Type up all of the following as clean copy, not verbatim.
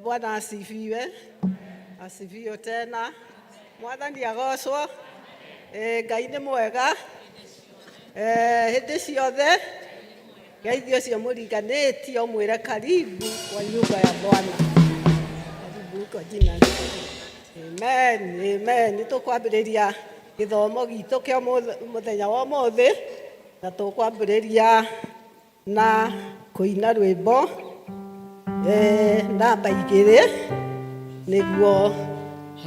Bwana asifiwe. Asifiwe tena. Mwathani agocwo. Ngai nĩ mwega. Hĩndĩ ciothe. Ngai ũcio mũriganĩtie ũmwĩre karibu kwa nyũmba ya Bwana. Karibu kwa jina. Amen. Amen. Nĩtũkwambĩrĩria gĩthomo gitũ kĩa mũthenya wa ũmũthĩ na tũkwambĩrĩria na kũina rwĩmbo namba 2 nĩguo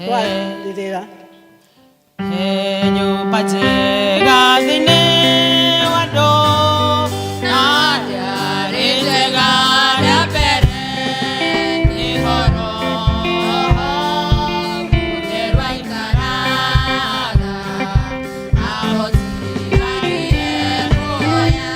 twarĩrĩra nyũmba njega thĩinĩ wa andũ na rĩarĩ njega rĩa mbere nĩ horo gũtherwa ikaraga ahotithanie kuoya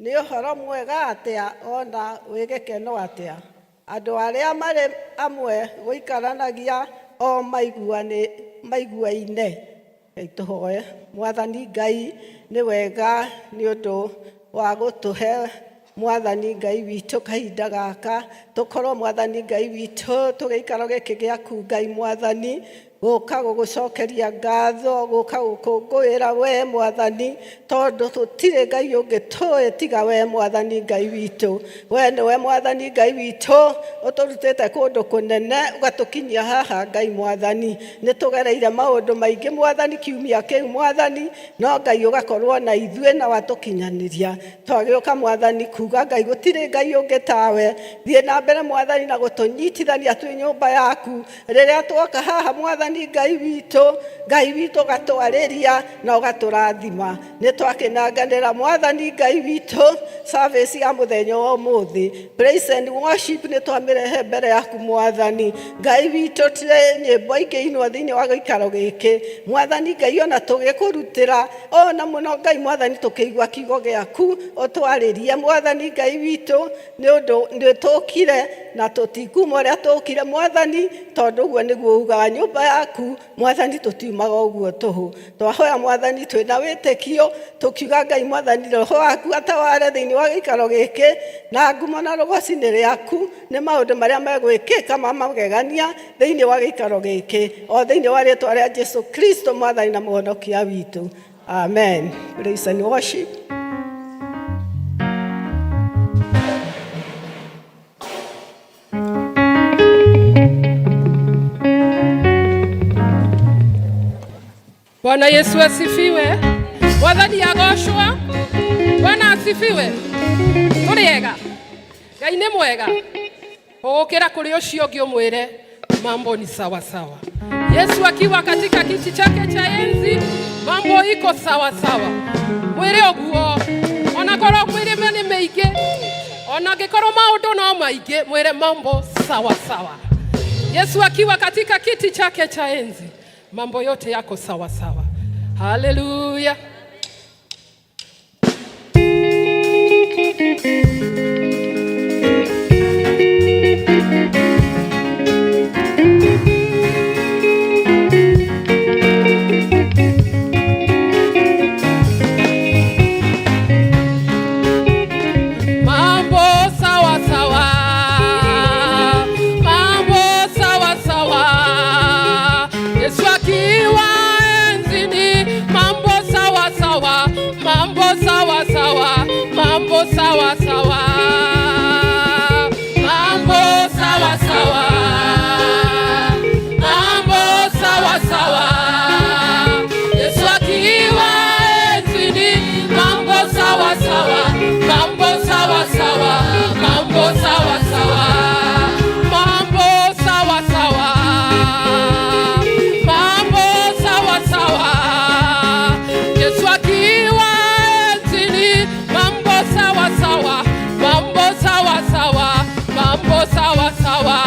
nĩ ũhoro mwega atĩa ona wĩ gĩkeno atĩa andũ arĩa marĩ amwe gũikaranagia o maiguaine. Tũhoe. Mwathani Ngai nĩ wega nĩ ũndũ wa gũtũhe Mwathani Ngai witũ kahinda gaka tũkorwo Mwathani Ngai witũ tũgĩikaro gĩkĩ gĩaku Ngai Mwathani gũka gũgũcokeria ngatho gũka gũkũngũĩra we Mwathani tondũ tũtirĩ Ngai ũngĩ tũĩ tiga we Mwathani Ngai witũ. We nĩwe Mwathani Ngai witũ ũtũrutĩte kũndũ kũnene ũgatũkinyia haha Ngai Mwathani. Nĩtũgereire maũndũ maingĩ Mwathani kiumia kĩu Mwathani no Ngai ũgakorwo na ithuĩ na watũkinyanĩria. Twagĩũka Mwathani kuga Ngai gũtirĩ Ngai ũngĩ tawe. Thiĩ na mbere Mwathani na gũtũnyitithania twĩ nyũmba yaku. Rĩrĩa twoka haha Mwathani Ngai witũ gatwarĩria na ũgatũrathima. Nĩtwakenanganĩra Mwathani Ngai witũ service ya mũthenya wa ũmũthĩ. Praise and worship nĩtwamĩrehe mbere yaku Mwathani Ngai witũ. Tĩ nyĩmbo ingĩinwo thĩinĩ wa gĩikaro gĩkĩ Mwathani Ngai ona tũgĩkũrutĩra ona mũno Ngai Mwathani tũkĩigua kiugo gĩaku ũtwarĩrie Mwathani Ngai witũ nĩũndũ nĩtũkire na tũtikuma ũrĩa tũkire Mwathani tondũ ũguo nĩguo ugaga nyũmba yaku Mwathani tũtiumaga ũguo tũhũ. Twahoya Mwathani twĩna wĩtĩkio tũkiuga Ngai Mwathani roho waku ataware thĩinĩ wa gĩikaro gĩkĩ na ngumo na rũgocini rĩaku nĩ maũndũ marĩa megwĩkĩka magegania thĩinĩ wa gĩikaro gĩkĩ o thĩinĩ wa rĩĩtwa rĩa Jesũ Kristo Mwathani na mũhonokia witũ. Amen. Praise and worship. Bwana Yesu asifiwe. Wathani agoshwa. Bwana asifiwe. Turiega. Ngai ni mwega. Okera kuri ucio ngi umwire mambo ni sawa sawa. Yesu akiwa katika kiti chake cha enzi, mambo iko sawa sawa. Mwire oguo. Ona korwo mwire meni meige. Ona gikorwo maundu no maige, mwire mambo sawa sawa. Yesu akiwa katika kiti chake cha enzi, mambo yote yako sawa sawa. Hallelujah. Sawa sawa, mambo sawa sawa, mambo sawa sawa. Yesu akiwa enzini, mambo sawa sawa, mambo sawa sawa, mambo sawa sawa, mambo sawa sawa, mambo sawa sawa. Yesu akiwa enzini, mambo sawa sawa, mambo sawa sawa, mambo sawa sawa, mambo sawa sawa, mambo sawa sawa. Yesu akiwa enzini, mambo sawa sawa, mambo sawa sawa, mambo sawa sawa.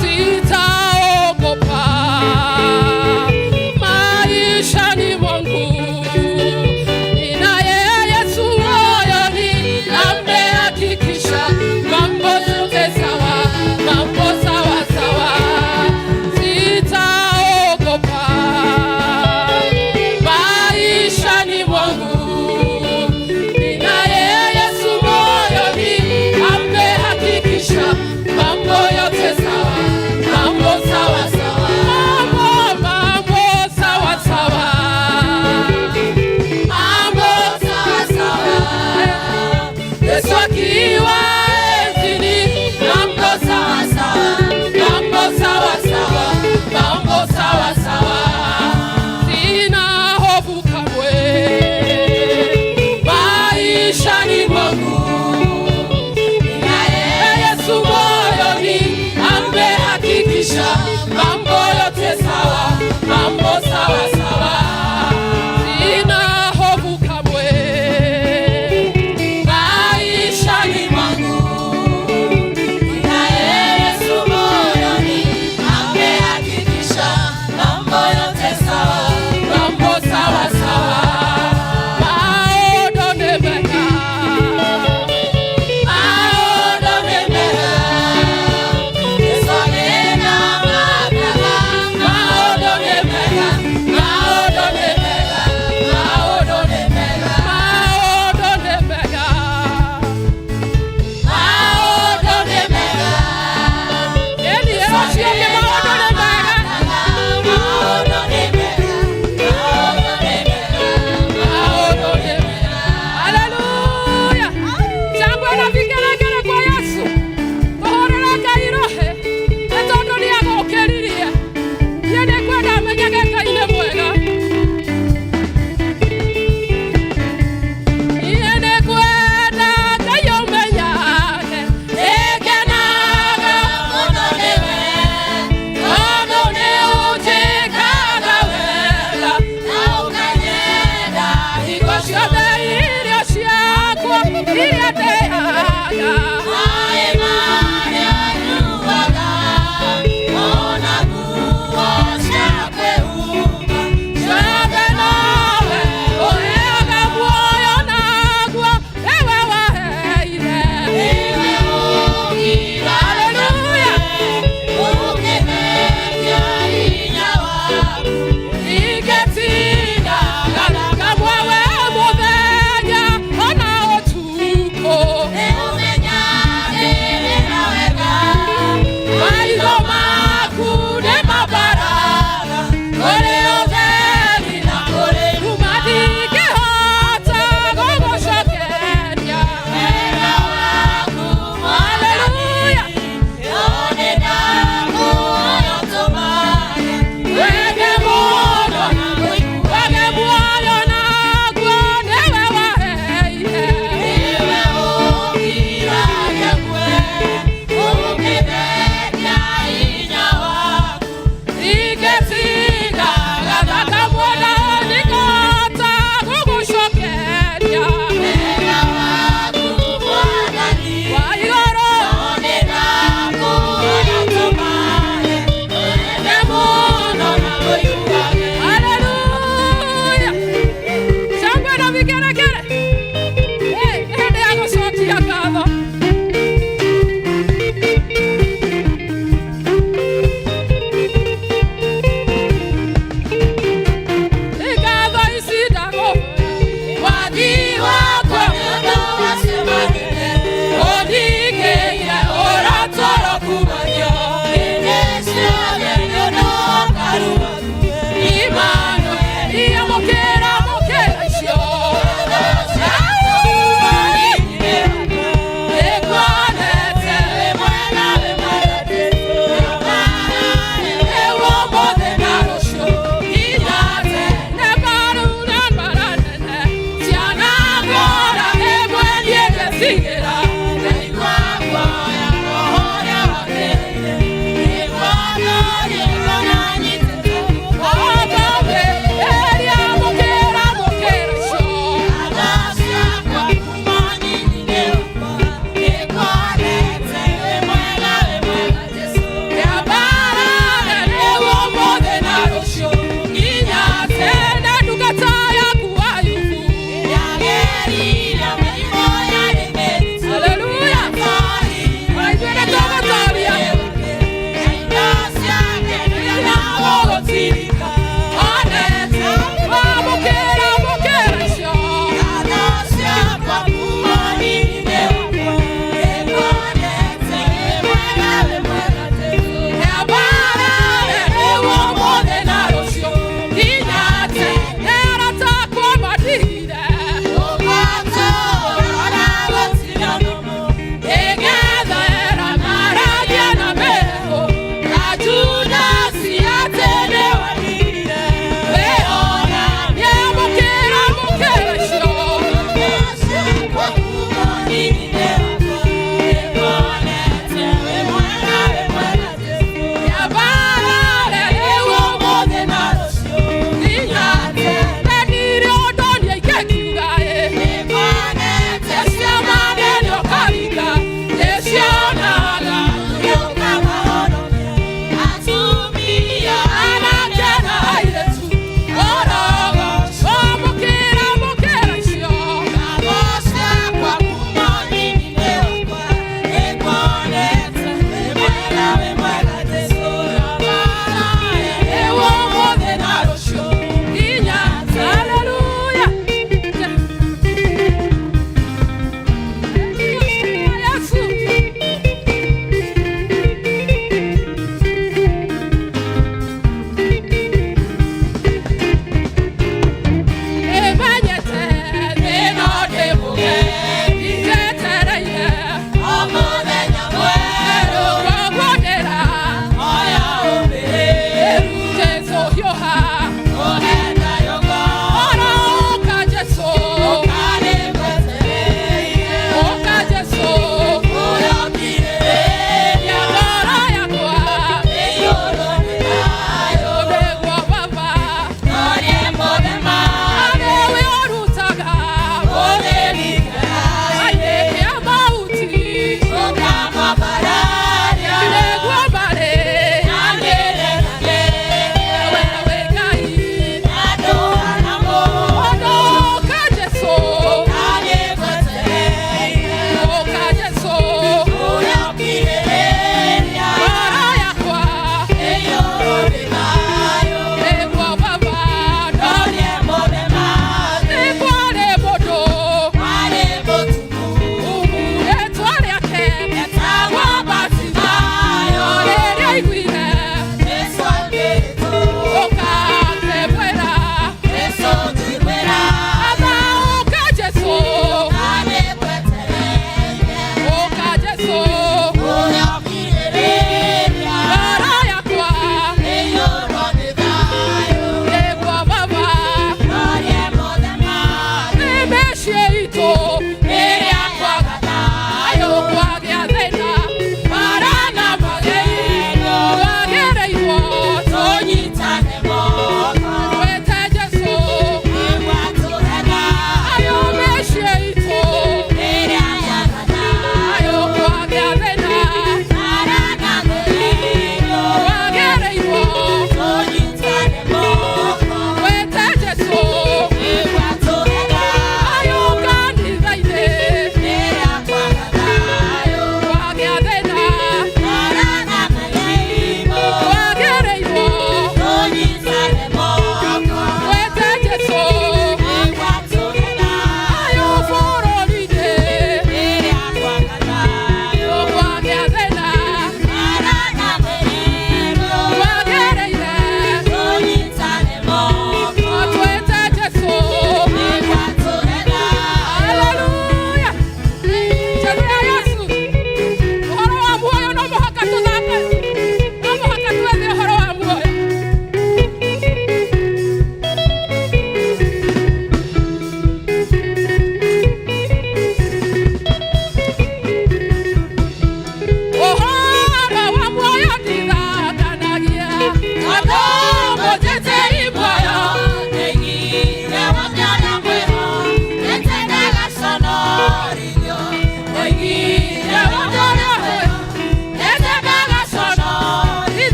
Sitaogopa maishani mwangu.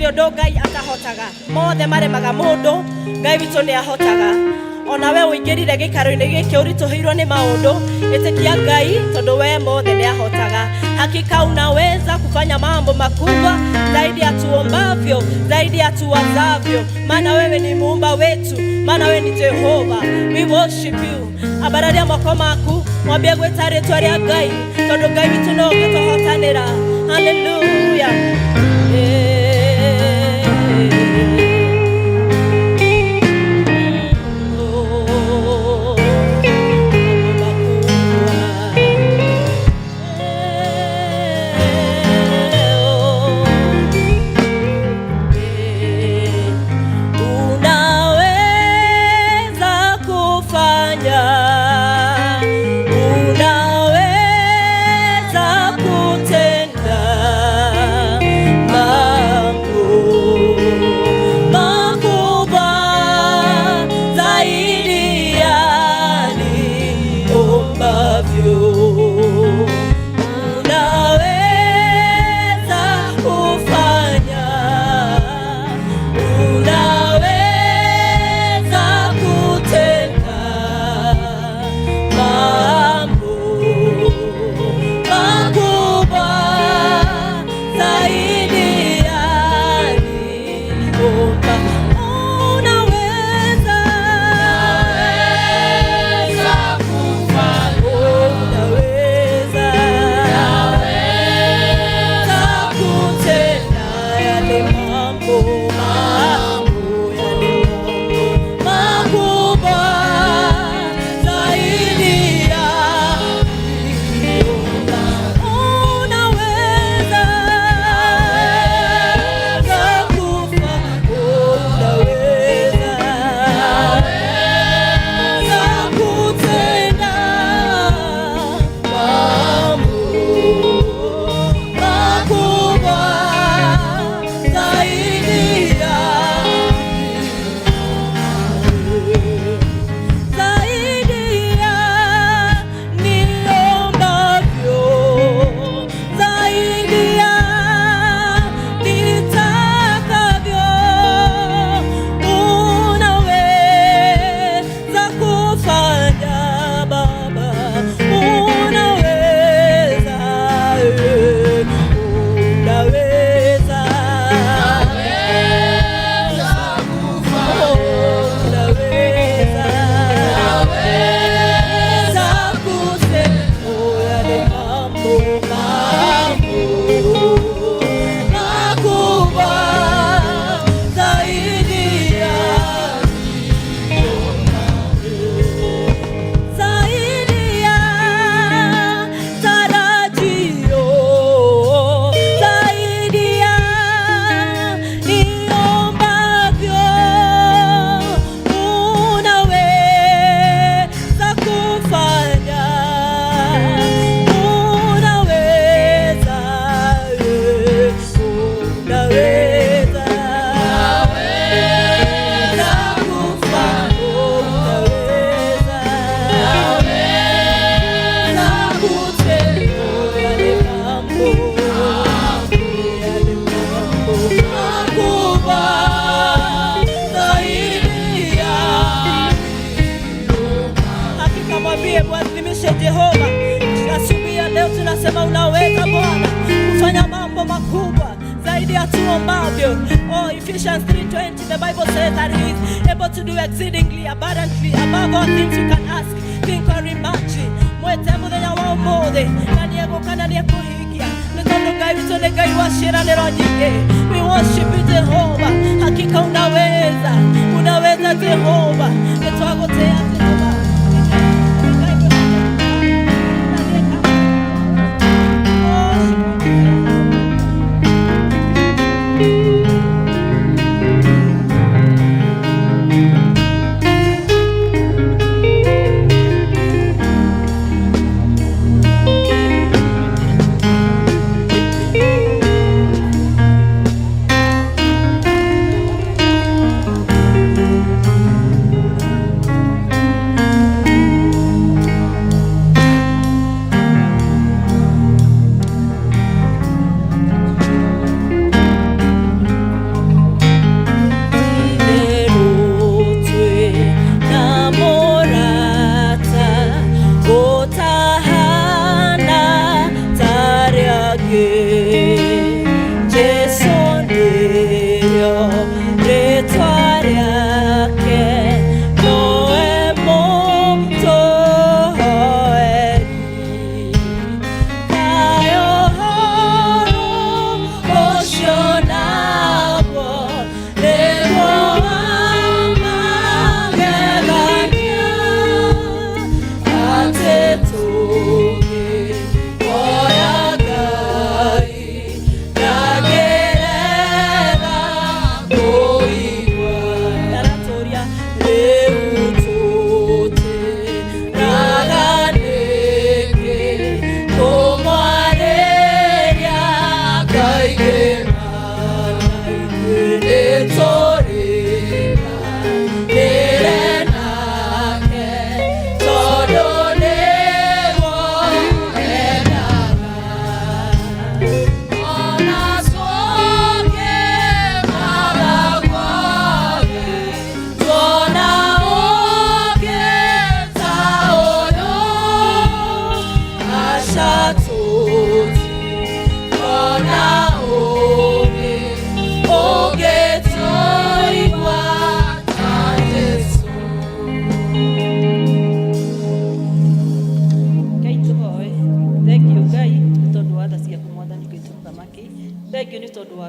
gutire undu Ngai atahotaga mothe maremaga mundu Ngai witu ni ahotaga ona we uingirire gikaro-ini giki urituhirwo ni maundu itikia Ngai tondu we mothe ni ahotaga hakika unaweza kufanya mambo makubwa zaidi ya tuombavyo zaidi ya tuwazavyo maana wewe ni muumba wetu maana wewe ni Jehova we worship you abararia moko maku mwambie gwita ritwa ria Ngai tondu Ngai witu no gituhotanira hallelujah Jehova, tunasubia leo tunasema unaweza Bwana kufanya mambo makubwa zaidi ya tuombavyo. Oh, Ephesians 3:20, the Bible says that he is able to do exceedingly abundantly above all things you can ask, think or imagine. Mwete muthenya wa umuthi na nieguka ni kuhigia nitondu Ngai witu ni Ngai wa ciĩranĩro nyingĩ. We worship you Jehova, hakika unaweza Jehova, nitwagutia Jehova.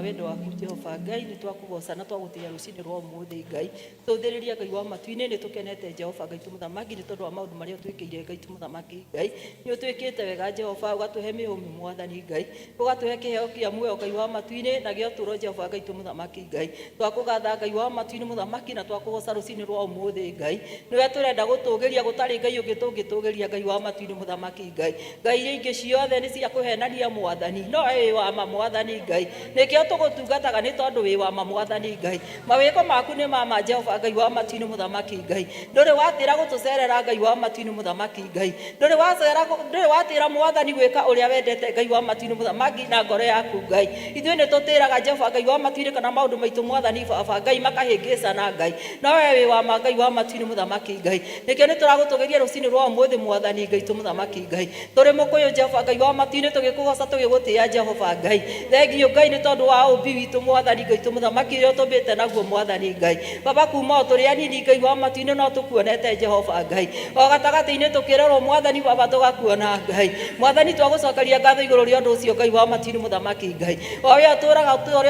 wendo waku Jehova Ngai nĩ twakũgoca na twagũtĩĩa rũcinĩ rwa ũmũthĩ Ngai tũthĩrĩria Ngai wa matu-inĩ nĩ tũkenete Jehova Ngai tu mũthamaki nĩ tondũ wa maũndũ marĩa ũtwĩkĩire Ngai tu mũthamaki Ngai nĩ ũtwĩkĩte wega Jehova ũgatũhe mĩhũmũ mwathani Ngai ũgatũhe kĩheo kĩa muoyo Ngai wa matu-inĩ na gĩa ũtũũro Jehova Ngai tu mũthamaki Ngai twakũgatha Ngai wa matu-inĩ mũthamaki na twakũgoca rũcinĩ rwa ũmũthĩ Ngai nĩwe tũrenda gũtũũgĩria gũtarĩ Ngai ũngĩ tũngĩtũũgĩria Ngai wa matu-inĩ mũthamaki Ngai Ngai iria ingĩ ciothe nĩ cia kũhenania mwathani no wĩ wa ma mwathani Ngai nĩkĩo tũgũtungataga nĩ tondũ wĩ wa ma mwathani Ngai mawĩko maku nĩ mama Jehova Ngai wa matu-inĩ mũthamaki Ngai ndũrĩ watĩra gũtũcerera Ngai wa matu-inĩ mũthamaki Ngai ndũrĩ watĩra mwathani gwĩka ũrĩa wendete Ngai wa matu-inĩ mũthamaki na ngoro yaku Ngai ithuĩ nĩ tũtĩraga Jehova Ngai wa matu-inĩ kana maũndũ maitũ mwathani baba Ngai makahĩngĩcana Ngai no wĩ wa ma Ngai wa matu-inĩ mũthamaki Ngai nĩkĩo nĩ tũragũtũgeria rũcinĩ rwa ũmũthĩ mwathani Ngai tu mũthamaki Ngai tũrĩ mũkũyũ Jehova Ngai wa matu-inĩ tũgĩkũgoca tũgĩgũtĩĩa Jehova Ngai thengio Ngai nĩ tondũ wa ũmbi witũ mwathani Ngai tu mũthamaki ũrĩa ũtũmbĩte naguo mwathani Ngai baba kuma tũrĩ anini Ngai wa matu-inĩ no tũkuonete Jehova Ngai o gatagatĩ-inĩ tũkĩrorwo mwathani baba tũgakuona Ngai mwathani twagũcokeria ngatho igũrũ rĩa ũndũ ũcio Ngai wa matu-inĩ mũthamaki Ngai o ũrĩa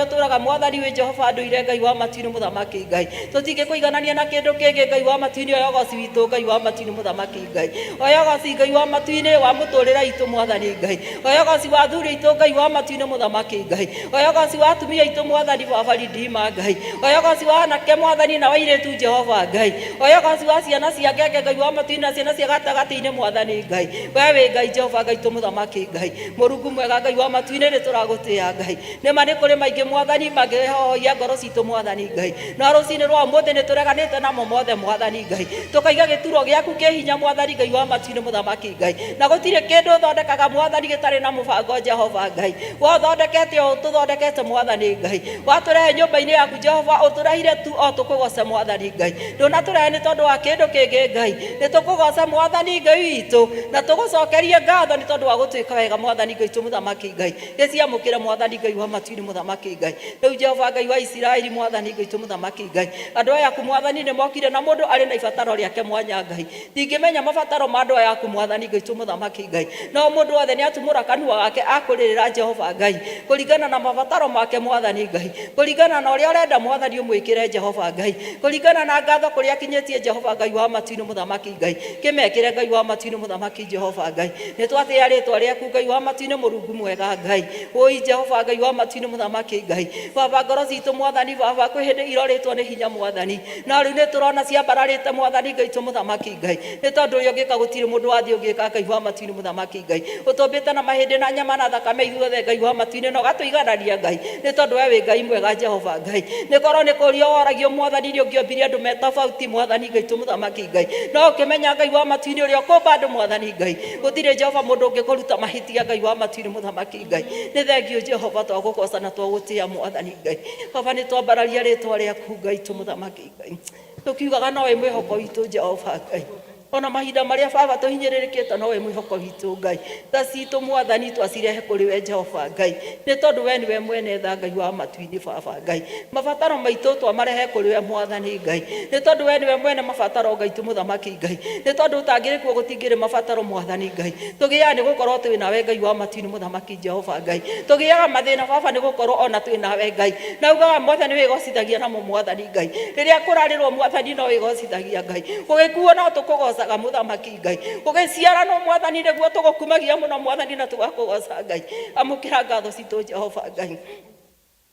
ũtũũraga mwathani wĩ Jehova ndũire Ngai wa matu-inĩ mũthamaki Ngai tũtingĩkũiganania na kĩndũ kĩngĩ Ngai wa matu-inĩ o yogoci witũ Ngai wa matu-inĩ mũthamaki Ngai o yogoci Ngai wa matu-inĩ wa mũtũũrĩre itũ mwathani Ngai o yogoci wa athuri aitũ Ngai wa matu-inĩ mũthamaki Ngai o yogoci wa atumia aitũ mwathani baba ridima Ngai o yogoci wa anake mwathani na wairĩtu Jehova Ngai o yogoci wa ciana cia ngenge Ngai wa matu-inĩ na ciana cia gatagatĩ-inĩ mwathani Ngai we wĩ Ngai Jehova Ngai tu mũthamaki Ngai mũrungu mwega Ngai wa matu-inĩ nĩ tũragũtĩĩa Ngai nĩma nĩ kũrĩ maingĩ mwathani mangĩhoya ngoro citũ mwathani Ngai no rũcinĩ rwa ũmũthĩ nĩ tũreganĩte namo mothe mwathani Ngai tũkaiga gĩturwo gĩaku kĩ hinya mwathani Ngai wa matu-inĩ mũthamaki Ngai na gũtirĩ kĩndũ ũthondekaga mwathani gĩtarĩ na mũbango Jehova Ngai wothondekete o tũthondekete mwathani Ngai watũrehe nyũmba-inĩ yaku Jehova ũtũrehire tu o tũkũgoce mwathani Ngai ndũnatũrehe nĩ tondũ wa kĩndũ kĩngĩ Ngai nĩ tũkũgoce mwathani Ngai witũ na tũgũcokerie ngatho nĩ tondũ wa gũtwĩka wega mwathani Ngai tu mũthamaki Ngai gĩciamũkĩre mwathani Ngai wa matu-inĩ mũthamaki Ngai rĩu Jehova Ngai wa Isiraeli mwathani Ngai tu mũthamaki Ngai andũ aya aku mwathani nĩ mokire na mũndũ arĩ na ibataro rĩake mwanya Ngai ndingĩmenya mabataro ma andũ aya aku mwathani Ngai tu mũthamaki Ngai no mũndũ wothe nĩ atumũra kanua gake akũrĩrĩra Jehova Ngai kũringana na mabataro make mwathani Ngai kũringana na ũrĩa ũrenda mwathani ũmwĩkĩre Jehova Ngai kũringana na ngatho kũrĩa akinyĩtie Jehova Ngai wa matu-inĩ mũthamaki Ngai kĩmekĩre Ngai wa matu-inĩ mũthamaki Jehova Ngai nĩ twatĩĩa rĩtwa rĩaku Ngai wa matu-inĩ mũrungu mwega Ngai ũi Jehova Ngai wa matu-inĩ mũthamaki Ngai baba ngoro citũ mwathani baba kwĩ hĩndĩ irorĩtwo nĩ hinya mwathani na rĩu nĩ tũrona ciambararĩte mwathani Ngai tu mũthamaki Ngai nĩ tondũ ũrĩa ũngĩka gũtirĩ mũndũ wathĩ ũngĩka Ngai wa matu-inĩ mũthamaki Ngai ũtũmbĩte na mahĩndĩ na nyama na thakame ithuothe Ngai wa matu-inĩ na ũgatũiganania Ngai nĩ tondũ we wĩ Ngai mwega Jehova Ngai nĩ korwo nĩ kũrio woragio mwathani nĩ ũngĩombire andũ me tofauti mwathani Ngai tu mũthamaki Ngai no ũkĩmenya Ngai wa matu-inĩ ũrĩa ũkũmba andũ mwathani Ngai gũtirĩ Jehova mũndũ ũngĩkũruta mahĩtia Ngai wa matu-inĩ mũthamaki Ngai nĩ thengio Jehova twagũgoca na twagũtĩĩa mwathani Ngai baba nĩ twambararia rĩtwa rĩaku Ngai tu mũthamaki Ngai tũkiugaga no wĩ mwĩhoko witũ Jehova Ngai ona mahinda marĩa baba tũhinyĩrĩrĩkĩte no wĩ mwĩhoko witũ Ngai tha citũ mwathani twacirehe kũrĩ we Jehova Ngai nĩ tondũ we nĩwe mwene tha Ngai wa matu-inĩ baba Ngai mabataro maitũ twamarehe kũrĩ we mwathani Ngai nĩ tondũ we nĩwe mwene mabataro Ngai tu mũthamaki Ngai nĩ tondũ ũtangĩrĩ kuo gũtingĩrĩ mabataro mwathani Ngai tũgĩaga nĩ gũkorwo twĩ nawe Ngai wa matu-inĩ mũthamaki Jehova Ngai tũgĩaga mathĩna baba nĩ gũkorwo ona twĩ nawe Ngai na ugaga mothe nĩ wĩgocithagia namo mwathani Ngai rĩrĩa kũrarĩrwo mwathani no wĩgocithagia Ngai gũgĩkuo no tũkũgocaga mũthamaki Ngai gũgĩciaranwo mwathani nĩguo tũgũkumagia mũno mwathani na tũgakũgoca Ngai amũkĩra ngatho citũ Jehova Ngai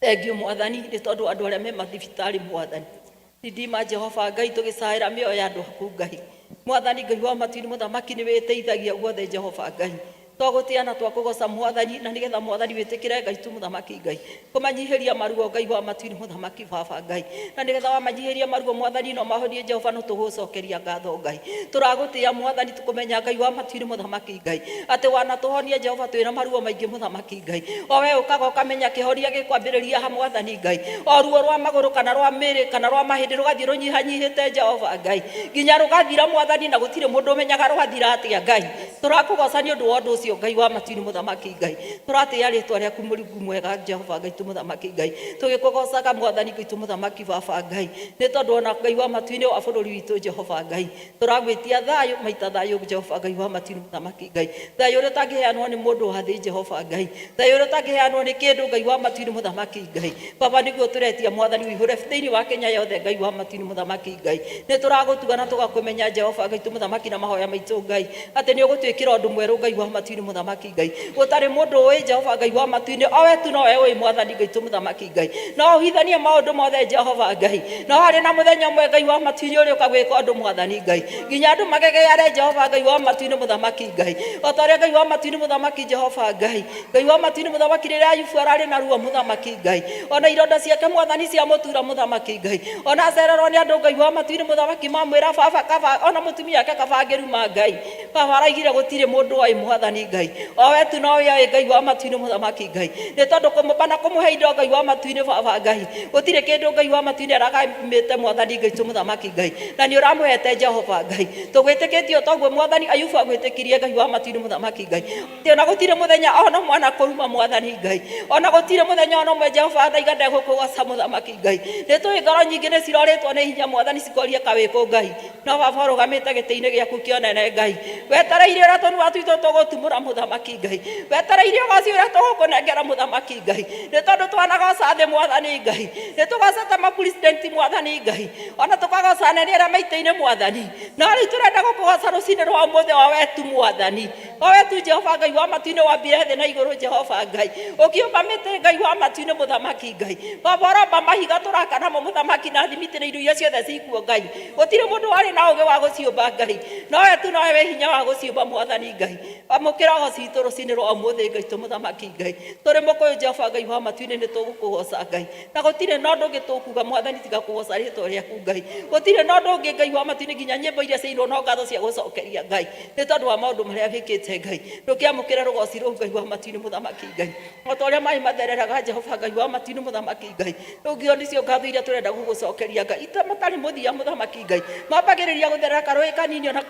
thengio mwathani nĩ tondũ andũ arĩa me mathibitarĩ mwathani ridima Jehova Ngai tũgĩcaĩra mĩoyo ya andũ aku Ngai mwathani Ngai wa matu-inĩ mũthamaki nĩ wĩteithagia guothe Jehova Ngai twagũtĩĩa na twakũgoca mwathani na nĩgetha mwathani wĩtĩkĩre Ngai tu mũthamaki Ngai kũmanyihĩria maruo Ngai wa matu-inĩ mũthamaki baba Ngai na nĩgetha wamanyihĩria maruo mwathani no mahonie Jehova no tũgũcokeria ngatho Ngai tũragũtĩĩa mwathani tũkũmenya Ngai wa matu-inĩ mũthamaki Ngai atĩ wanatũhonia Jehova twĩna maruo maingĩ mũthamaki Ngai o we ũkaga ũkamenya kĩhonia gĩkwambĩrĩria ha mwathani Ngai o ruo rwa magũrũ kana rwa mĩĩrĩ kana rwa mahĩndĩ rũgathiĩ rũnyihanyihĩte Jehova Ngai nginya rũgathira mwathani na gũtirĩ mũndũ ũmenyaga rũgathira atĩa Ngai tũrakũgoca nĩ ũndũ wa ũndũ cio Ngai wa matu-inĩ mũthamaki Ngai tũratĩĩa rĩtwa rĩaku Mũrungu mwega Jehova Ngai tu mũthamaki Ngai tũgĩkũgocaga Mwathani Ngai tu mũthamaki Baba Ngai nĩ tondũ ona Ngai wa matu-inĩ wa bũrũri witũ Jehova Ngai tũragwĩtia thayũ maita thayũ Jehova Ngai wa matu-inĩ mũthamaki Ngai thayũ ũrĩa ũtangĩheanwo nĩ mũndũ wa thĩ Jehova Ngai thayũ ũrĩa ũtangĩheanwo nĩ kĩndũ Ngai wa matu-inĩ mũthamaki Ngai Baba nĩguo tũretia Mwathani wĩihũre thĩinĩ wa Kenya yothe Ngai wa matu-inĩ mũthamaki Ngai nĩ tũragũtuga na tũgakũmenya Jehova Ngai tu mũthamaki na mahoya maitũ Ngai atĩ nĩ ũgũtwĩkĩra ũndũ mwerũ Ngai wa matu-inĩ mũthamaki Ngai gũtarĩ mũndũ ũĩ Jehova Ngai wa matu-inĩ o we tu nowe ũĩ Mwathani Ngai tu mũthamaki Ngai no ũhithanie maũndũ mothe Jehova Ngai no harĩ na mũthenya ũmwe Ngai wa matu-inĩ ũrĩa ũkagwĩka ũndũ Mwathani Ngai nginya andũ magegeare Jehova Ngai wa matu-inĩ mũthamaki Ngai o ta ũrĩa Ngai wa matu-inĩ mũthamaki Jehova Ngai Ngai wa matu-inĩ mũthamaki rĩrĩa Ayubu ararĩ na ruo mũthamaki Ngai ona ironda ciake Mwathani cia mũtura mũthamaki Ngai ona acererwo nĩ andũ Ngai wa matu-inĩ mũthamaki mamwĩra baba kaba ona mũtumia wake kaba ngĩruma Ngai baba araigire gũtirĩ mũndũ oĩ Mwathani Ngai o we tu nowe oĩ Ngai wa matu-inĩ mũthamaki Ngai nĩ tondũ kũmũmba na kũmũhe indo Ngai wa matu-inĩ baba Ngai gũtirĩ kĩndũ Ngai wa matu-inĩ aragamĩte Mwathani Ngai tu mũthamaki Ngai na nĩ ũramũhete Jehova Ngai tũgwĩtĩkĩtie toguo Mwathani Ayubu agwĩtĩkirie Ngai wa matu-inĩ mũthamaki Ngai ona gũtirĩ mũthenya ona mwana kũruma Mwathani Ngai ona gũtirĩ mũthenya ona ũmwe Jehova thaiga ndegũkũgoca mũthamaki Ngai nĩ tũĩ ngoro nyingĩ nĩ cirorĩtwo nĩ hinya Mwathani cikoria kawĩkũ Ngai no baba ũrũgamĩte gĩtĩ-inĩ gĩaku kĩonene Ngai wetereire ũrĩa tonu watuitwo tũgũtumũra mũthamaki Ngai wetereire ũgoci ũrĩa tũgũkũnengera mũthamaki Ngai nĩ tondũ twanagoca thĩ Mwathani Ngai nĩ tũgocete mapresidenti Mwathani Ngai ona tũkagoca anene arĩa maitĩ-inĩ Mwathani no rĩu tũrenda gũkũgoca rũcinĩ rwa ũmũthĩ o wetu Mwathani o wetu Jehova Ngai wa matu-inĩ wambire thĩ na igũrũ Jehova Ngai ũkiumba mĩtĩ Ngai wa matu-inĩ mũthamaki Ngai baba ũromba mahiga tũraka namo mũthamaki na thimiti na indo iria ciothe cikuo Ngai gũtirĩ mũndũ warĩ na ũgĩ wa gũciũmba Ngai no we tu nowe wĩ hinya wa gũciũmba Mwathani Ngai amũkĩra ũgoci witũ rũcinĩ rwa ũmũthĩ Ngai tu mũthamaki Ngai tũrĩ mũkũyũ Jehova Ngai wa matu-inĩ nĩ tũgũkũgoca Ngai na gũtirĩ na ũndũ ũngĩ tũkuga Mwathani tiga kũgoca rĩtwa rĩaku Ngai gũtirĩ na ũndũ ũngĩ Ngai wa matu-inĩ nginya nyĩmbo iria ciainwo no ngatho cia gũcokeria Ngai nĩ tondũ wa maũndũ marĩa wĩkĩte Ngai ndũkĩamũkĩre rũgoci rũu Ngai wa matu-inĩ mũthamaki Ngai o ta ũrĩa maĩ mathereraga Jehova Ngai wa matu-inĩ mũthamaki Ngai rũngĩo nĩcio ngatho iria tũrenda gũgũcokeria Ngai ita matarĩ mũthia mũthamaki Ngai mambagĩrĩria gũtherera karũĩ kanini ona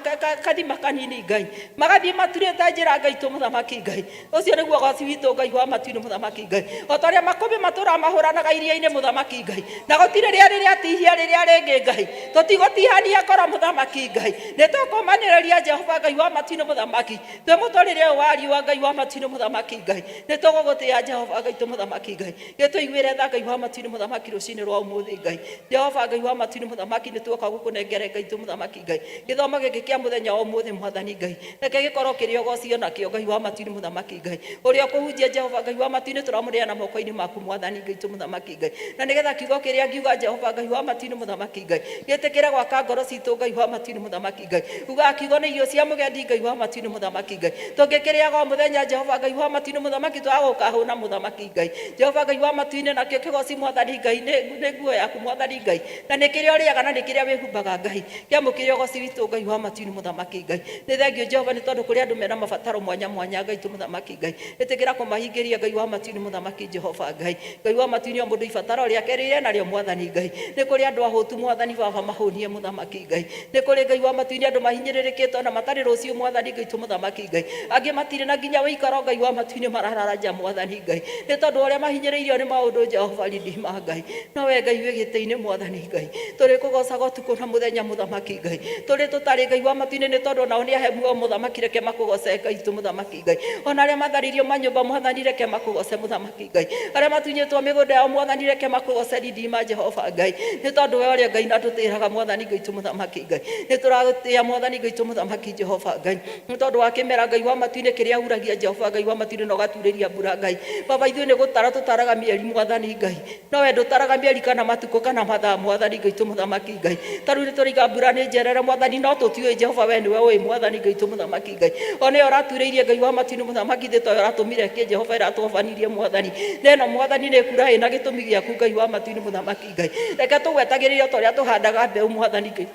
kathima kanini Ngai magathiĩ maturĩte njĩra Ngai tu mũthamaki Ngai ũcio nĩguo ũgoci witũ Ngai wa matu-inĩ mũthamaki Ngai o ta ũrĩa makũmbĩ matũra mahũranaga iria-inĩ mũthamaki Ngai na gũtirĩ rĩrĩa rĩrĩatihia rĩrĩa rĩngĩ Ngai tũtigũtihania ngoro mũthamaki Ngai nĩ tũkũmanĩrĩria Jehova Ngai wa matu-inĩ mũthamaki twĩ mũtũrĩre ũyũ wa riũa Ngai wa matu-inĩ mũthamaki Ngai nĩ tũgũgũtĩĩa Jehova Ngai tu mũthamaki Ngai gĩtũiguĩre tha Ngai wa matu-inĩ mũthamaki rũcinĩ rwa ũmũthĩ Ngai Jehova Ngai wa matu-inĩ mũthamaki nĩ tuoka gũkũnengere Ngai tu mũthamaki Ngai gĩthomo gĩkĩ kĩa mũthenya wa ũmũthĩ Mwathani Ngai reke gĩkorwo kĩrĩ ũgocio nakĩo Ngai wa matu-inĩ mũthamaki Ngai ũrĩa ũkũhunjia Jehova Ngai wa matu-inĩ tũramũneana moko-inĩ maku Mwathani Ngai tu mũthamaki Ngai na nĩgetha kiugo kĩrĩa ngiuga Jehova Ngai wa matu-inĩ mũthamaki Ngai gĩtĩkĩre gwaka ngoro citũ Ngai wa matu-inĩ mũthamaki Ngai uga kiugo nĩ irio cia mũgendi Ngai wa matu-inĩ mũthamaki Ngai tũngĩkĩrĩaga o mũthenya Jehova Ngai wa matu-inĩ mũthamaki twagũkahũna mũthamaki Ngai Jehova Ngai wa matu-inĩ nakĩo kĩgoci Mwathani Ngai nĩ nguo yaku Mwathani Ngai na nĩ kĩrĩa ũrĩaga na nĩ kĩrĩa wĩhumbaga Ngai kĩamũkĩre ũgoci witũ Ngai wa matu-inĩ mũthamaki Ngai nĩ thengio Jehova nĩ tondũ kũrĩ andũ mena mabataro mwanya mwanya Ngai tu mũthamaki Ngai ĩtĩkĩra kũmahingĩria Ngai wa matu-inĩ mũthamaki Jehova Ngai Ngai wa matu-inĩ o mũndũ ibataro rĩake rĩrĩa narĩo Mwathani Ngai nĩ kũrĩ andũ ahũtu Mwathani baba mahũnie mũthamaki Ngai nĩ kũrĩ Ngai wa matu-inĩ andũ mahinyĩrĩrĩkĩtwo na matarĩ rũciũ Mwathani Ngai tu mũthamaki Ngai angĩ matirĩ na nginya wĩikaro Ngai wa matu-inĩ marararaja Mwathani Ngai nĩ tondũ ũrĩa mahinyĩrĩirio nĩ maũndũ Jehova ridima Ngai no we Ngai wĩ gĩtĩ-inĩ Mwathani Ngai tũrĩ kũgocaga ũtukũ na mũthenya mũthamaki Ngai tũrĩ tũtarĩ Ngai wa matu-inĩ nĩ tondũ nao nĩ ahemu o mũthamaki reke makũgoce Ngai tu mũthamaki Ngai ona arĩa matharirio manyũmba Mwathani reke makũgoce mũthamaki Ngai arĩa matunyĩtwo mĩgũnda yao Mwathani reke makũgoce ridima Jehova Ngai nĩ tondũ we ũrĩa Ngai na tũtĩraga Mwathani Ngai tu mũthamaki Ngai nĩ tũragũtĩĩa Mwathani Ngai tu mũthamaki Jehova Ngai nĩ tondũ wa kĩmera Ngai wa matu-inĩ kĩrĩa uragia Jehova Ngai wa matu-inĩ na ũgaturĩria mbura Ngai baba ithuĩ nĩ gũtara tũtaraga mĩeri Mwathani Ngai no we ndũtaraga mĩeri kana matukũ kana mathaa Mwathani Ngai tu mũthamaki Ngai tarĩu nĩ tũrĩiga mbura nĩ njerere Mwathani no tũtiũĩ Jehova we nĩwe ũĩ Mwathani Ngai tu mũthamaki Ngai ona yo ũraturĩirie Ngai wa matu-inĩ mũthamaki thĩ toyo ũratũmire kĩ Jehova ĩratũhobanirie Mwathani neno Mwathani nĩ kura ĩna gĩtũmi gĩaku Ngai wa matu-inĩ mũthamaki Ngai reke tũgwetagĩrĩre o ta ũrĩa tũhandaga mbeũ Mwathani Ngai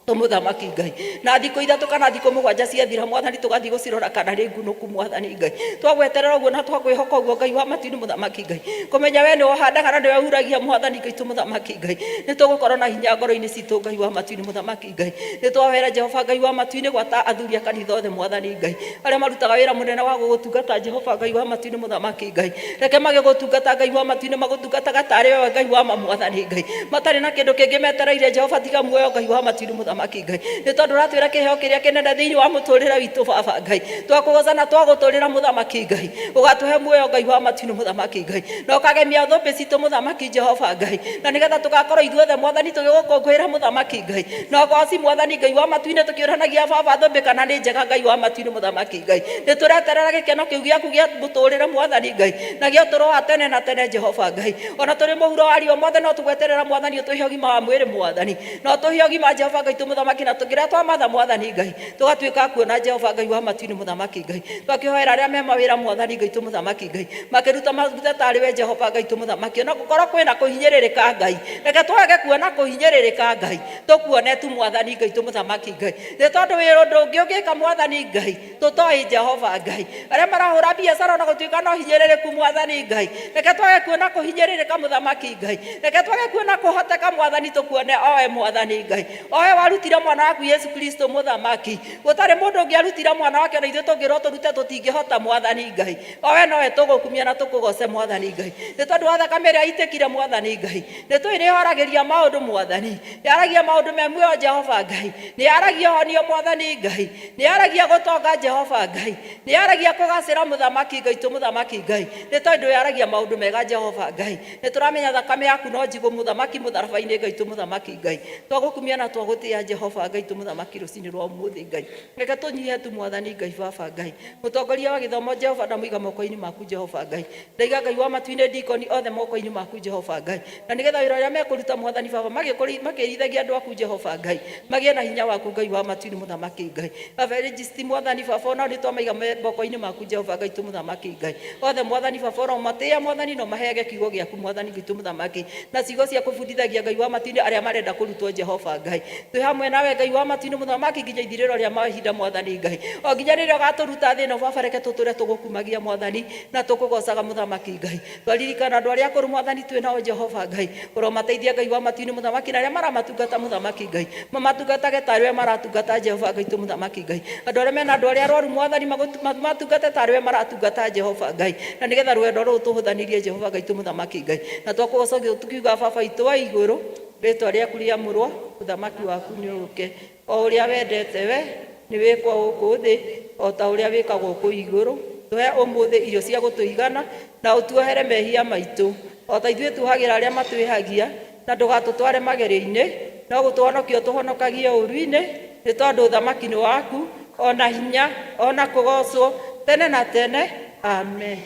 Tumuthamaki Ngai na thikå ithatå kana thikå må gwanja ciathira mwathani tũgathiĩ gũcirora kana rĩ ngunũku mwathani Ngai twagweterera ũguo na twagwĩhoka ũguo Ngai wa matu-inĩ mũthamaki Ngai kũmenya we nĩwe ũhandaga na nĩwe ũhuragia mwathani Ngai tũmũthamaki Ngai nĩ tũgũkorwo na hinya ngoro-inĩ citũ Ngai wa matu-inĩ mũthamaki Ngai nĩ twawera Jehova Ngai wa matu-inĩ gwata athuri a kanitha othe mwathani Ngai arĩa marutaga wĩra mũnene wa gũgũtungata Jehova Ngai wa matu-inĩ mũthamaki Ngai reke magĩgũtungata Ngai wa matu-inĩ magũtungataga tarĩ we Ngai wa mwathani Ngai matarĩ na kĩndũ kĩngĩ metereire Jehova tiga muoyo Ngai wa matu-inĩ mũthamaki Ngai nĩ tondũ ũratwĩra kĩheo kĩrĩa kĩnene thĩinĩ wa mũtũrĩre witũ baba Ngai twakũgoca na twagũtũrĩra mũthamaki Ngai ũgatũhe muoyo Ngai wa matu-inĩ mũthamaki Ngai na ũkagemia thũmbĩ citũ mũthamaki Jehova Ngai na nĩgetha tũgakorwo ithuothe mwathani tũgĩgũkũngũĩra mũthamaki Ngai na goci mwathani Ngai wa matu-inĩ tũkĩũranagia baba thũmbĩ kana nĩ njega Ngai wa matu-inĩ mũthamaki Ngai nĩ tũreterera gĩkeno kĩu gĩaku gĩa mũtũrĩre mwathani Ngai na gĩa ũtũro wa tene na tene Jehova Ngai ona tũrĩ mũhuro wa riũ mothe no tũgweterera mwathani ũtũhe ũgima wa mwĩrĩ mwathani no tũhe ũgima Jehova Ngai tũmũthamaki na tũkĩrĩa twamatha mwathani Ngai tũgatuĩka kuona Jehova Ngai wa matu-inĩ mũthamaki Ngai twakĩhoera arĩa me mawĩra mwathani Ngai tũmũthamaki Ngai makĩruta maruta tarĩ we Jehova Ngai tũmũthamaki na gũkorwo kwĩna kũhinyĩrĩrĩka Ngai reke twage kuona kũhinyĩrĩrĩka Ngai tũkuone tu mwathani Ngai tũmũthamaki Ngai nĩ tondũ wĩra ũndũ ũngĩ ũngĩka mwathani Ngai tũtoĩ Jehova Ngai arĩa marahũra biacara na gũtuĩka no hinyĩrĩrĩku mwathani Ngai reke twage kuona kũhinyĩrĩrĩka mũthamaki Ngai reke twage kuona kũhoteka mwathani tũkuone owe mwathani Ngai owe warutire mwana waku Yesu Kristo mũthamaki gũtarĩ mũndũ ũngĩ arutire mwana wake na ithuĩ tũngĩrwo tũrute tũtingĩhota mwathani Ngai owe nowe tũgũkumia na tũkũgoce mwathani Ngai nĩ tondũ wa thakame ĩrĩa itĩkire mwathani Ngai nĩ tũĩ nĩyoragĩria maũndũ mwathani nĩaragia maũndũ me muoyo Jehova Ngai nĩaragia honio mwathani Ngai nĩaragia gũtonga Jehova Ngai nĩaragia kũgacĩra mũthamaki Ngai tũmũthamaki Ngai nĩ tondũ yaragia maũndũ mega Jehova Ngai nĩ tũramenya thakame yaku no njigũ mũthamaki mũtharaba-inĩ Ngai tũmũthamaki Ngai twagũkumia na twagũtĩĩa Jehova Ngai tũmũthamaki rũcinĩ rwa ũmũthĩ Ngai reke tũnyihe tu mwathani Ngai baba Ngai mũtongoria wa gĩthomo Jehova ndamũiga moko-inĩ maku Jehova Ngai ndaiga Ngai wa matu-inĩ ndikoni othe moko-inĩ maku Jehova Ngai na nĩgetha wĩra ũrĩa mekũruta mwathani baba makĩrithagia andũ aku Jehova Ngai magĩe na hinya waku Ngai wa matu-inĩ mũthamaki Ngai evangelist mwathani baba ona nĩ twamaiga moko-inĩ maku Jehova Ngai tũmũthamaki Ngai othe mwathani baba oro matĩa mwathani no maheage kiugo gĩaku mwathani Ngai tũmũthamaki na ciugo cia kũbundithagia Ngai wa matu-inĩ arĩa marenda kũrutwo Jehova Ngai twĩ hamwe nawe Ngai wa matu-inĩ mũthamaki nginya ithirĩro rĩa mahinda mwathani Ngai o nginya rĩrĩa ũgatũruta thĩ ĩno baba reke tũtũre tũgũkumagia mwathani na tũkũgocaga mũthamaki Ngai twaririkana andũ arĩa akũrũ mwathani twĩ nao Jehova Ngai ũromateithia Ngai wa matu-inĩ mũthamaki na arĩa maramatungata mũthamaki Ngai mamatungatage tarĩ we maratungata Jehova Ngai tũmũthamaki Ngai andũ arĩa mena andũ arĩa arwaru mwathani matungate tarĩ we maratungata Jehova Ngai na nĩgetha rwendo rũrũ tũhũthanirie Jehova Ngai tũmũthamaki Ngai na twakũgocagia tukiuga baba itũ wa igũrũ rĩtwa rĩaku rĩamũrwo ũthamaki waku nĩ ũke o ũrĩa wendete we nĩ wĩkwo gũkũ thĩ o ta ũrĩa wĩkagwo kũu igũrũ tũhe ũmũthĩ irio cia gũtũigana na ũtuohere mehia maitũ o ta ithuĩ tuohagĩra arĩa matwĩhagia na ndũgatũtware magerio-inĩ no gũtũhonokia ũtũhonokagie ũru-inĩ nĩ tondũ ũthamaki nĩ waku ona hinya ona kũgocwo tene na tene amen.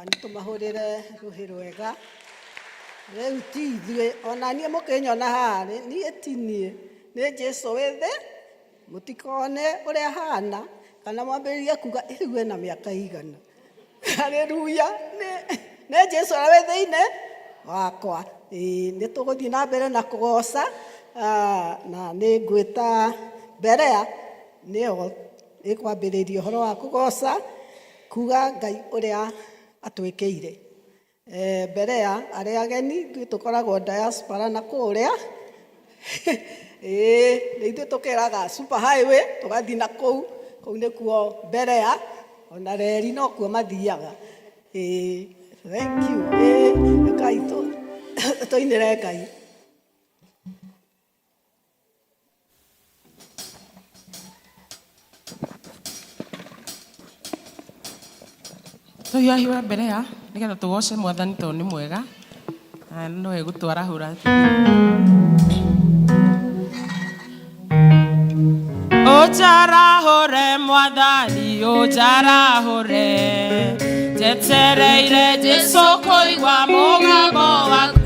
Nĩtũmahũrĩre rũhĩ rwega. Rĩu ti ithuĩ, ona niĩ mũkĩnyona haha, niĩ ti niĩ, nĩ Jesũ wĩ thĩ, mũtikone ũrĩa hana, kana mwambĩrĩrie kuga rĩu ena mĩaka igana. Haleluya, nĩ Jesũ ũrĩa wĩ thĩinĩ wakwa. Nĩtũgũthiĩ na mbere na kũgoca, na nĩ ngwĩta Berea nĩyo ĩkwambĩrĩria ũhoro wa kũgoca, kuga Ngai ũrĩa atwĩkĩire. Berea arĩa ageni ithuĩ tũkoragwo diaspora na kũrĩa nĩ ithuĩ tũkĩraga super highway tũgathiĩ na kũu nĩkuo Berea, ona reri no kuo mathiaga. Thank you. Ngai tũinĩre Ngai. Tũhiũhiwe Berea nĩgetha tũgoce Mwathani tondũ nĩ mwega. No egũtwara hũra. Ũjarahũre Mwathani, ũjarahũre, njetereire Jesũ kũigua mũgambo waku.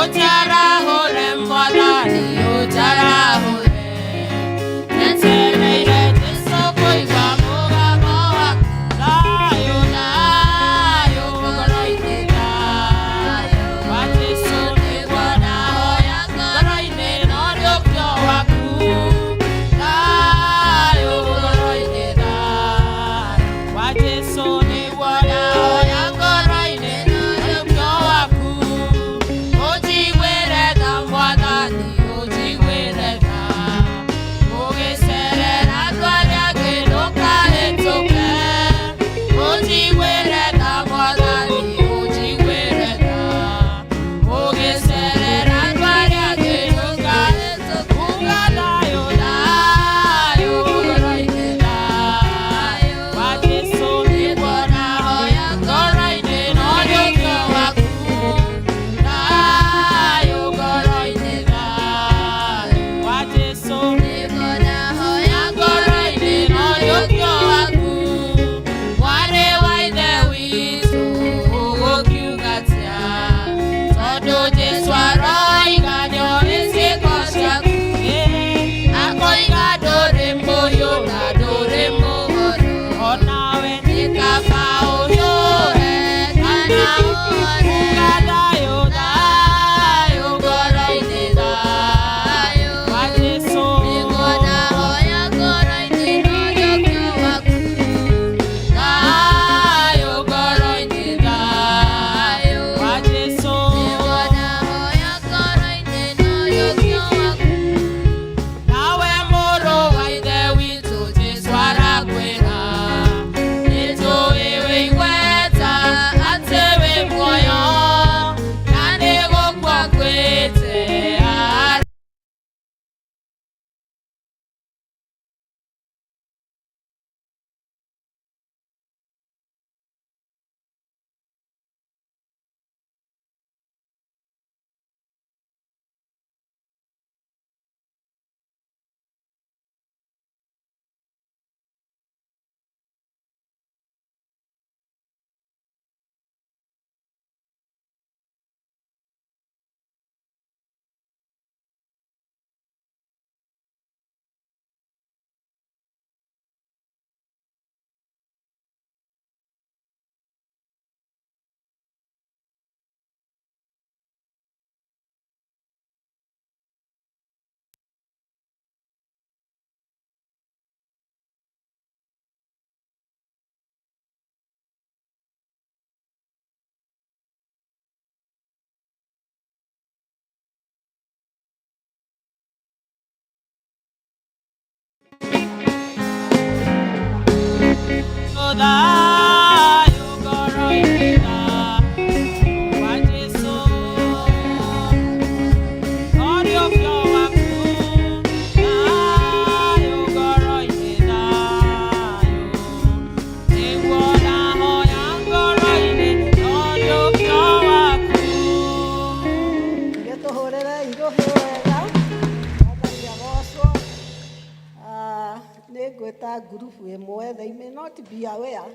Ũjarahũre Mwathani, ũjarahũre, njetereire Jesũ kũigua mũgambo waku. Thayũ, thayũ, ngoro-inĩ thayũ, wa Jesũ nĩguo ndahoya ngoro-inĩ no rĩũkio waku. Thayũ, ngoro-inĩ thayũ, wa Jesũ nĩguo ndahoya ngoro-inĩ no rĩũkio waku. Ũnjiguĩre tha Mwathani, ũnjiguĩre tha, ũgĩcerera andũ arĩa angĩ ndũkahĩtũke. Ũnjiguĩre tha Mwathani, ũnjiguĩre tha, ũgĩcerera andũ arĩa angĩ ndũkahĩtũke. Uga thayũ, thayũ, ngoro-inĩ thayũ, wa Jesũ nĩguo ndahoya ngoro-inĩ no rĩũkio waku. Thayũ, ngoro-inĩ thayũ, wa Jesũ nĩguo ndahoya ngoro-inĩ no rĩũkio waku. Mwarĩ wa Ithe witũ ũgũkiuga atĩa, tondũ Jesũ aroiga nĩoĩ ciĩko ciaku. Akoiga ndũrĩ mũhiũ na ndũrĩ mũhoro, onawe nĩ kaba ũhiũhe kana ũhore. Uga thayũ, thayũ, ngoro-inĩ thayũ, wa Jesũ nĩguo ndahoya ngoro-inĩ no rĩũkio waku. Thayũ, ngoro-inĩ thayũ, wa Jesũ nĩguo ndahoya ngoro-inĩ no rĩũkio waku. Nawe mũrũ wa Ithe witũ Jesũ arakwĩra, nĩtũĩ wĩ igweta atĩ wĩ muoyo, na nĩ gũkua akwĩte thayũ, ngoro-inĩ thayũ, wa Jesũ no rĩũkio waku. Thayũ, ngoro-inĩ thayũ, nĩguo ndahoya ngoro-inĩ no rĩũkio waku. Tũhũrĩre irũhĩ wega, Mwathani agocwo. Nĩ ngwĩta ngurubu ĩmwe, they may not be aware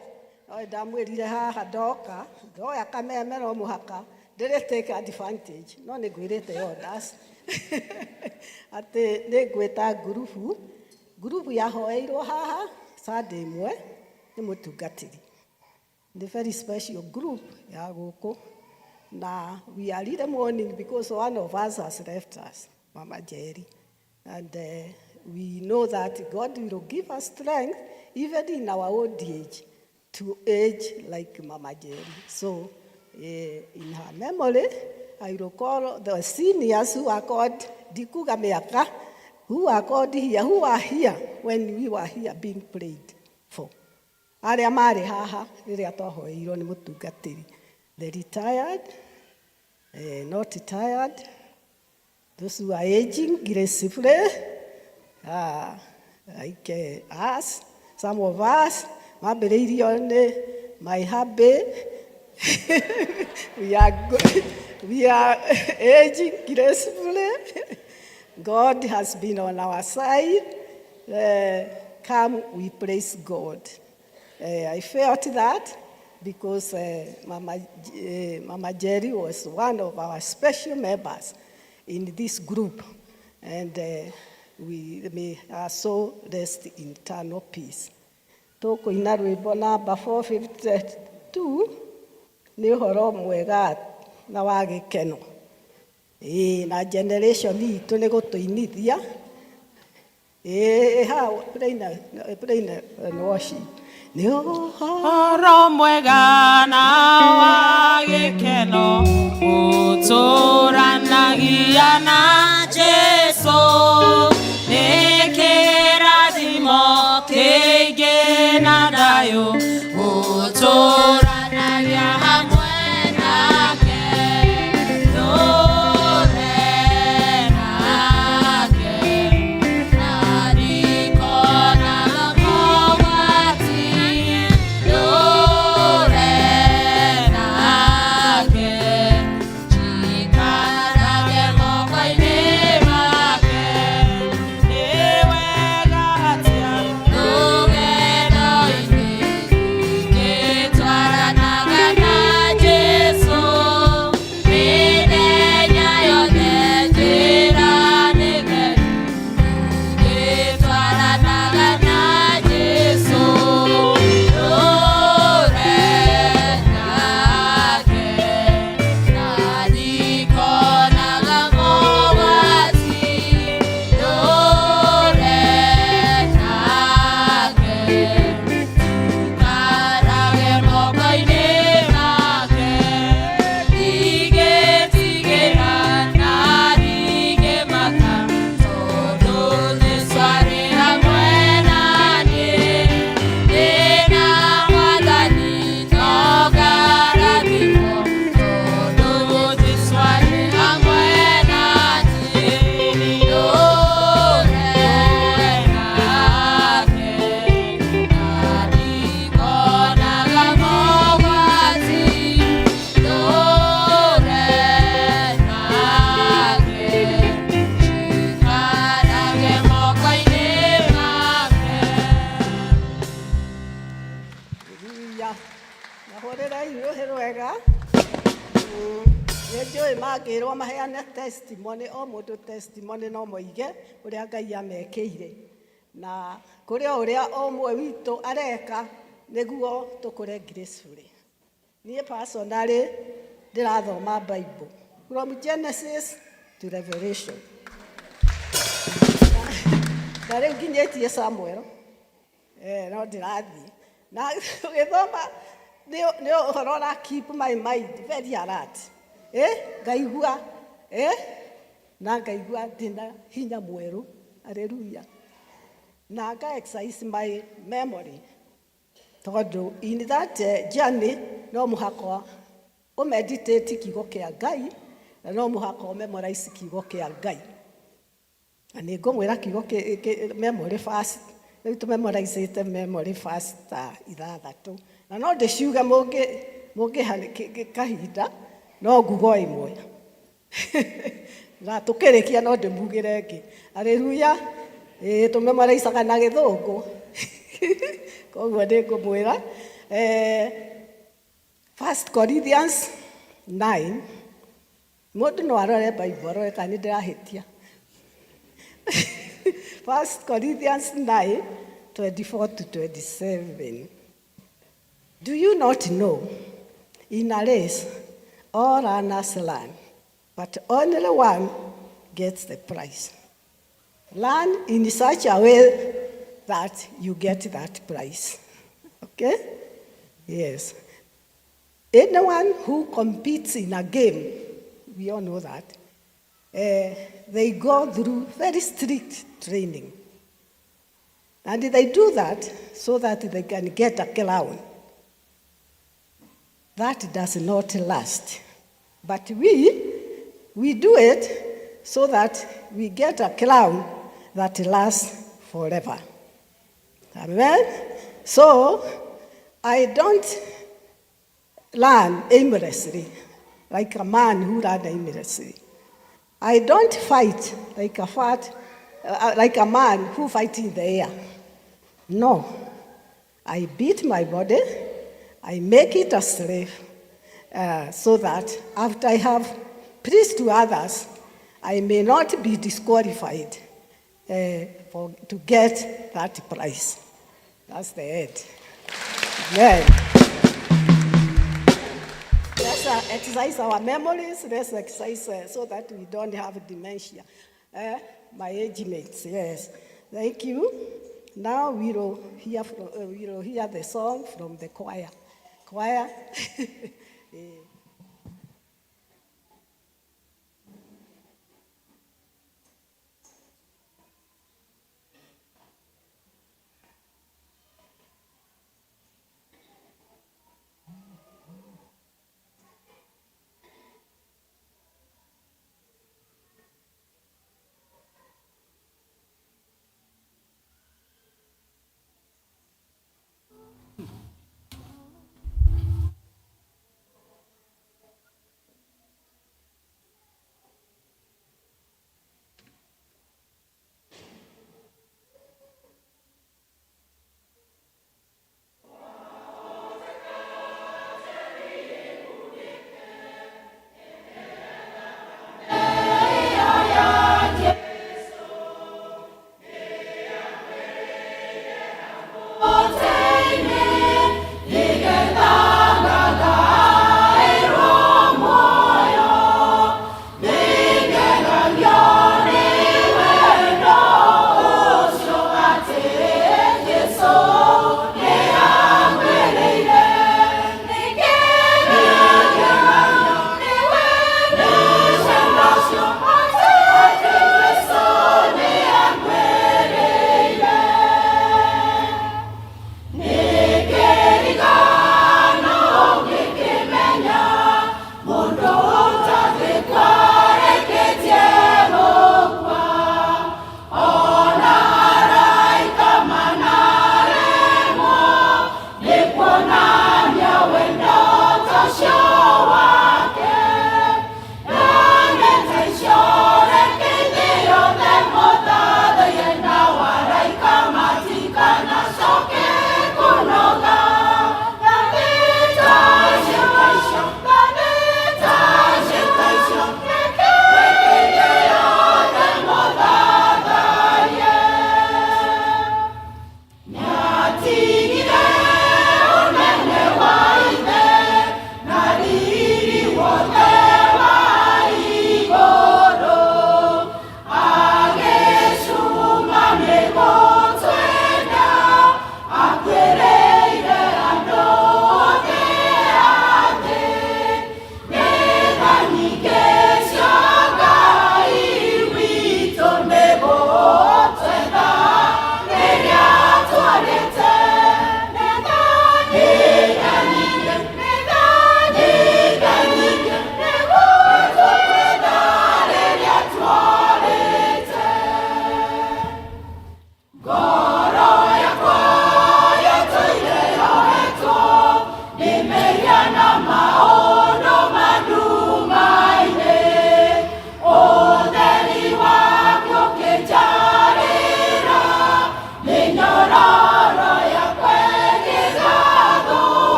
ndamwĩrire haha ndoka ndoya kameme no mũhaka ndĩrĩ take advantage no nĩ ngwĩrĩte orders atĩ nĩ ngwĩta ngurubu yahoeirwo haha Sunday ĩmwe nĩ mũtungatĩri. The very special group ya gũkũ na we are really mourning because one of us has left us, Mama Jerry, and we know that God will give us strength even in our old age to age like Mama Jerry. So in her memory I will call the seniors who are called Dikuga Meaka, who are called here, who are here when we were here being prayed for. Arĩa marĩ haha rĩrĩa twahoeirwo nĩ mũtungatĩri. The retired, not retired, those who are aging gracefully, like us, some of us, mambĩrĩirio nĩ my hubby, we are aging gracefully. God has been on our side. Come, we praise God. I felt that because Mama Jerry was one of our special members in this group, and we may also rest in eternal peace. Tũkũina rwĩmbo number 452 nĩ ũhoro mwega na wa gĩkeno. Na generation itũ nĩ gũtũinithia. Prain worship. Nĩ ũhoro mwega na wa gĩkeno ũtũũranagia na Jesũ nĩ kĩrathimo kĩingĩ na thayũ ũtũũranagia hamwe nake ndũre nake na rikona mogwati ndũre nake jikarage moko-inĩ make nĩ wega atĩa rũgendo-inĩ ingĩtwaranaga na Jesũ mĩthenya yothe njĩra nĩ theru ingĩtwaranaga na Jesũ ndũre nake na ndikonaga mogwati ndũre nake jikarage moko-inĩ make ndigĩtigĩra na ndingĩmaka tondũ Jesũ arĩ hamwe naniĩ ndĩna Mwathani no ngarathimwo tondũ Jesũ arĩ hamwe naniĩ ndũre nake na ndikonaga mogwati ndũre nake jikarage moko-inĩ make. Hallelujah. Nahũrĩrai rũhĩ rwega. Nĩ njũĩ mangĩrwo maheane testimony, o mũndũ testimony no moige ũrĩa Ngai amekĩire. Na kũrĩ o ũrĩa o ũmwe witũ areka nĩguo tũkũre gracefully. Niĩ personally ndĩrathoma Bible from Genesis to Revelation. Na rĩu nginyĩtie Samuel. No ndĩrathiĩ. Na ũgĩthoma nĩ ũhoro na keep my mind very alert. Ngaigua na ngaigua ndĩna hinya mwerũ. Hallelujah. Na nga exercise my memory. Tondũ in that journey no mũhaka ũmeditate kiugo kĩa Ngai na no mũhaka ũmemorize kiugo kĩa Ngai. Na nĩ ngũmwĩra kiugo memory first. Rĩu tũmemorize memory first ithathatũ. Na no ndĩciuge mũngĩ kahinda no ngugo ĩmwe. Na tũkĩrĩkia no ndĩmugĩre ĩngĩ. Hallelujah. Tũmemoricaga na Gĩthũngũ. Koguo nĩ ngũmwĩra 1 Corinthians 9. Mũndũ no arore Bible arore kana nĩ ndĩrahĩtia. 1 Corinthians 9, 24 to 27. Do you not know, in a race, all runners run, but only one gets the prize. Run in such a way that you get that prize. Okay? Yes. Anyone who competes in a game, we all know that, they go through very strict training. And they do that so that they can get a crown. That does not last. But we do it so that we get a crown that lasts forever. Amen? So, I don't run aimlessly, like a man who runs aimlessly. I don't fight like a man who fights in the air. No. I beat my body, I make it a slave, so that after I have preached to others, I may not be disqualified to get that prize. That's the end. Amen. Let's exercise our memories. Let's exercise so that we don't have dementia. My age mates, yes. Thank you. Now we will hear the song from the choir. Choir.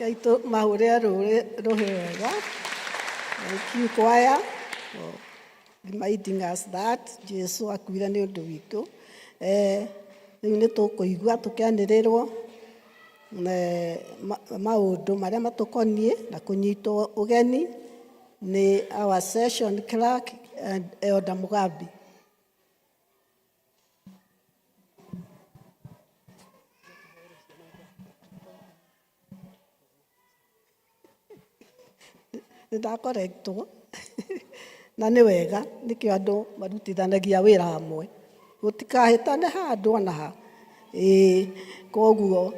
Kaito mahurea rohega. Thank you, choir, for reminding us that Jesu akuira nĩ ũndũ witũ. Rĩu nĩ tũkũigua tũkĩanĩrĩrwo maũndũ marĩa matũkoniĩ na kũnyitwo ũgeni nĩ our session clerk and Elder Mugambi. Nĩndakorektwo na nĩ wega nĩkĩo andũ marutithanagia wĩra hamwe, gũtikahĩtane handũ ona ha. Koguo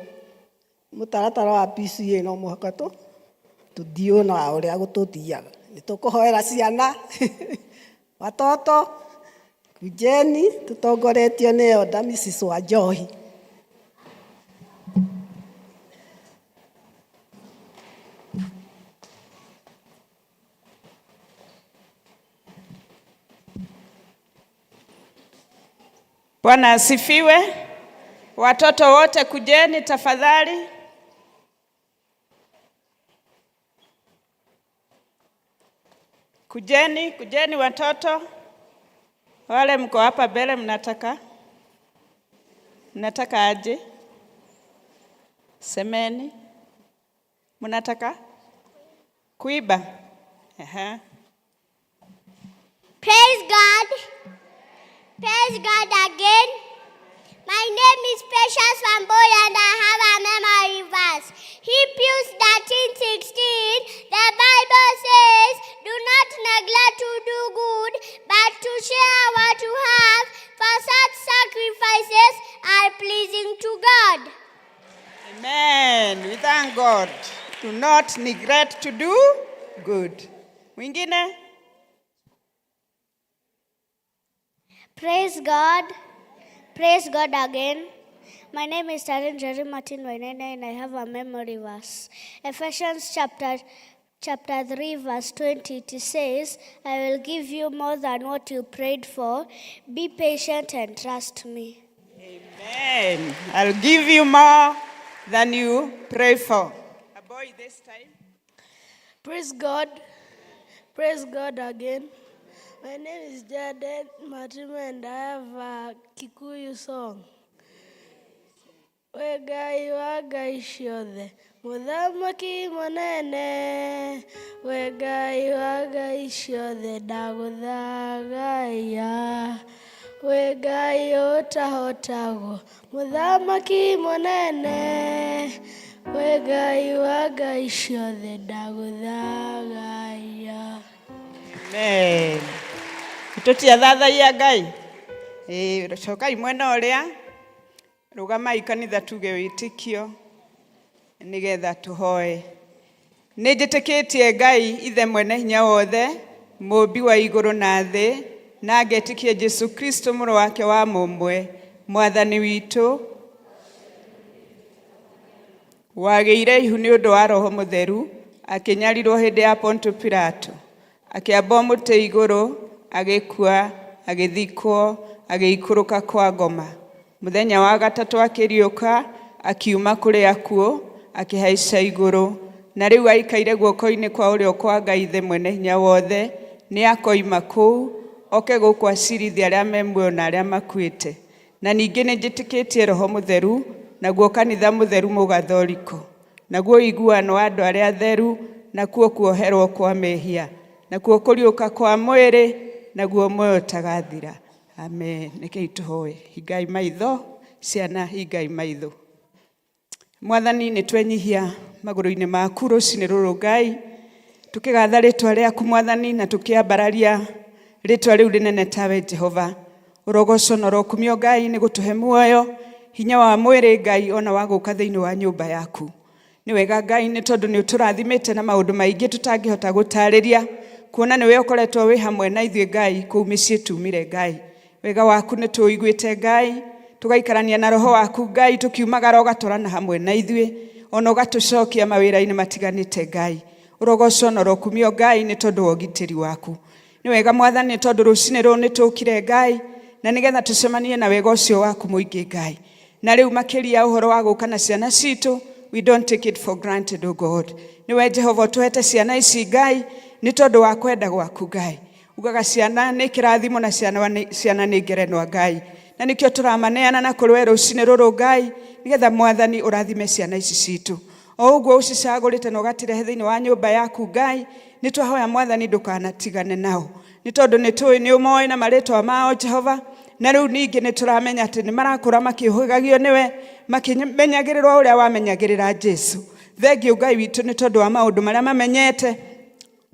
mũtaratara wa PCA no mũhaka tũthiĩ na ũrĩa gũtũthiaga. Nĩtũkũhoera ciana watoto kujeni, tũtongoretio nĩ Elder Mrs. Wanjohi. Bwana asifiwe. Watoto wote kujeni tafadhali. Kujeni watoto. Wale mko hapa mbele mnataka aje? Semeni. Mnataka kuiba? Praise God. Praise God again. My name is Precious Wamboy and I have a memory verse. Hebrews 13:16, the Bible says, do not neglect to do good, but to share what you have, for such sacrifices are pleasing to God. Amen. We thank God. Do not neglect to do good. Mwingine? Praise God. Praise God again. My name is Taryn Jerry Martin Wainene and I have a memory verse. Ephesians chapter 3 verse 20, it says, I will give you more than what you prayed for. Be patient and trust me. Amen. I'll give you more than you pray for. A boy this time. Praise God. Praise God again. My name is Jaden Martin and I have a Kikuyu song. Wegai wagai ciothe muthamaki munene, wegai wagai ciothe ndaguthagaia, wegai utahotagwo muthamaki munene, wegai wagai ciothe ndaguthagaia. Amen. Tutia thathaia Ngai. Cokai mwena ũrĩa. Rugamai kanitha tuge wĩtĩkio nĩgetha tũhoe. Nĩnjĩtĩkĩtie Ngai ithe mwene hinya wothe, mũmbi wa igũrũ na thĩ, na ngetĩkia Jesu Kristo mũrũ wake wa mũmwe, mwathani witũ, wagĩire ihu nĩ ũndũ wa Roho Mũtheru, akĩnyarirwo hĩndĩ ya Ponto Pilato, akĩamba mũtĩ igũrũ, agĩkua, agĩthikwo, agĩikũrũka kwa ngoma. Mũthenya wa gatatũ akĩriũka, akiuma kũrĩ akuũ, akĩhaica igũrũ, na rĩu aikaire guoko-inĩ kwa ũrĩo kwa Ngai ithe mwene hinya wothe, nĩ akoima kũu, oke gũkũ acirithie arĩa me muoyo na arĩa makuĩte. Na ningĩ nĩnjĩtĩkĩtie Roho Mũtheru, naguo kanitha mũtheru mũgathoriko, naguo iguano wa andũ arĩa atheru, nakuo kuoherwo kwa mehia, nakuo kũriũka kwa mwĩrĩ, naguo muoyo ũtagathira. Amen. Nĩkĩi tũhoe. Hingai maitho, ciana hingai maitho. Mwathani nĩtwenyihia magũrũ-inĩ maku rũcinĩ rũrũ Ngai, tũkĩgatha rĩtwa rĩaku Mwathani na tũkĩambararia rĩtwa rĩu rĩnene tawe Jehova. Ũrogoco na ũrokumio Ngai nĩ gũtũhe muoyo, hinya wa mwĩrĩ Ngai ona wa gũka thĩinĩ wa nyũmba yaku. Nĩ wega Ngai nĩ tondũ nĩ ũtũrathimĩte na maũndũ maingĩ tũtangĩhota gũtarĩria, kuona nĩwe ũkoretwo wĩ hamwe na ithuĩ Ngai kũu mĩciĩ tumire Ngai. Wega waku nĩ tũiguĩte Ngai, tũgaikarania na Roho waku Ngai, tũkiumagara ũgatũrana hamwe na ithuĩ, ona ũgatũcokia mawĩra-inĩ matiganĩte Ngai. Ũrogoco na ũrokumio Ngai nĩ tondũ wa ũgitĩri waku. Nĩ wega Mwathani tondũ rũcinĩ rũu nĩ tũkire Ngai, na nĩgetha tũcemanie na wega ũcio waku mũingĩ Ngai. Na rĩu makĩria ũhoro wa gũka na ciana citũ, we don't take it for granted, oh God. Niwe Jehova tuhete ciana ici Ngai ni tondu wa kwenda gwaku Ngai. Ugaga ciana ni kirathimo na ciana ni ngerenwa Ngai. Na nikio turamaneana na kuri we rucini ruru Ngai nigetha Mwathani urathime ciana ici citu. O uguo ucicagurite na ugatire thiini wa nyumba yaku Ngai, ni twahoya Mwathani ndukanatigane nao. Ni tondu ni tui ni umoi na maritwa mao Jehova. Na riu ningi ni turamenya ati ni marakura makihugagio niwe makimenyagirirwa uria wamenyagirira Jesu. Thengiu Ngai witu ni tondu wa maundu maria mamenyete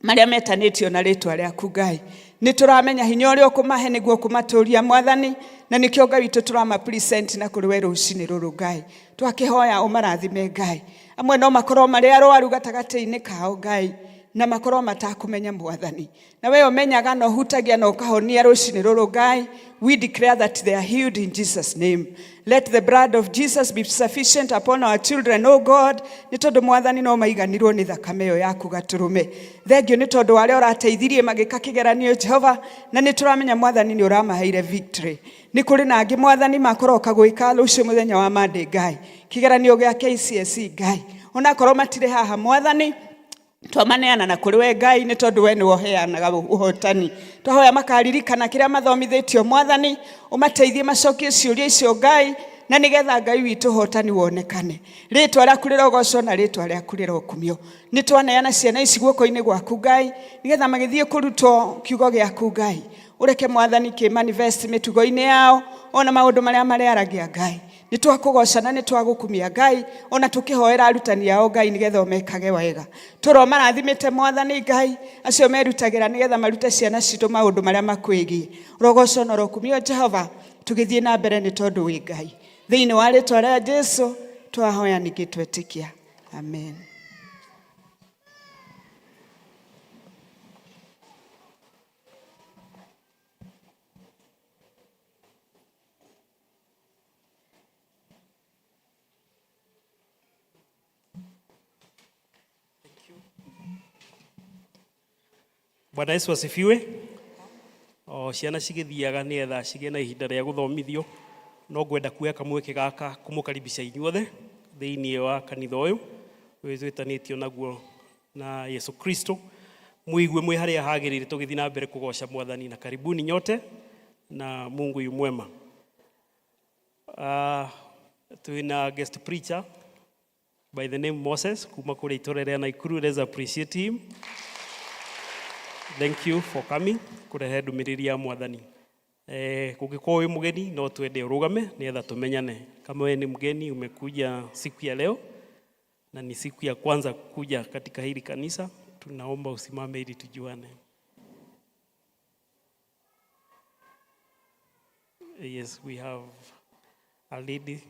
maria metanitio na ritwa riaku Ngai. Ni turamenya hinya uria ukumahe niguo kumaturia Mwathani, na nikio Ngai witu turama present na kuri we rucini ruru Ngai. Twakihoya umarathime Ngai. Amwe no makorwo mari arwaru gatagati-ini kao Ngai, na makorwo matakumenya Mwathani. Na we umenyaga no hutagia no kahonia rucini ruru Ngai. We declare that they are healed in Jesus' name. Let the blood of Jesus be sufficient upon our children, oh God. Ni tondu Mwathani no maiganirwo ni thakame yo yaku gaturume. Thengio ni tondu wale orateithirie magika kigeranio Jehova, na ni turamenya Mwathani ni uramaheire victory. Ni kuri na angi Mwathani makoroka gwika rucio muthenya wa Monday Ngai. Kigeranio gia KCSE Ngai. Ona korwo matire haha Mwathani, twamaneana na kuri we Ngai ni tondu we ni woheanaga uhotani. Twahoya makaririkana kiria mathomithitio Mwathani, umateithie macokie ciuria icio Ngai, na nigetha Ngai witu hotani wonekane. Ritwa riaku rirogocwo na ritwa riaku rirokumio. Ni twaneana ciana ici guoko-ini gwaku Ngai, nigetha magithie kurutwo kiugo giaku Ngai. Ureke Mwathani ki manifest mitugo-ini yao, ona maundu maria mariaragia Ngai. Ni twakugocana ni twagukumia Ngai, ona tukihoera arutani yao Ngai nigetha omekage wega. Turo marathimite Mwathani Ngai, acio merutagira nigetha marute ciana citu maundu maria makwigi. Rogoco no rokumio Jehova, tugithie na mbere ni tondu wi Ngai. Thiini wa ritwa ria Jesu twahoya ningitwetikia. Amen. Bwana Yesu asifiwe. Ciana cigithiaga ni etha cigie na ihinda ria guthomithio, no ngwenda kuoya kamweke gaka kumukaribisha inyuothe thiini wa kanitha uyu witwitanitio naguo na Yesu Kristo. Muigue mwi haria hagirire tugithi na mbere kugoca Mwathani, na karibuni nyote na Mungu yu mwema. Tuina guest preacher by the name Moses kuma kule itore ria Naikuru. Let's appreciate him. Thank you for coming kurehe ndumiriri ya Mwathani. Kugikorwo wi mugeni no twende urugame nigetha tumenyane. Kama wewe ni mgeni umekuja siku ya leo na ni siku ya kwanza kuja katika hili kanisa, tunaomba usimame ili tujuane. Yes, we have a lady.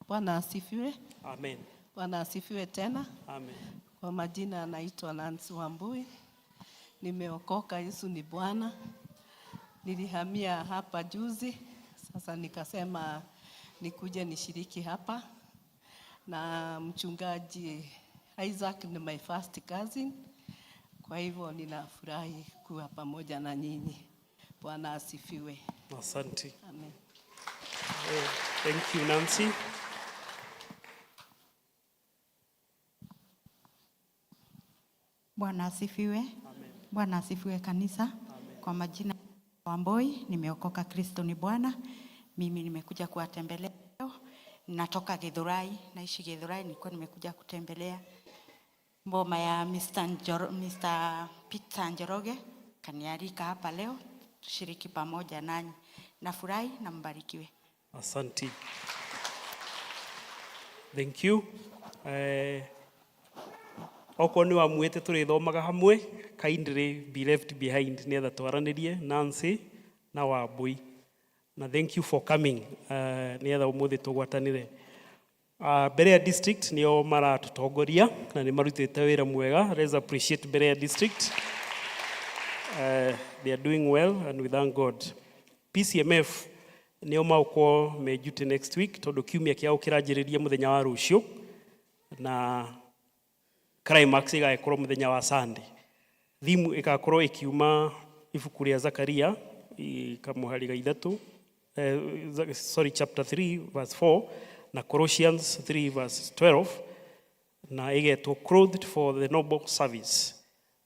Bwana asifiwe. Amen. Bwana asifiwe tena. Amen. Kwa majina naitwa Nancy Wambui. Nimeokoka, Yesu ni Bwana. Nilihamia hapa juzi. Sasa nikasema nikuje nishiriki hapa. Na mchungaji Isaac ni my first cousin. Kwa hivyo ninafurahi kuwa pamoja na nyinyi. Bwana asifiwe. Asante. Amen. Thank you Nancy. Bwana asifiwe. Amen. Bwana asifiwe kanisa. Amen. Kwa majina Wamboi, nimeokoka, Kristo ni Bwana. Mimi nimekuja kuwatembelea leo. Natoka Githurai, naishi Githurai, nilikuwa nimekuja kutembelea mboma ya Mr. Peter Njoroge. Kanialika hapa leo tushiriki pamoja nanyi. Nafurahi na mbarikiwe. Asante. Thank you. Oko ni wamwete turithomaga hamwe, kindly be left behind nigetha twaranirie Nancy na Wambui. Na thank you for coming. Nigetha umuthi tugwatanire. Berea district nio maratutongoria na ni marutite wira mwega. Let's appreciate Berea district. They are doing well and we thank God. PCMF nio mauko me duty next week tondu kiumia kiao kiranjiriria muthenya wa rucio na climax igaekorwo muthenya wa Sunday. thimu ikakorwo ikiuma ibuku rĩa Zakaria kamuhari ga 3 chapter 3 verse 4 na Colossians 3 verse 12 na igetwo clothed for the noble service.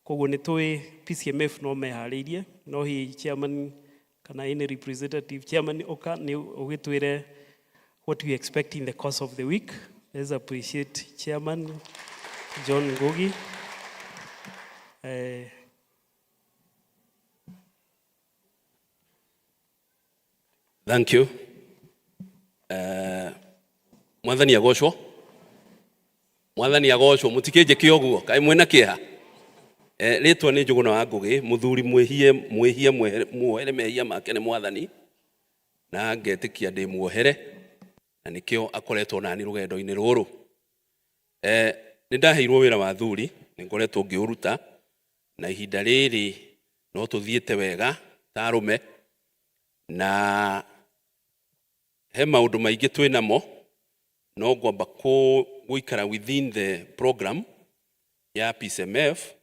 Koguo nĩ tũĩ PCMF no meharĩirie, no hi chairman kana any representative chairman oka ni ugitwire what we expect in the course of the week. Let's appreciate Chairman John Ngugi. Thank you. Mwathani agocwo. Mwathani agocwo mutikeje kioguo kai mwena kieha. Ritwa ni Njuguna wa Ngugi muthuri mwihie muohere mehia make ni Mwathani na ngetikia ndi muohere na nikio akoretwo nani rugendo-ini ruru. Ni ndaheirwo wira wa thuri ni ngoretwo ngiuruta na ihinda riri no tuthiete wega tarume na he maundu maingi twinamo no ngwamba guikara within the program ya PCMF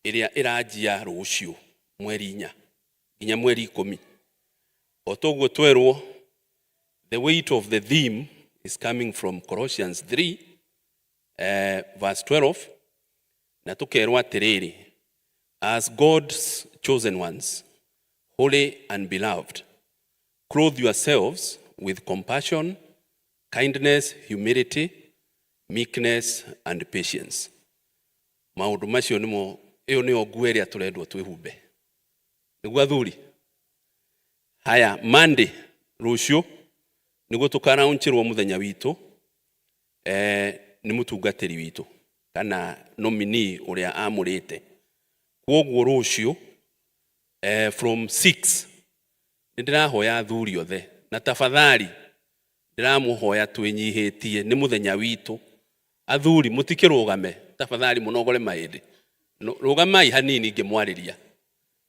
iria iranjia rucio mweri 4 nginya mweri 10. Otoguo twerwo the weight of the theme is coming from Colossians 3 verse 12 na tukerwa atiriri, as God's chosen ones, holy and beloved, clothe yourselves with compassion, kindness, humility, meekness and patience. Maundu macio nimo iyo ni ogweria turendwo twihumbe niguo athuri. Haya, Monday rucio niguo tukaraunchirwo muthenya witu ni mutungatiri witu kana nominee uria amurite. Kwoguo rucio from 6 ndirahoya athuri othe na tafadhali ndiramuhoya twinyihitie ni muthenya witu. Athuri mutikirugame tafadhali munogore maindi, rugamai hanini ngimwariria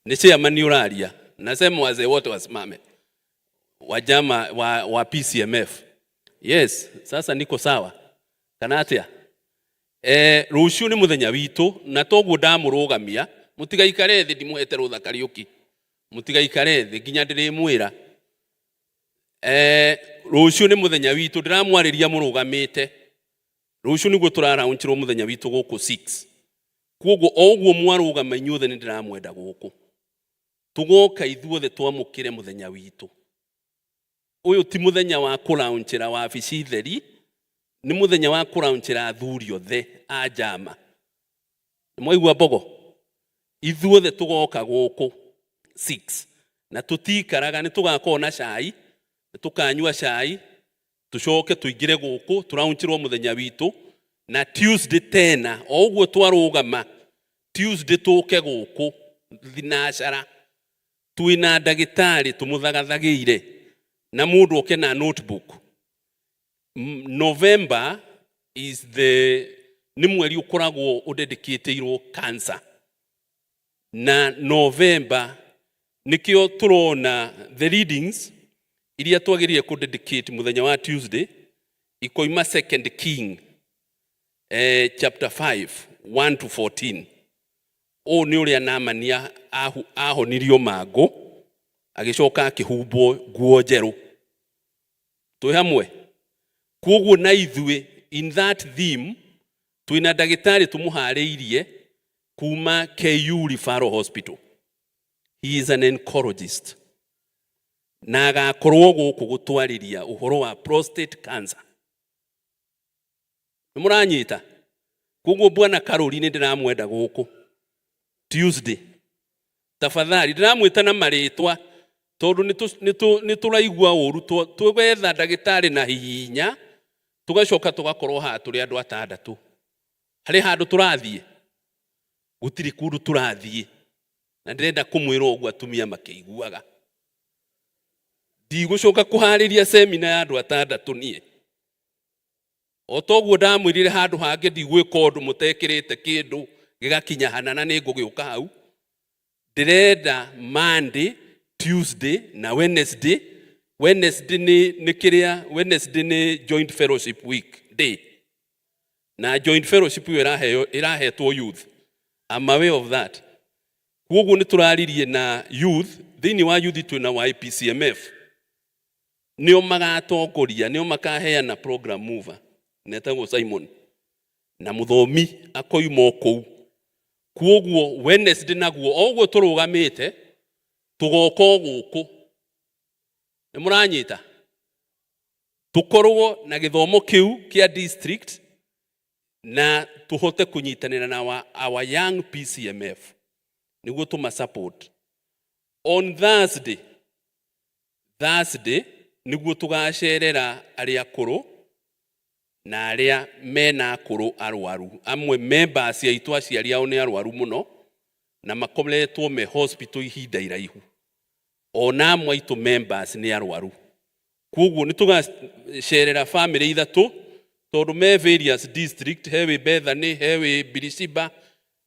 ni chairman uraria nasema wazee wote wasimame wajama wa PCMF. Yes, sasa niko sawa kana atia? Rucio ni muthenya witu na toguo ndamurugamia mutigaikare thi ndimuhete rutha Kariuki, mutigaikare thi nginya ndirimwira rucio ni muthenya witu ndiramwariria murugamite. Rucio niguo turaraunchirwo muthenya witu guku 6. Kwoguo oguo mwarugama inyuothe ni ndiramwenda guku tugoka ithuothe twamukire muthenya witu. Uyu ti muthenya wa kuraunchira wabici theri, ni muthenya wa kuraunchira athuri othe a njama. Mwaigua mbogo? Ithuothe tugoka guku 6 na tutikaraga, ni tugakorwo na cai, tukanyua cai, tucoke tuingire guku turaunchirwo muthenya witu na Tuesday tena oguo twarugama Tuesday tuke guku thinashara twina ndagitari tumuthagathagire na mundu oke na notebook. November is ni mweri ukoragwo udedicateirwo cancer na November nikio turona the readings iria twagirie ku dedicate muthenya wa Tuesday ikoima 2 King chapter 5 1 to 14. O ni uria Naamania ahonirio mago agicoka akihumbwo nguo njeru. Twi hamwe? Kwoguo na ithuĩ in that theme twina ndagitari tumuhariirie kuma KU Referral Hospital. He is an oncologist na agakorwo guku gutwariria uhoro wa prostate cancer. Nimuranyita? Kwoguo bwana Caroline ndiramwenda guku Tuesday. Tafadhali ndiramwita na maritwa tondu nituraigua uru twetha ndagitari na hinya tugacoka tugakorwo ha turi andu atandatu. Hari handu turathie? Gutiri kundu turathie na ndirenda kumwira uguo atumia makiiguaga. Ndigũcoka kuhariria seminar ya andu atandatu nie. Otoguo ndamwirire handu hange ndigwika undu mutekirite kindu gigakinya hana na ningugiuka hau. Ndirenda Monday, Tuesday na Wednesday. Wednesday ni kiria? Wednesday ni joint fellowship week day. Na joint fellowship irahetwo youth. I'm aware of that. Kuoguo ni turaririe na youth, thini wa youth twina wa IPCMF. Nio magatongoria, nio makaheana program mover. Netagwo Simon. Na muthomi akoima kou. Kuoguo Wednesday naguo oguo turugamite tugoka guku. Nimuranyita. Tukorwo na githomo kiu kia district na tuhote kunyitanira na our young PCMF. Niguo tuma support. On Thursday niguo tugacerera aria akuru na aria mena akuru arwaru. Amwe members ya itwa ciari ao ni arwaru muno na makoletwo me hospital ihinda iraihu. Ona amwe itu members ni arwaru. Kuoguo ni tugacerera family ithatu tondu me various district, hewe Bethany, hewe Birisiba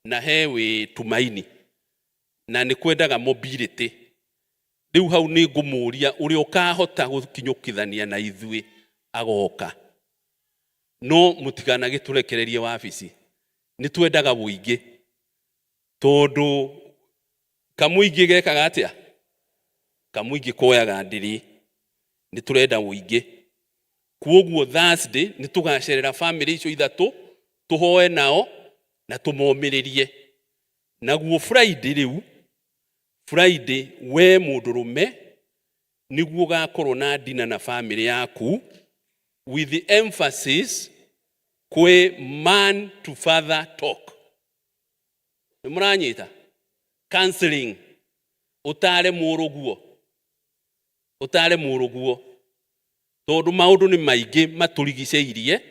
na hewe Tumaini. Na ni kwendaga mobility. Riu hau ni ngumuria uri ukahota gukinyukithania na ithui agoka. No mutigana giturekererie wabici. Ni twendaga buingi. Tondu kamuingi gekaga atia? Kamuingi koyaga ndiri. Ni turenda buingi. Kuoguo Thursday ni tugacerera family icio ithatu tuhoe nao na tumomiririe. Naguo Friday riu Friday we mundurume niguo gakorwo na dina na family yaku with the emphasis kwe man to father talk. Nimuranyita counseling utare muruguo tondu maundu ni maingi maturigiceirie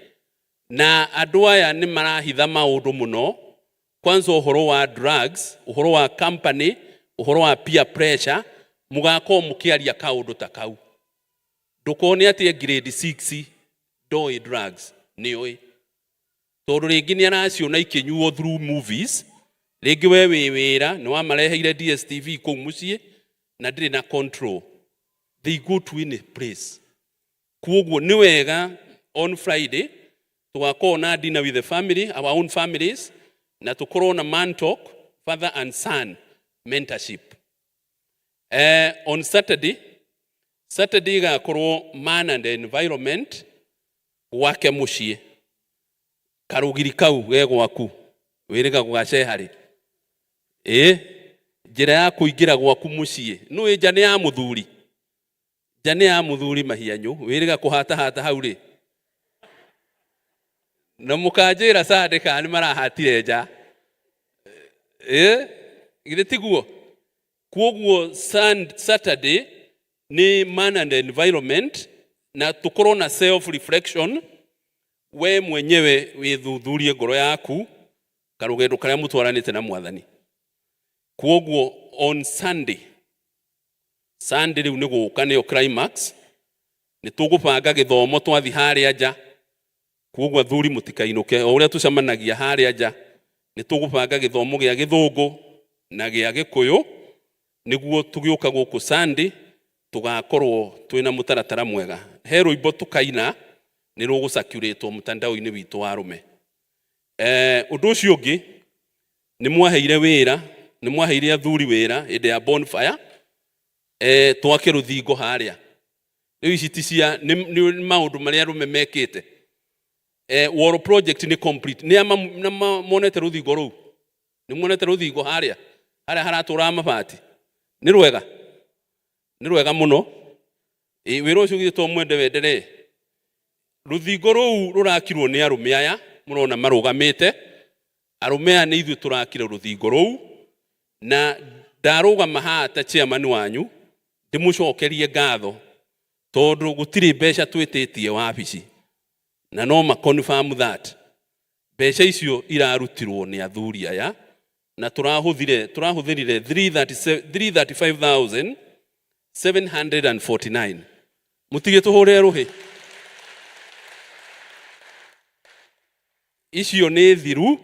na andu aya ni marahitha maundu muno. Kwanza uhoro wa drugs, uhoro wa company, uhoro wa peer pressure, mugako mukiaria kaundu ta kau. Ndukone ati grade 6 doi drugs nioi. Tondu ringi ni araciona ikinyuo through movies, ringi we wira no amareheire DSTV kou mucie na ndiri na control. They go to any place. Kuoguo ni wega on Friday tugakorwo na dinner with the family, our own families, na tukorwo na man talk, father and son mentorship. On Saturday gakorwo man and environment wake mucie. Karugiri kau ge gwaku wiriga gwacehari. Njira ya kuingira gwaku mucie no ija ni ya muthuri. Jane ya muthuri mahianyu wiriga kuhata hau ri. Na mukanjira sadeka ni marahatire nja. Gire tiguo. Kuoguo Saturday ni man and environment na tukorwo na self reflection. We mwenyewe withuthurie ngoro yaku karugendo karia mutwaranite na Mwathani. Kuoguo on Sunday riu ni guka ni climax ni tugubanga githomo twathi haria nja. Kuoguo athuri mutikainuke o uria tucemanagia haria nja ni tugubanga githomo gia Githungu na gia Gikuyu niguo tugiuka guku Sunday tugakorwo twina mutaratara mwega. He rwimbo tukaina ni rugucirculate mutandao-ini witu wa rume. Undu ucio ungi ni mwaheire wira, ni mwaheire athuri wira inde ya bonfire twake ruthingo haria. Riu ici cia ni maundu maria rume mekite. War project ni complete. Ni monete ruthingo ru. Ni monete ruthingo haria haratura mabati. Ni rwega muno. Wira ucio githitwo mwende wendere. Ruthingo ru rurakirwo ni arume aya murona marugamite. Arume aya ni ithu turakira ruthingo ru na ndarugama hata chairman wanyu ndimucokerie ngatho tondu gutiri mbeca twititie wabici na no ma confirm that mbeca icio irarutirwo ni athuri aya na turahuthirire 335,749 mutige tuhure ruhi icio ni thiru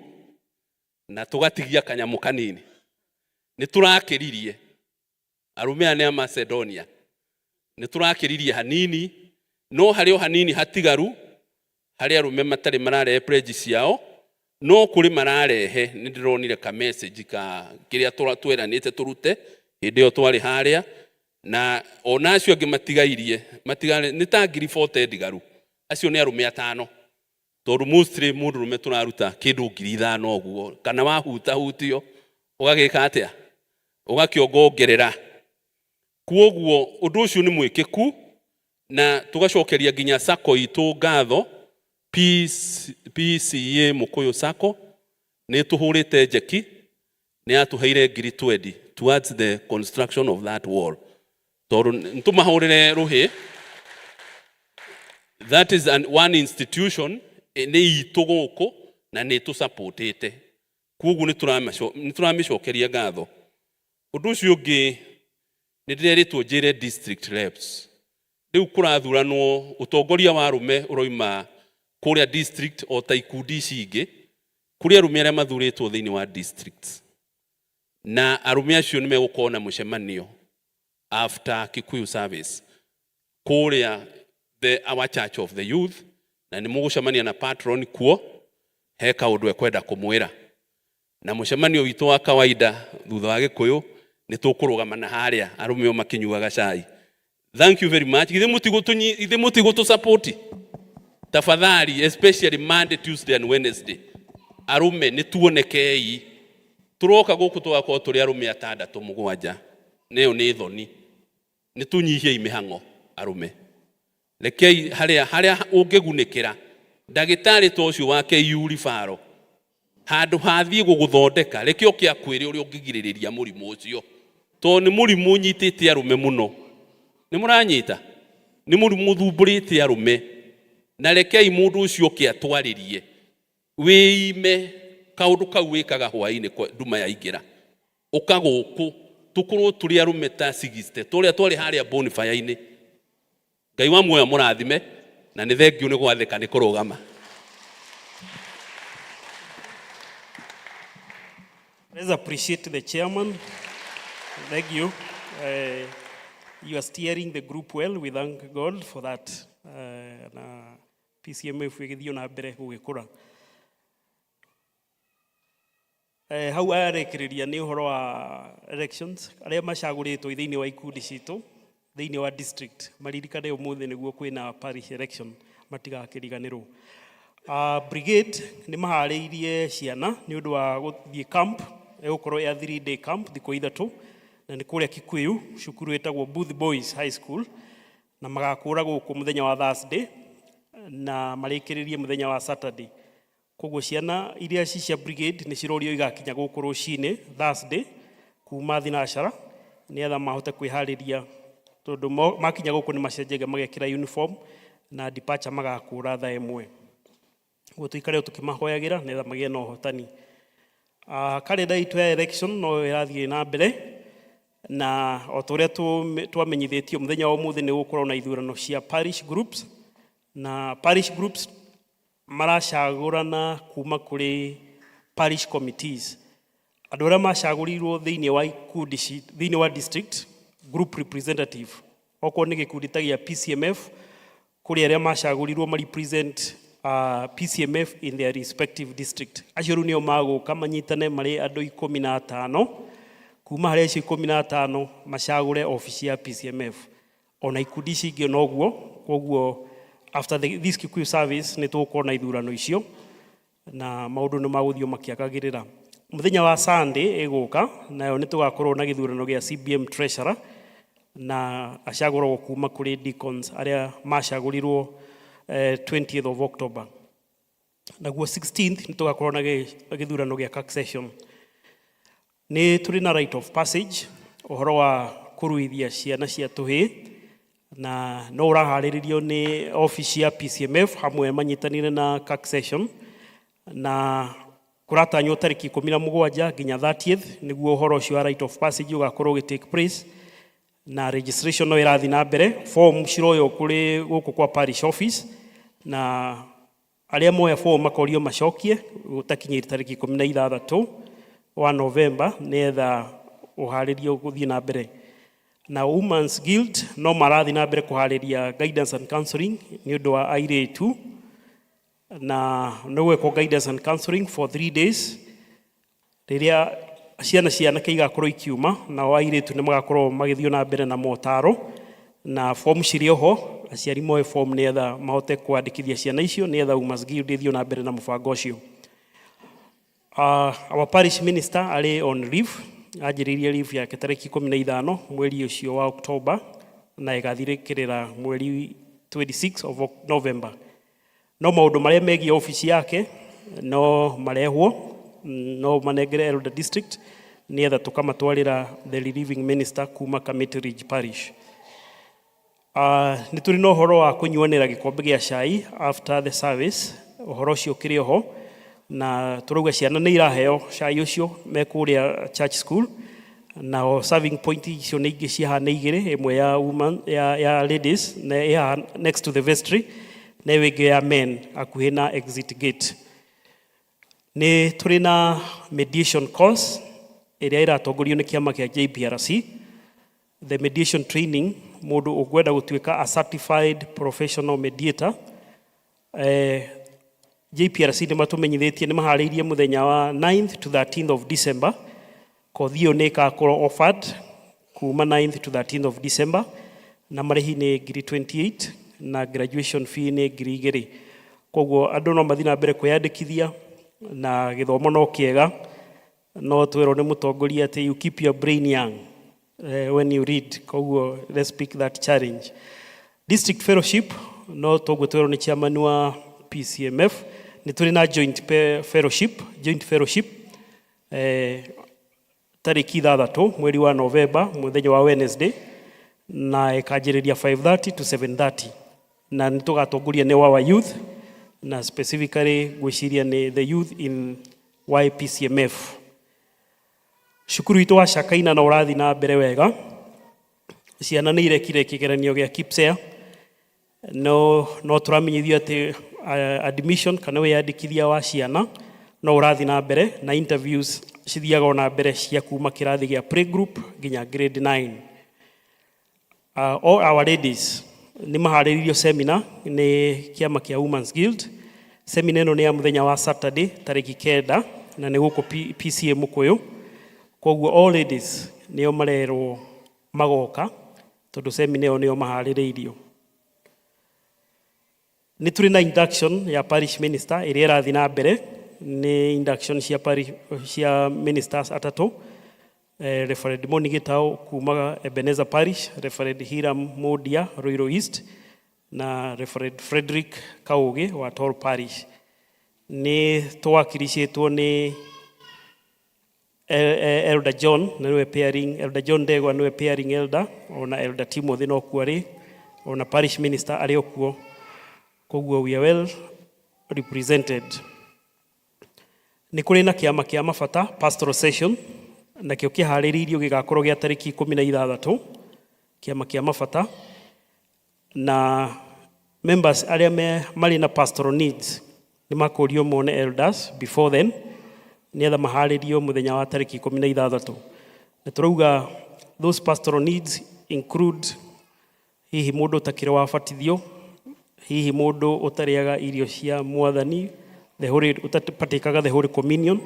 na tugatigia kanyamu kanini ni turakiririe arume ane a Macedonia ni turakiririe hanini no hario hanini hatigaru hari arume matari marare pledge ciao no kuri mararehe nindironire ka message ka kiria tweranite turute hindi yo twari haria na ona acio angi matigare ni ta ngiri 40 ndigaru acio ni arume 5 tondu mostly mundurume turaruta kindu ngiri 5 oguo kana wahutio ugagika atia ugakiongongerera kuoguo undu ucio ni mwikiku na tugacokeria nginya sako itu ngatho PCA Mukuyu Sako ni tuhurite jeki ni atuheire ngiri 20 towards the construction of that wall tondu ntumahurire ruhi. That is one institution ni itu guku na ni tu supportete kuoguo ni turamishokeria ngatho. Undu ucio ungi ni ndireritwo njire district reps riu kurathuranwo utongoria wa arume uroima kuria district o ta ikundi cingi kuria arume aria mathuritwo thiini wa districts na arume acio ni megukona mucemanio after Kikuyu Service kuria our church of the youth na ni mugucemania na patron kuo he kaundu ekwenda kumwira na mucemanio witu wa kawaida thutha wa Gikuyu ni tukurugama na haria arume o makinyuaga cai. Thank you very much. Ithe mutigo support tafadhali, especially Monday, Tuesday and Wednesday. Arume ni tuonekei turoka guku twako turi arume 6-7 neo ni thoni ni tunyihie imihango arume lekei haria ungegunikira ndagitari tocio wake yuri faro handu hathie guguthondeka lekio kia kwiri uri ungigiririria murimu ucio to ni murimu nyitite arume muno ni muranyita ni murimu thumburite arume na rekei mundu ucio kia twaririe wiime kaundu kau wikaga hwaini nduma yaingira ukaguku tukuru turi arume ta 60 turia twari haria bonfire-ini. Ngai wa muoyo murathime na ni thengio ni gwathika ni kurugama. Let's appreciate the chairman. Thank you. You are steering the group well. We thank God for that. Na PCMF wigithio na mbere gugikura. Hau arekereria ni uhoro wa elections aria macaguritwo thiini wa ikundi citu thiini wa district maririkane umuthi niguo kwina parish election matigakiriganirwo. Brigade ni mahariirie ciana ni undu wa guthie camp egukorwo ya 3-day camp thiko ithatu na ni kuria Kikuyu cukuru etagwo Booth Boys High School na magakura guku muthenya wa Thursday na marikiririe muthenya wa Saturday. Koguo ciana iria cia brigade ni cirorio igakinya guku rucine Thursday kuma thinashara ni etha mahote kwihariria tondu makinya guku ni macenjega magekira uniform na departure magakura thaa imwe. Guo tuikare tukimahoyagira ni etha magie no hotani. Kalenda itu ya election no irathie na mbere na otoria twamenyithitio muthenya wa umuthi ni gukorwo na ithurano cia parish groups na parish groups maracagurana kuma kuri parish committees. Andu aria macagurirwo thiini wa ikundi thiini wa district group representative oko ni gikundi ta gia PCMF kuri aria macagurirwo ma represent PCMF in their respective district. Acio ru nio maguka manyitane mari andu 15 kuma haria icio 15 macagure office ya PCMF ona ikundi cingi noguo. Koguo after this Kikuyu service ni tuko na ithurano icio na maundu ni maguthio makiagagirira. Muthenya wa Sunday eguka nayo ni tugakorwo na githurano gia CBM treasurer na acagurwo kuma kuri deacons aria macagurirwo 20th of October. Naguo 16th ni tugakorwo na githurano gia CAC session. Ni turi na right of passage uhoro wa kuruithia ciana cia tuhi na no uraharirio ni office ya PCMF hamwe manyitanire na CAC session na kuratanywo tariki 17 nginya 30th niguo uhoro ucio wa right of passage ugakorwo gitake place na registration no irathi na mbere. Form ciroyo kuri guku kwa parish office na aria moya form makorio macokie utakinyira tariki 16 wa November netha uharirio guthie na mbere. Na Women's Guild no marathi na mbere kuhariria guidance and counseling ni undu wa airĩtu na nĩgwĩkwo guidance and counseling for 3 days rĩrĩa ciana igakorwo ikiuma na airĩtu nĩ magakorwo magĩthiĩ na mbere na motaro na form cirĩ oho aciari moe form nĩgetha mahote kwandĩkithia ciana icio nĩgetha Women's Guild ĩthiĩ na mbere na mũbango ũcio. Our parish minister arĩ on leave, anjĩrĩirie leave yake tarĩki 15 mweri ũcio wa October na ĩgathirĩkĩrĩra mweri 26 of November. No maũndũ marĩa megiĩ ofici yake no marehwo, no manengere Elder District nĩgetha tũkamatwarĩra the relieving minister kuma Kamiti Ridge Parish. Nĩ tũrĩ na ũhoro wa kũnyuanĩra gĩkombe gĩa cai after the service, ũhoro ũcio ũkĩrĩ oho na tũrauga ciana nĩ iraheo cai ũcio me kũrĩa church school na serving point icio nĩ ingĩ cihana igĩrĩ, ĩmwe ya women ya ladies na ya next to the vestry na ĩngĩ ya men hakuhĩ na exit gate. Nĩ tũrĩ na mediation course ĩrĩa ĩratongorio nĩ kĩama kĩa JPRC. The mediation training, mũndũ ũkwenda gũtuĩka a certified professional mediator, JPRC nĩ matũmenyithĩtie nĩ maharĩirie mũthenya wa 9th to 13th of December. Kothi ĩyo nĩ ĩgakorwo offered kuma 9th to 13th of December na marĩhi nĩ 28 na graduation fee nĩ 2,000. Koguo andũ no mathiĩ na mbere kwĩyandĩkithia na gĩthomo no kĩega, no twĩrwo nĩ mũtongoria atĩ you keep your brain young when you read. Koguo let's pick that challenge. District fellowship no tũguo twĩrwo nĩ chairman wa PCMF. Nĩ tũrĩ na joint fellowship tarĩki 6 mweri wa November mũthenya wa Wednesday na ĩkanjĩrĩria 5:30 to 7:30 na nĩ tũgatongoria nĩ our youth na specifically gwĩciria nĩ the youth in YPCMF. Cukuru witũ wa Shakaina na ũrathi na mbere wega, ciana nĩ irekire kĩgeranio gĩa KIPSEA no tũramenyithio atĩ admission kana wĩyandĩkithia wa ciana no ũrathi na mbere na interviews cithiaga na mbere cia kuma kĩrathi gĩa playgroup nginya grade 9. All our ladies nĩ maharĩrĩirio seminar nĩ kĩama kĩa Women's Guild. Seminar ĩno nĩ ya mũthenya wa Saturday tarĩki 9 na nĩ gũkũ PCA Mũkũyũ. Koguo all ladies nĩo marerwo magoka tondũ seminar ĩyo nĩyo maharĩrĩirio. Nĩ tũrĩ na induction ya parish minister ĩrĩa ĩrathi na mbere, nĩ induction cia ministers atatũ. Reverend Moni Gitau kuma Ebenezer Parish, Reverend Hiram Modia Ruiru East na Reverend Frederick Kauge wa Tor Parish. Nĩ tũwakiricĩtwo nĩ Elder John nĩwe pairing, Elder John Ndegwa nĩwe pairing elder, ona Elder Timothy no kuarĩ, ona parish minister arĩ okuo. Koguo we are well represented. Nĩ kũrĩ na kĩama kĩa mabata pastoral session nakĩo kĩharĩrĩirio gĩgakorwo gĩa tarĩki 16 kĩama kĩa mabata na members arĩa marĩ na pastoral needs nĩ makũrio mone elders before then nĩgetha maharĩrio mũthenya wa tarĩki 16. Na tũrauga those pastoral needs include hihi mũndũ ũtakĩrĩ wabatithio, hihi mũndũ ũtarĩaga irio cia mwathani, ũtapatĩkaga the Holy Communion,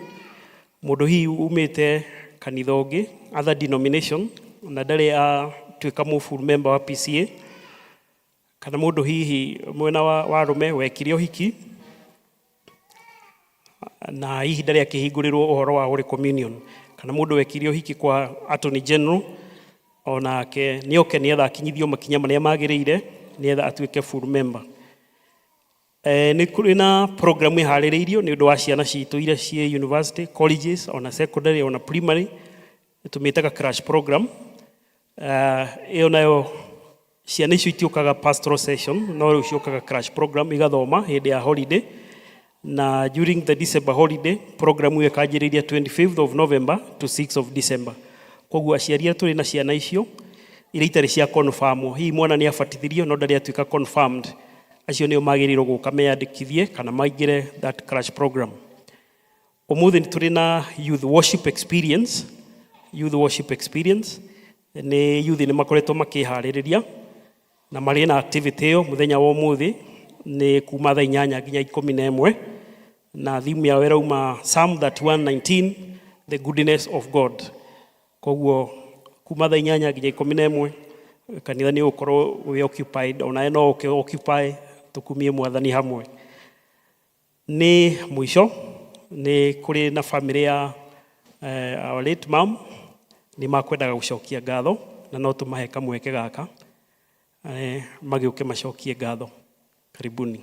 mũndũ hihi umĩte kanitha ũngĩ, other denomination, na ndarĩ atuĩka full member wa PCA, kana mũndũ hihi mwena wa arũme wekire ũhiki na hihi ndarĩ akĩhingũrĩrwo ũhoro wa Holy Communion, kana mũndũ wekire ũhiki kwa Attorney General onake nĩoke nĩgetha akinyithio makinya marĩa magĩrĩire nĩgetha atuĩke full member. Nĩ kũrĩ na program ĩharĩrĩirio nĩ ũndũ wa ciana citũ iria ciĩ university, colleges, ona secondary, ona primary, tũmĩtaga crash program. Ĩyo nayo ciana icio itiũkaga pastoral session, no rĩu ciũkaga crash program igathoma hĩndĩ ya holiday. Na during the December holiday, program ĩyo ĩkanjĩrĩria 25th of November to 6th of December. Koguo aciari tũrĩ na ciana icio iria itarĩ cia confirm, hihi mwana nĩ abatithirio no ndarĩ atuĩka confirmed, acio nĩo magĩrĩirwo gũka meyandĩkithie kana maingĩre that crash program. Ũmũthĩ nĩ tũrĩ na youth worship experience. Nĩ youth nĩ makoretwo makĩharĩrĩria na marĩ na activity ĩyo mũthenya wa ũmũthĩ nĩ kuma thaa 8 nginya 11 na thimu yao ĩrauma Psalm 31:19 the goodness of God. Koguo kuma thaa 8 nginya 11 kanitha nĩ ũkorwo wĩ occupied, ona no occupy tukumie mwathani hamwe. Ni mwisho ni kuri na family ya our late mom ni makwendaga gucokia ngatho na no tumahe kamweke gaka magiuke macokie ngatho. Karibuni.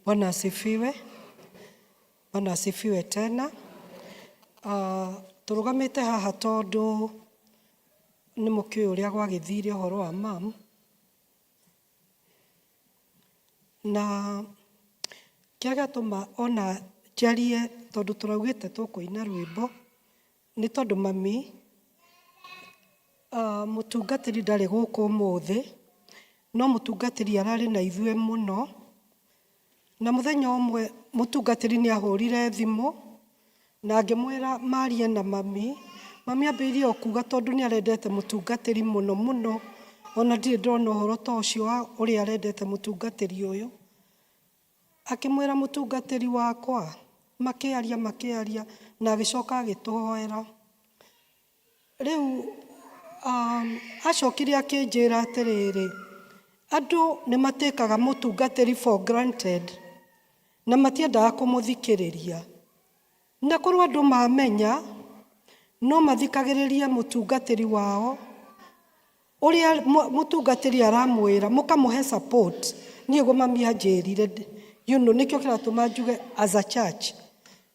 Bwana asifiwe. Bwana asifiwe tena. Turugamite haha tondu ni mukio uria gwagithire uhoro wa mam. Na kiaga tuma ona jarie tondu turaugite tukuina rwimbo ni tondu mami mutungatiri ndari guku muthi no mutungatiri arari na ithue muno. Na muthenya umwe mutungatiri ni ahurire thimu na ngimwira marie na mami ambirie okuga tondu ni arendete mutungatiri muno muno, ona ndire ndona uhoro ta ucio wa uri arendete mutungatiri uyu. Akimwira mutungatiri wakwa makiaria na agicoka agituhoera. Riu acokire akinjira atiriri andu ni matekaga mutungatiri for granted na matiendaga kumuthikiriria. Na korwo andu mamenya no mathikagiriria mutungatiri wao uria mutungatiri aramwira mukamuhe support. Niego mami anjirire nikio kiratuma njuge as a church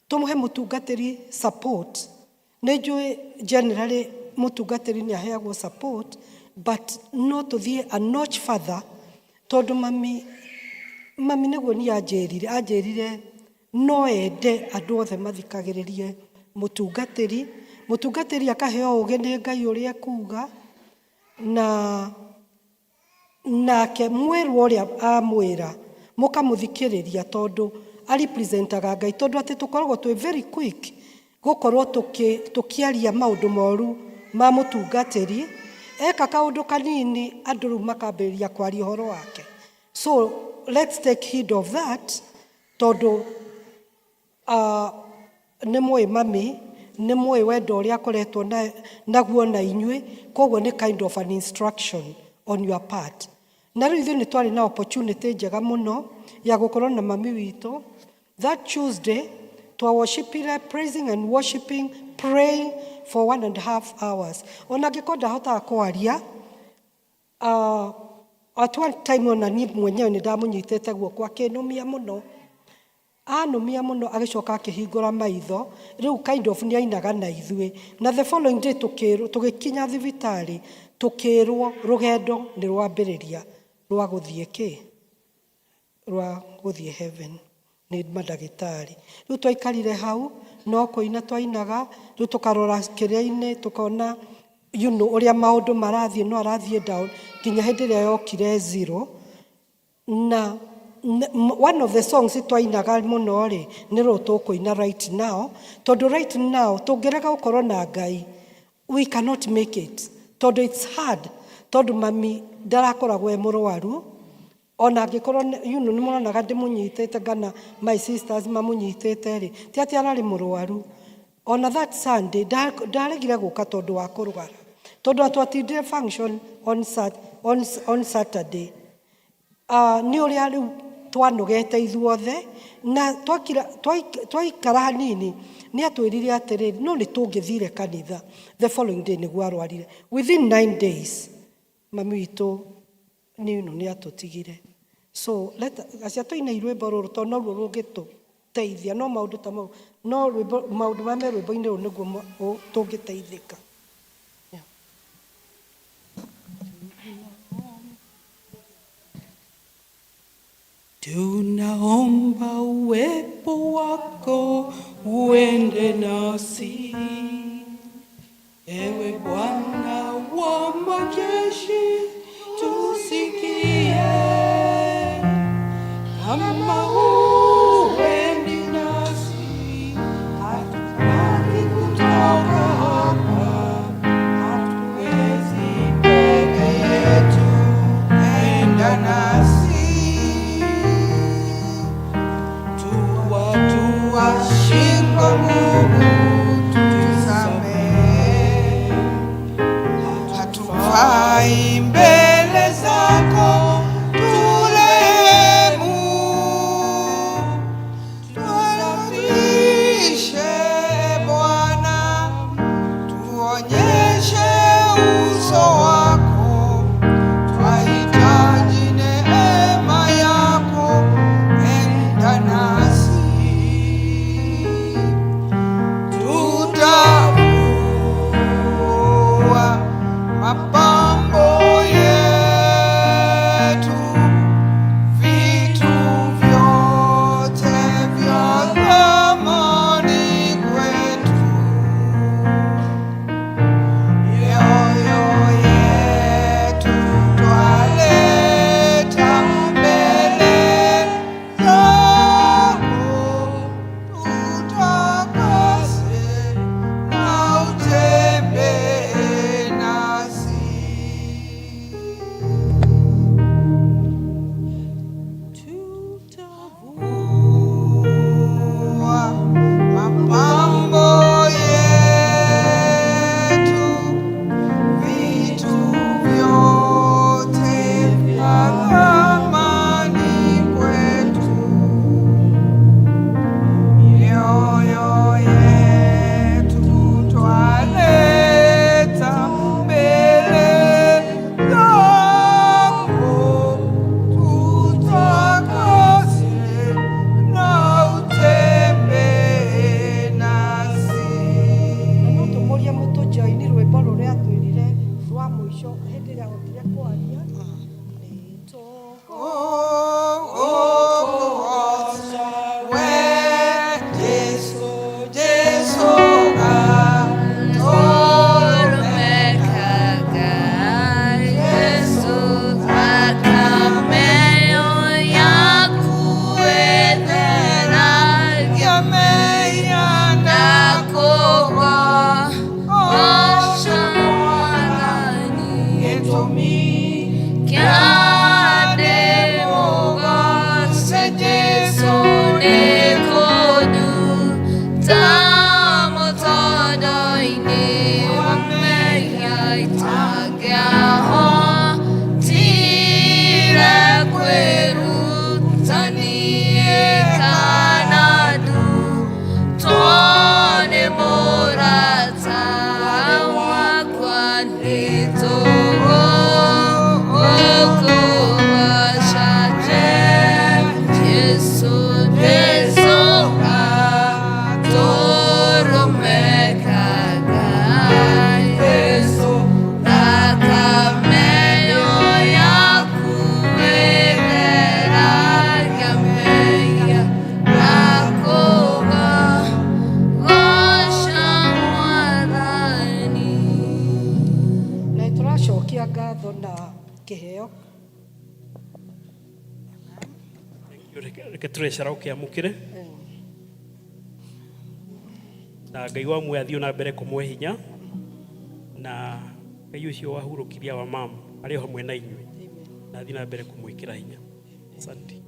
tumuhe mutungatiri support. Nejue generally mutungatiri ni aheagwo support, but no tuthie a notch further tondu mami niguo ni anjirire no ende andu othe mathikagiririe mutungatiri akaheo uge ni Ngai uria kuga na nake mweru uria amwira mukamuthikiriria tondu representaga Ngai, tondu ati tukoragwo twi very quick gukorwo tukiaria maundu moru ma mutungatiri. Eka kaundu kanini andu riu makambiriria kwaria uhoro wake. So let's take heed of that tondu ni mwe mami ni mwe wendo uria akoretwo naguo na inyui, koguo ni kind of an instruction on your part. Na riu ni twari na opportunity njega muno ya gukorwo na mami witu that Tuesday to worshipire, praising and worshiping, praying for 1.5 hours. Ona gikonda hota kwaria at one time ona ni mwenyewe ni ndamunyitete guoko akinumia muno, anumia muno, agicoka akihingura maitho. Riu kind of ni ainaga na ithue. Na the following day tugikinya thibitari tukirwo rugendo ni rwambiriria rwa guthie heaven ni madagitari. Riu twaikarire hau no kuina twainaga, riu tukarora kiria-ini tukona uria maundu marathie no arathie down kinya hindi iria yokire zero. Na one of the songs twainaga muno ri ni ro tukuina right now, tondu right now tungirega gukorwo na Ngai we cannot make it tondu it's hard, tondu mami ndarakoragwo e murwaru. Ona angikorwo ni muronaga ndimunyitite gana my sisters mamunyitite ri ti ati arari murwaru. Ona that Sunday ndaregire guka tondu wa kurwara, tondu atwatindire function on Saturday. Ni uria riu twanogete ithuothe na twaikara hanini ni atwirire atiriri no ni tungithire kanitha. The following day niguo arwarire. Within 9 days mami witu ni atutigire. So acia twaina irwimbo ruru tondu no ruo rungituteithia, no maundu ta mau no maundu ma me rwimbo-ini ruru niguo tungiteithika. Tunaomba uwepo wako uende nasi, ewe Bwana wa majeshi, tusikie. Kama huendi nasi, hatutaki kutoka hapa, hatuwezi peke yetu, enda nasi. Shika Mungu tusamehe, hatufai mbele zako, turehemu, tuadhirishe Bwana, tuonyeshe uso wako, twahitaji neema yako, enda nasi. Mapambo yetu, vitu vyote vya thamani kwetu, mioyo yetu twaleta mbele zako, tutakase na utembee nasi. Tutavua mapambo yetu, vitu vyote vya thamani kwetu, mioyo yetu twaleta mbele zako, tutakase na utembee nasi. Tumuria mutunjai-ini rwimbo ruria twirire rwa mwisho hindi iria hotire kwaria ngatho na kiheo. Reke turecera ukiamukire na Ngai wa mwe athio na mbere kumwe hinya na Ngai ucio wahurukiria wa mama ari hamwe na inywe na athio na mbere kumwikira hinya. Asante.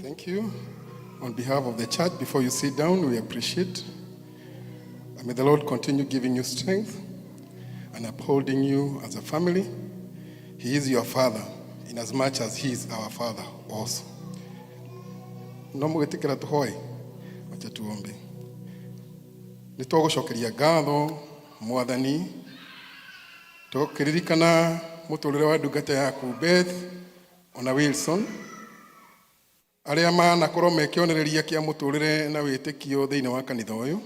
Thank you. On behalf of the church, before you sit down, we appreciate. May the Lord continue giving you strength and upholding you as a family. He is your father, in as much as he is our father also. No mugetikira tuhoi, wacha tuombe. Nitwagucokeria ngatho Mwathani, tukiririkana muturire wa ndungata yaku Beth ona Wilson, aria manakorwo mekionereria kia muturire na witikio thiini wa kanitha uyu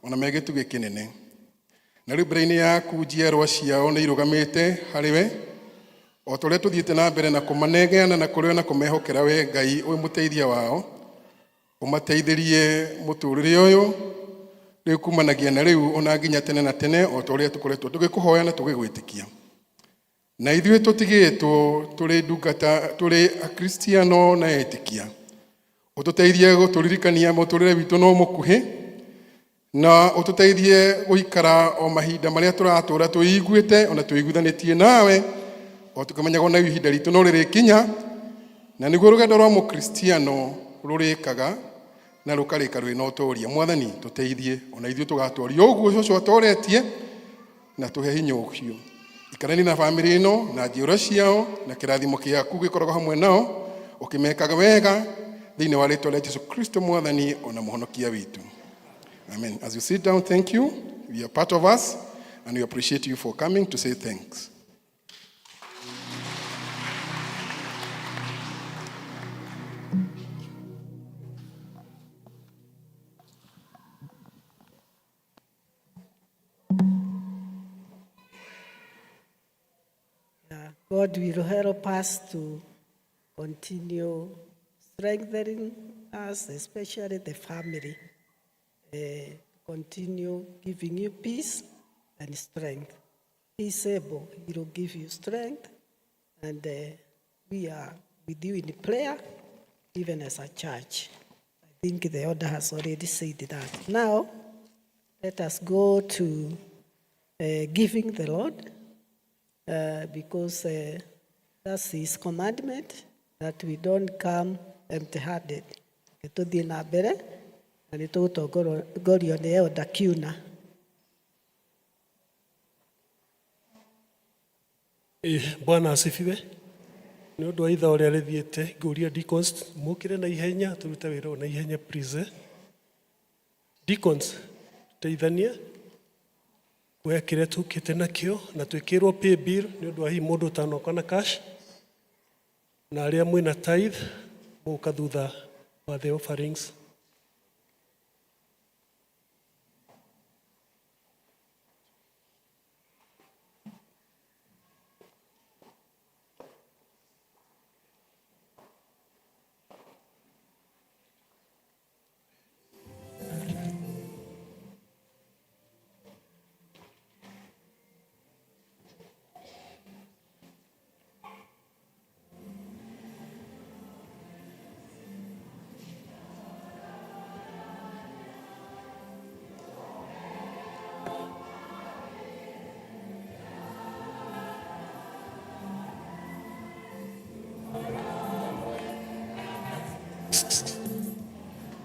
ona megituge kinene na riu mbere-ini yaku njiarwa ciao ni irugamite hariwe o tũrĩa tũthiĩte na mbere na kũmanegeana na kũrĩ na kũmehokera we Ngai ũyũ mũteithia wao ũmateithĩrie mũtũrĩre ũyũ rĩu kumanagia na rĩu ona nginya tene na tene o tũrĩa tũkoretwo tũgĩkũhoya na tũgĩgwĩtĩkia na ithuĩ tũtigĩtwo tũrĩ ndungata tũrĩ akristiano na etĩkia ũtũteithie gũtũririkania mũtũrĩre witũ no mũkuhĩ na ũtũteithie gũikara o mahinda marĩa tũratũra tũiguĩte ona tũiguithanĩtie nawe o tũkamenyaga ona ihinda ritũ no rĩrĩkinya na nĩguo rũgendo rwa mũkristiano rũrĩkaga na rũkarĩka rwĩna ũtũũria. Mwathani tũteithie ona ithuĩ tũgatũũria ũguo ũcio atũretie na tũhe hinya ũcio. Ikarani na bamĩrĩ ĩno na njiũra ciao na kĩrathimo gĩaku gĩkoragwo hamwe nao ũkĩmekaga wega thĩinĩ wa rĩĩtwa rĩa Jesũ Kristo Mwathani ona mũhonokia witũ. Amen. As you sit down, thank you. You are part of us and we appreciate you for coming to say thanks. God will help us to continue strengthening us, especially the family. Continue giving you peace and strength. He is able, He will give you strength, and we are with you in prayer, even as a church. I think the elder has already said that. Now, let us go to giving the Lord. Because that's His commandment, that we don't come empty-handed. Tũthiĩ na mbere na nĩ tũgũtongorio nĩ elder Kiuna. Bwana asifiwe. Nĩ ũndũ wa ithaa ũrĩa rĩthiĩte ngũria deacons mũkĩre na ihenya tũrute wĩra na ihenya please. Deacons teithanie kuoya kĩrĩa tũkĩte nakĩo na twĩkĩrwo pay bill nĩ ũndũ wa hihi mũndũ ũtanoka na cash na arĩa mwĩna tithe mũka thutha wa the offerings.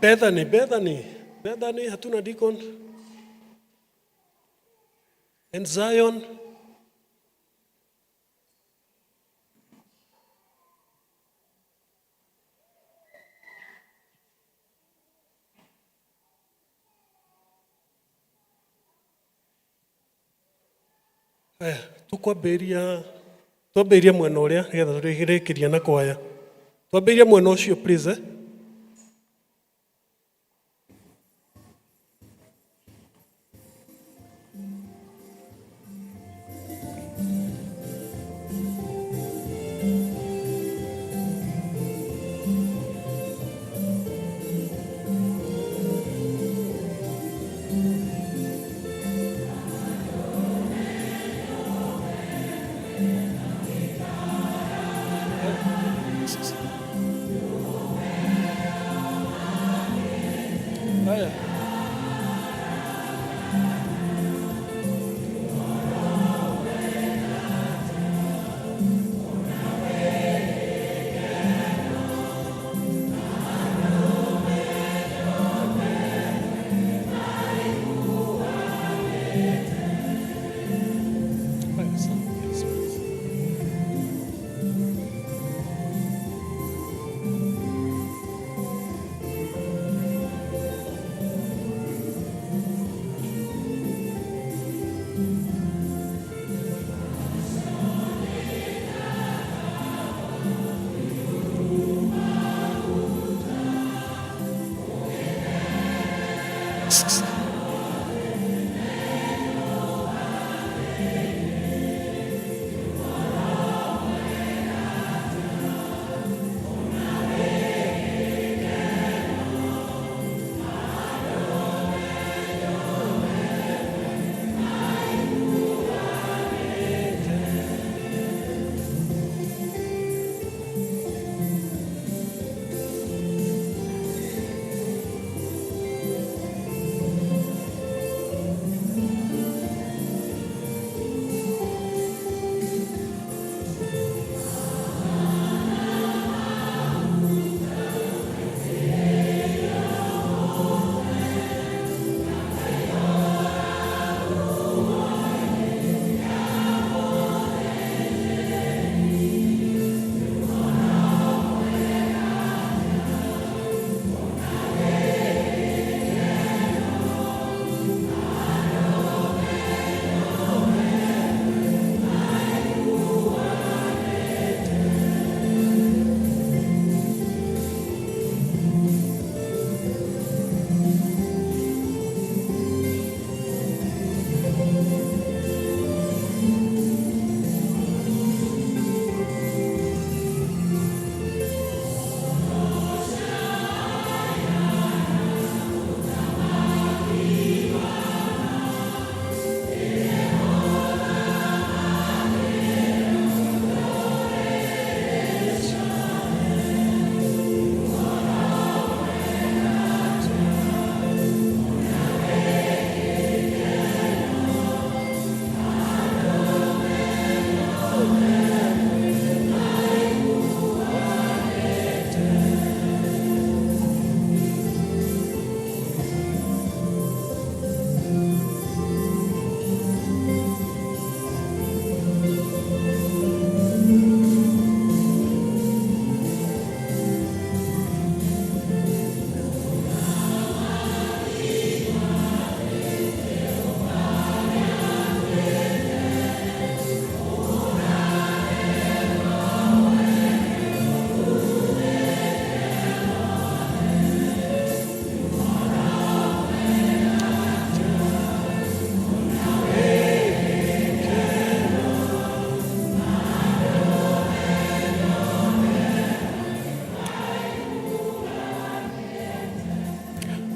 Bethany, hatuna deacon. And Zion. Twambĩrĩria mwena ũrĩa nĩgetha tũrĩkĩria na kwaya. Twambĩrĩria mwena ũcio please.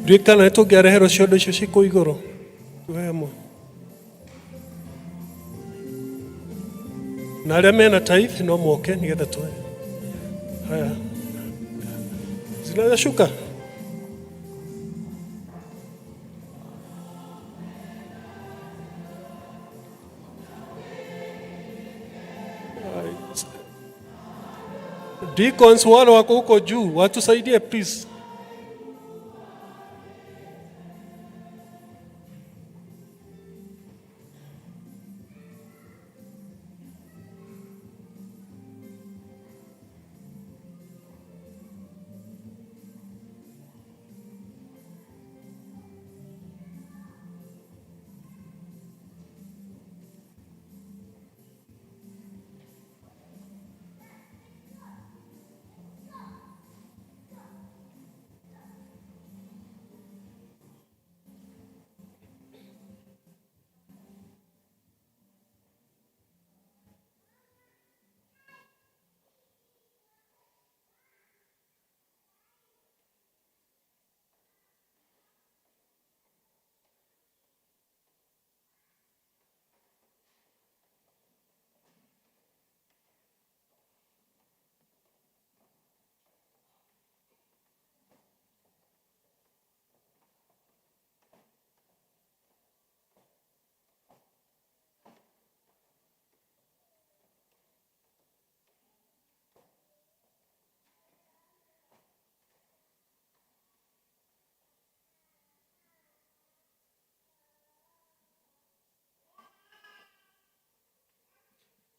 Ndwikana nitungĩarehero ciondo icio ciku igũrũ tuhe hamwe na arĩa mena tithe no moke nĩgetha tuhe. Haya, zinaweza shuka. Deacons wale wako huko juu watusaidie please.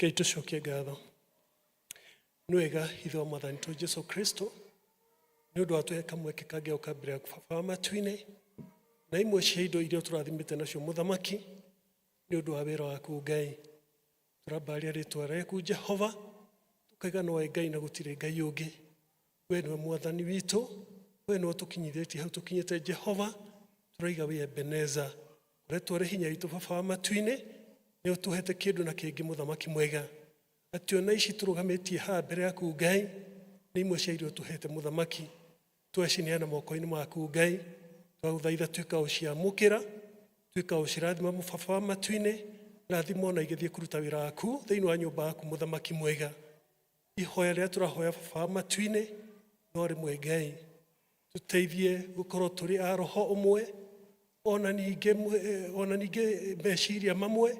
Kei tucokie ngatho nĩ wega ithe wa Mwathani witũ Jesu Kristo nĩ ũndũ wa tũhe kamweke kangĩ gũka mbere yaku Baba wa matu-inĩ na imwe cia indo iria tũrathimĩte nacio mũthamaki nĩ ũndũ wa wĩra waku Ngai. Tũrambaria rĩĩtwa rĩaku Jehova tũkaiga no Ngai na gũtirĩ Ngai ũngĩ. We nĩwe Mwathani witũ, we nĩwe ũtũkinyithĩtie hau tũkinyĩte Jehova. Tũraiga we Ebeneza ũrĩa twarĩ hinya witũ Baba wa matu-inĩ nĩ ũtũhete kĩndũ na kĩngĩ mũthamaki mwega. Atĩ ona ici tũrũgamĩtie haha mbere yaku Ngai nĩ imwe cia irio tũhete mũthamaki. Twecineana moko-inĩ maku Ngai, twagũthaitha tuĩka ũciamũkĩra, tuĩka ũcirathima Baba wa matu-inĩ, rathimo na igĩthiĩ kũruta wĩra waku thĩinĩ wa nyũmba yaku mũthamaki mwega. Ihoya rĩrĩa tũrahoya Baba wa matu-inĩ no rĩmwe Ngai, tũteithie gũkorwo tũrĩ a roho ũmwe, ona ningĩ meciria mamwe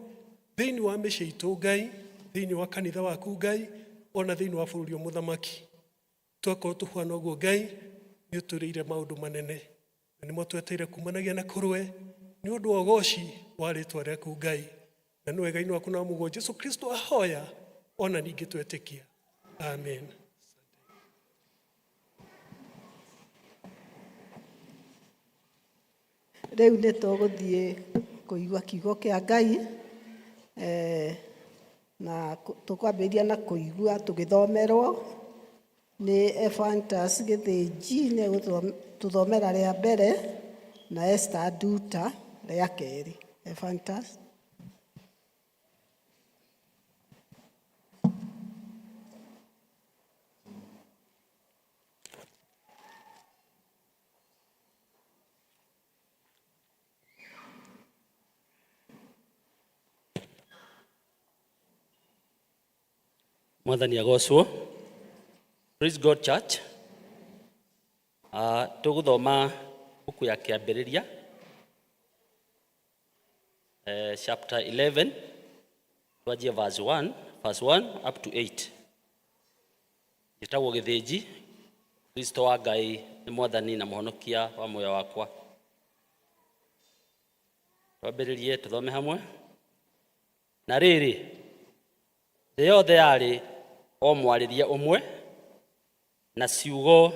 thĩinĩ wa mĩciĩ itũ Ngai, thĩinĩ wa kanitha waku Ngai, ona thĩinĩ wa bũrũri mũthamaki. Twakorwo tũhuana ũguo Ngai, nĩ ũtũrĩire maũndũ manene na nĩmo tweteire kumanagia na kũrwe nĩ ũndũ wa ũgooci wa rĩĩtwa rĩaku Ngai. Na nĩ wega-inĩ waku na mũguo Jesu Kristo ahoya ona ningĩ twetĩkia. Amen. Rĩu nĩ tũgũthiĩ kũigua kiugo kĩa Ngai na tũkwambĩrĩria na kũigua tũgĩthomerwo nĩ Ephantus Gĩthĩnji nĩ gũtũthomera rĩa mbere na Esther Nduta rĩa kerĩ. Ephantus. Mwathani agocwo. Praise God Church. Tũgũthoma buku ya kĩambĩrĩria chapter 11 twanjie verse 1 up to 8. Gĩtagwo Gĩthĩnji, Kristo wa Ngai nĩ Mwathani na mũhonokia wa muoyo wakwa. Twambĩrĩrie tũthome hamwe. Na rĩrĩ, thĩ yothe yarĩ o mwarĩria ũmwe na ciugo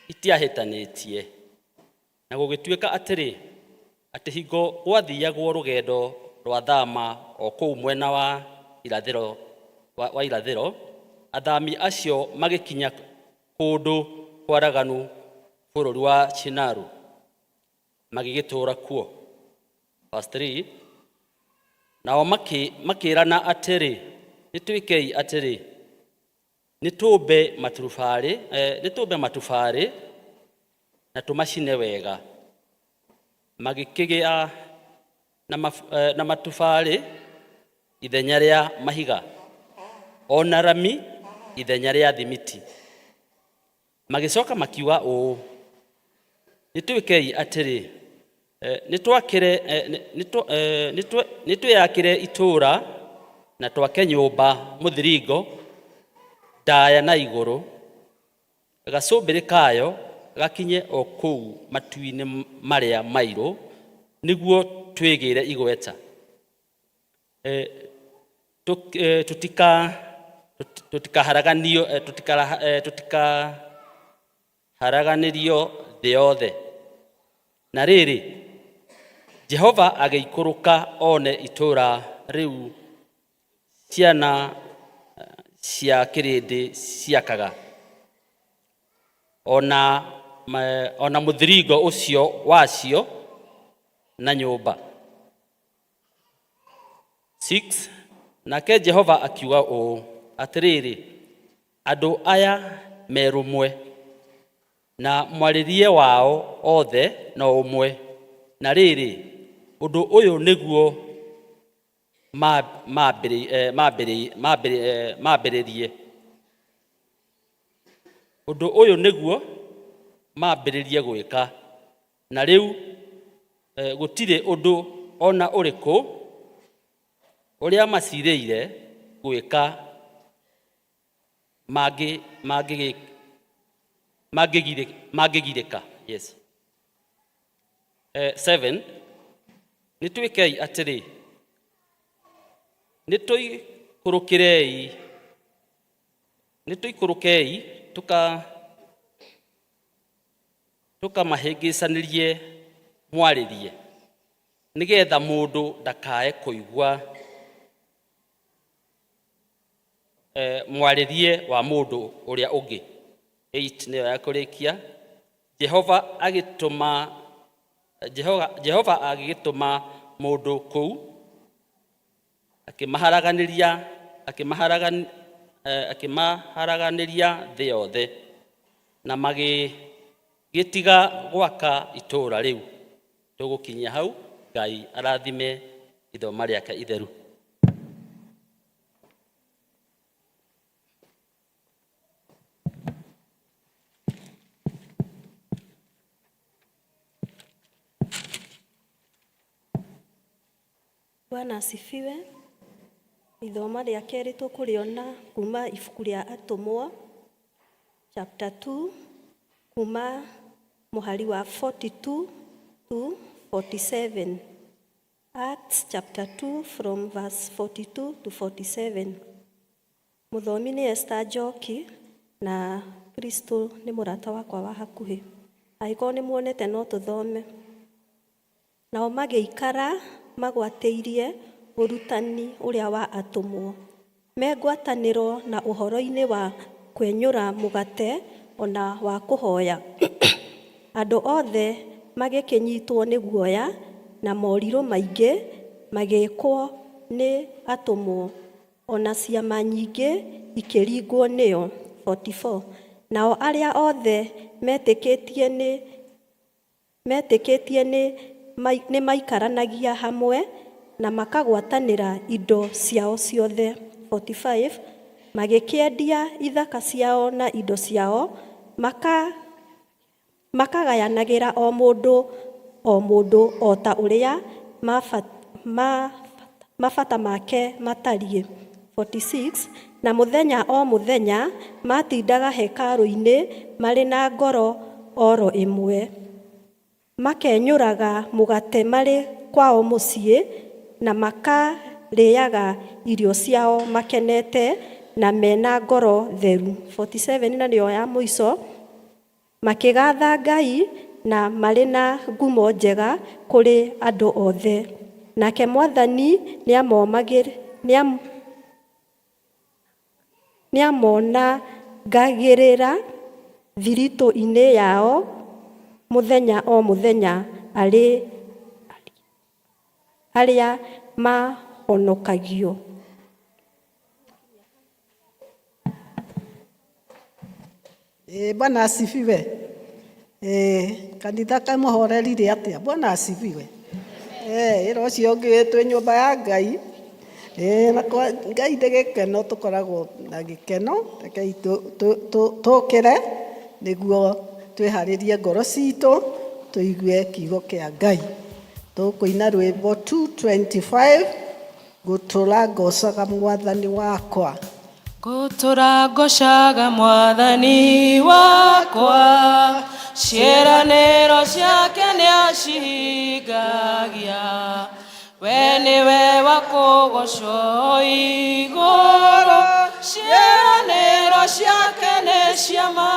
itiahĩtanĩtie, na gũgĩtuĩka atĩ hingo gwathiagwo rũgendo rwa thama o kũu mwena wa irathĩro, athami acio magĩkinya kũndũ kwaraganu bũrũri wa Shinaru, magĩgĩtũũra kuo. Verse 3, nao makĩĩrana atĩrĩ, nĩtwĩkei atĩrĩ, nĩtũmbe matubarĩ na tũmacine wega, magĩkĩgĩa na matubarĩ ithenya rĩa mahiga, ona rami ithenya rĩa thimiti. Magĩcoka makiuga ũũ: nĩtwĩkei atĩrĩ, nĩtwĩyakĩre itũũra na twake nyũmba mũthiringo ndaya na igũrũ, gacũmbĩrĩ kayo gakinye o kũu matu-inĩ marĩa mairũ, nĩguo twĩgĩre igweta. Tũtikaharaganĩrio thĩ yothe. Na rĩrĩ, Jehova agĩikũrũka one itũũra rĩu ciana cia kĩrĩndĩ ciakaga, ona mũthiringo ũcio wacio na nyũmba. 6. Nake Jehova akiuga ũũ atĩrĩrĩ: andũ aya merũmwe, na mwarĩrie wao othe no ũmwe. Na rĩrĩ, ũndũ ũyũ nĩguo mambĩrĩrie. Ũndũ ũyũ nĩguo mambĩrĩrie gwĩka. Na rĩu gũtirĩ ũndũ ona ũrĩkũ ũrĩa macirĩire gwĩka mangĩgirĩka. Yes. 7. Nĩtwĩkei atĩrĩ, nĩtũikũrũkei tũkamahĩngĩcanĩrie mwarĩrie, nĩgetha mũndũ ndakae kũigua mwarĩrie wa mũndũ ũrĩa ũngĩ. 8 nĩyo ya kũrĩkia. Jehova agĩgĩtũma mũndũ kũu, akĩmaharaganĩria thĩ yothe, na magĩgĩtiga gwaka itũũra rĩu. Tũgũkinyia hau. Ngai arathime ithoma rĩake itheru. Bwana asifiwe. Ithoma rĩa kerĩ tũkũrĩona kuma ibuku rĩa Atũmwo chapter 2 kuma mũhari wa 42 to 47. Acts chapter 2 from verse 42 to 47. Mũthomi nĩ Esther Njoki na Kristo nĩ mũrata wakwa wa hakuhĩ. Angĩkorwo nĩ muonete no tũthome. Nao magĩikara magwatĩirie ũrutani ũrĩa wa atũmwo, me ngwatanĩro na ũhoro-inĩ wa kwenyũra mũgate ona wa kũhoya. Andũ othe magĩkĩnyitwo nĩ guoya na morirũ maingĩ magĩkwo nĩ atũmwo, ona ciama nyingĩ ikĩringwo nĩo. 44. Nao arĩa othe metĩkĩtie nĩ maikaranagia hamwe na makagwatanĩra indo ciao ciothe. 45. Magĩkĩendia ithaka ciao na indo ciao, makagayanagĩra o mũndũ o ta ũrĩa mabata make matariĩ. 46. Na mũthenya o mũthenya matindaga hekarũ-inĩ marĩ na ngoro oro ĩmwe, makenyũraga mũgate marĩ kwao mũciĩ na makarĩaga irio ciao makenete na mena ngoro theru. 47 na nĩyo ya mũico. Makĩgatha Ngai na marĩ na ngumo njega kũrĩ andũ othe. Nake Mwathani nĩamonagagĩrĩra thiritũ-inĩ yao mũthenya o mũthenya arĩa mahonokagio. Bwana asifiwe. Kanitha kamuhorerire atia. Bwana asifiwe. Iro cio ngĩ twĩ nyũmba ya Ngai. Na Ngai ndĩgĩkeno tũkoragwo na gĩkeno. Rekei tũkĩre nĩguo twĩharĩrie ngoro citũ tũigue kiugo kĩa Ngai. Tũkũina rwĩmbo 225 gũtũra ngocaga Mwathani wakwa. Gũtũra ngocaga Mwathani wakwa, ciĩranĩro ciake nĩacihingagia. We nĩwe wa kũgocwo igũrũ, ciĩranĩro ciake nĩ cia ma.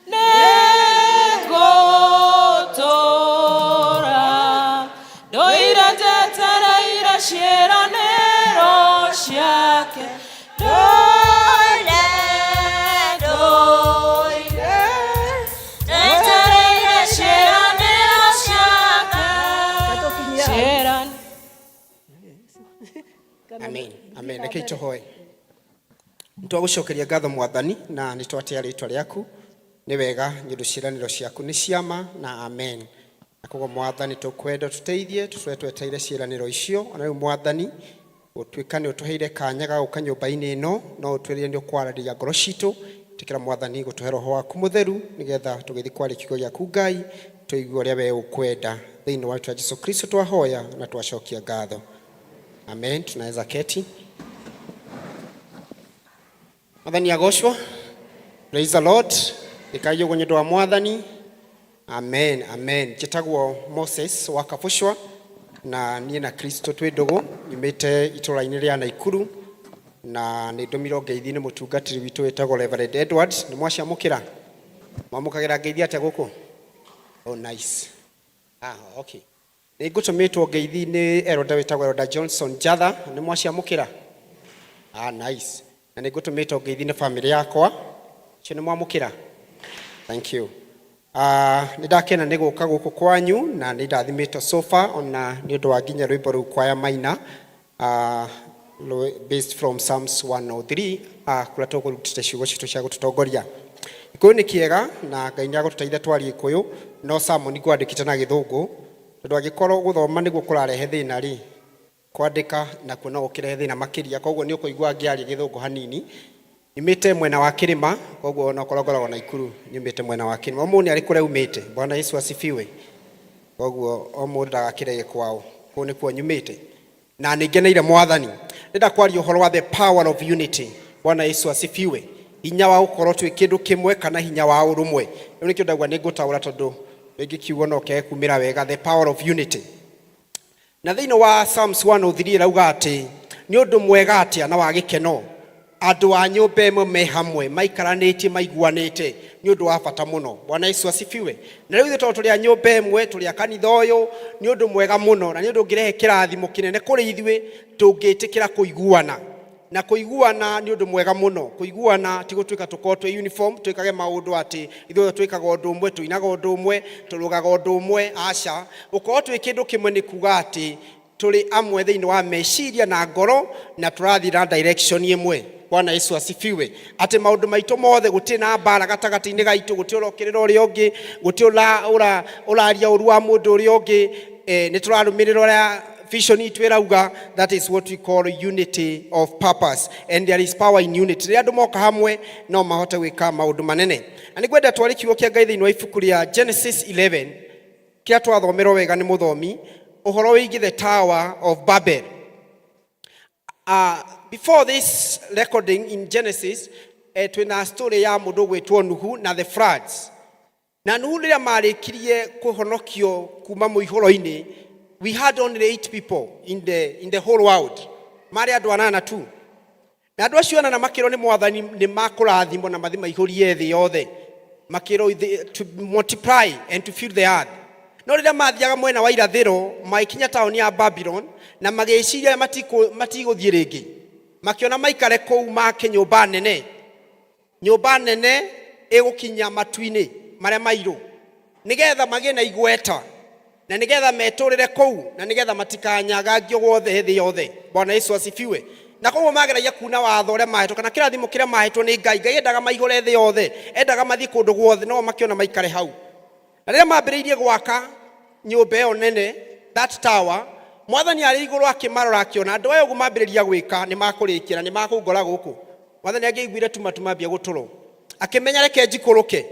Nĩngũtũra ndũire njetereire ciĩranĩro ciake. Amen. Rekei tũhoe. Nĩtwagũcokeria ngatho Mwathani na nĩtwatea rĩĩtwa rĩaku. Nĩ wega nĩ ũndũ ciĩranĩro ciaku nĩ cia ma na amen. Na koguo Mwathani tũkwenda tũteithie twetereire ciĩranĩro icio. Ona rĩu Mwathani ũtuĩka nĩ ũtũheire kanya ga gũka nyũmba-inĩ ĩno, no ũtwĩrire nĩ ũkwarĩria ngoro citũ. Tũkĩra Mwathani gũtũhe Roho waku mũtheru nĩgetha tũgĩthiĩ kwarĩria kiugo gĩaku Ngai, tũigue ũrĩa we ũkwenda. Thĩinĩ wa Jesũ Kristo twahoya na twacokia ngatho. Amen. Tunaweza keti. Mwathani agocwo. Praise the Lord. Ikayo kwenye ndoa Mwathani. Amen. Amen. Njĩtagwo Moses wa Kabuchwa na niĩ na Kristo twĩ ndũgũ nyumĩte itũũra-inĩ rĩa Naikuru na nĩ ndũmirwo ngeithi nĩ mũtungatĩri witũ wĩtagwo Reverend Edward. Nĩ mwaciamũkĩra? Mwamũkagĩra ngeithi atĩa gũkũ? Oh, nice. Okay. Nĩ ngũtũmĩtwo ngeithi nĩ Elder wĩtagwo Elder Johnson Jatha. Nĩ mwaciamũkĩra? Nice. Na nĩ ngũtũmĩtwo ngeithi nĩ family yakwa. Cio nĩ mwamũkĩra? Thank you. Nĩ ndakena nĩ gũka gũkũ kwanyu na nĩ ndathimĩtwo so far ona nĩ ũndũ wa nginya rwĩmbo rũu kwaya maina based from Psalms 103 kũrĩa tũkũrutĩte ciugo citũ cia gũtũtongoria. Gĩkũyũ nĩ kĩega na Ngai nĩ agũtũteithia twarie Gĩkũyũ, no sermon ngwandĩkĩte na Gĩthũngũ tondũ angĩkorwo gũthoma nĩguo kũrarehe thĩna rĩ, kwandĩka na kuona gũkĩrehe thĩna makĩria. Koguo nĩ ũkũigua ngĩaria Gĩthũngũ hanini. Nyumĩte mwena wa kĩrĩma, koguo ona korogora na Ikuru nyumĩte mwena wa kĩrĩma. Mũndũ nĩ arĩ kũrĩa umĩte. Bwana Yesu asifiwe. Koguo o mũndũ ndagakĩrege kwao. Kũu nĩkuo nyumĩte. Na nĩngeneire Mwathani. Ndĩrenda kwaria ũhoro wa the power of unity. Bwana Yesu asifiwe. Hinya wa gũkorwo twĩ kĩndũ kĩmwe kana hinya wa ũrũmwe. Rĩu nĩkĩo ndagwa nĩngũtaũra tondũ rĩngĩ kiugo no kĩage kumĩra wega, the power of unity. Na thĩinĩ wa Psalms 103 rauga atĩ nĩ ũndũ mwega atĩa na wa gĩkeno andũ a nyũmba ĩmwe me hamwe maikaranĩtie maiguanĩte nĩ ũndũ wa bata mũno. Bwana Yesu asifiwe. Na rĩu tondũ tũrĩ a nyũmba ĩmwe, tũrĩ a kanitha ũyũ, nĩ ũndũ mwega mũno na nĩ ũndũ ũngĩrehe kĩrathimo kĩnene kũrĩ ithuĩ tũngĩtĩkĩra kũiguana. Na kũiguana nĩ ũndũ mwega mũno. Kũiguana ti gũtuĩka tũkorwo twĩ uniform, twĩkage maũndũ atĩ ithuĩ twĩkaga ũndũ ũmwe, tũinaga ũndũ ũmwe, tũrũgaga ũndũ ũmwe. Aca, gũkorwo twĩ kĩndũ kĩmwe nĩ kuuga atĩ tũrĩ amwe thĩinĩ wa meciria na ngoro na tũrathiĩ na direction ĩmwe. Bwana Yesu asifiwe. Ati maundu maitũ mothe gũtirĩ na mbara gatagatĩ-inĩ gaitũ, gũtirĩ ũrokĩrĩra ũrĩa ũngĩ, gũtirĩ ũraria ũru wa mũndũ ũrĩa ũngĩ. Nĩ tũrarũmĩrĩra ũrĩa vision itũ ĩrauga. That is what we call unity of purpose, and there is power in unity. Rĩrĩa andũ moka hamwe no mahote gwĩka maũndũ manene. Na nĩngwenda twarĩ kiugo kĩa Ngai thĩinĩ wa ibuku rĩa Genesis 11 kĩrĩa twathomerwo wega nĩ mũthomi, ũhoro wĩgiĩ the Tower of Babel. Before this recording in Genesis, twina story ya mũndũ gwĩtwo Nuhu na the floods. Na Nuhu rĩrĩa marĩkirie kũhonokio kuma mũihũro-inĩ, we had only 8 people in the whole world. Marĩ andũ 8 tu. Na andũ acio 8 makĩrwo nĩ Mwathani nĩ makũrathimwo na mathi maihũrie thĩ yothe. Makĩrwo to multiply and to fill the earth. No rĩrĩa mathiaga mwena wa irathĩro, magĩkinya taũni ya Babylon na magĩciria matigũthiĩ rĩngĩ. Makiona maikare kũu make nyũmba nene. Nyũmba nene ĩgũkinya matu-inĩ marĩa mairũ. Nĩgetha magĩe na igweta. Na nĩgetha metũrĩre kũu na nĩgetha matikanyagagio guothe thĩ yothe. Bwana Yesu asifiwe. na koguo mageragia kuna watho ũrĩa mahetwo kana kĩrathimo kĩrĩa mahetwo nĩ Ngai. Ngai endaga maihũre thĩ yothe, endaga mathiĩ kũndũ guothe, no makĩona maikare hau. Na rĩrĩa mambĩrĩirie gwaka nyũmba ĩyo nene, that tower, Mwathani arĩ igũrũ akĩmarora akĩona andũ aya ũguo mambĩrĩria gwĩka nĩ makũrĩkia na nĩ makũngora gũkũ. Mwathani angĩiguire tumambia gũtũrwo, akĩmenya reke njikũrũke,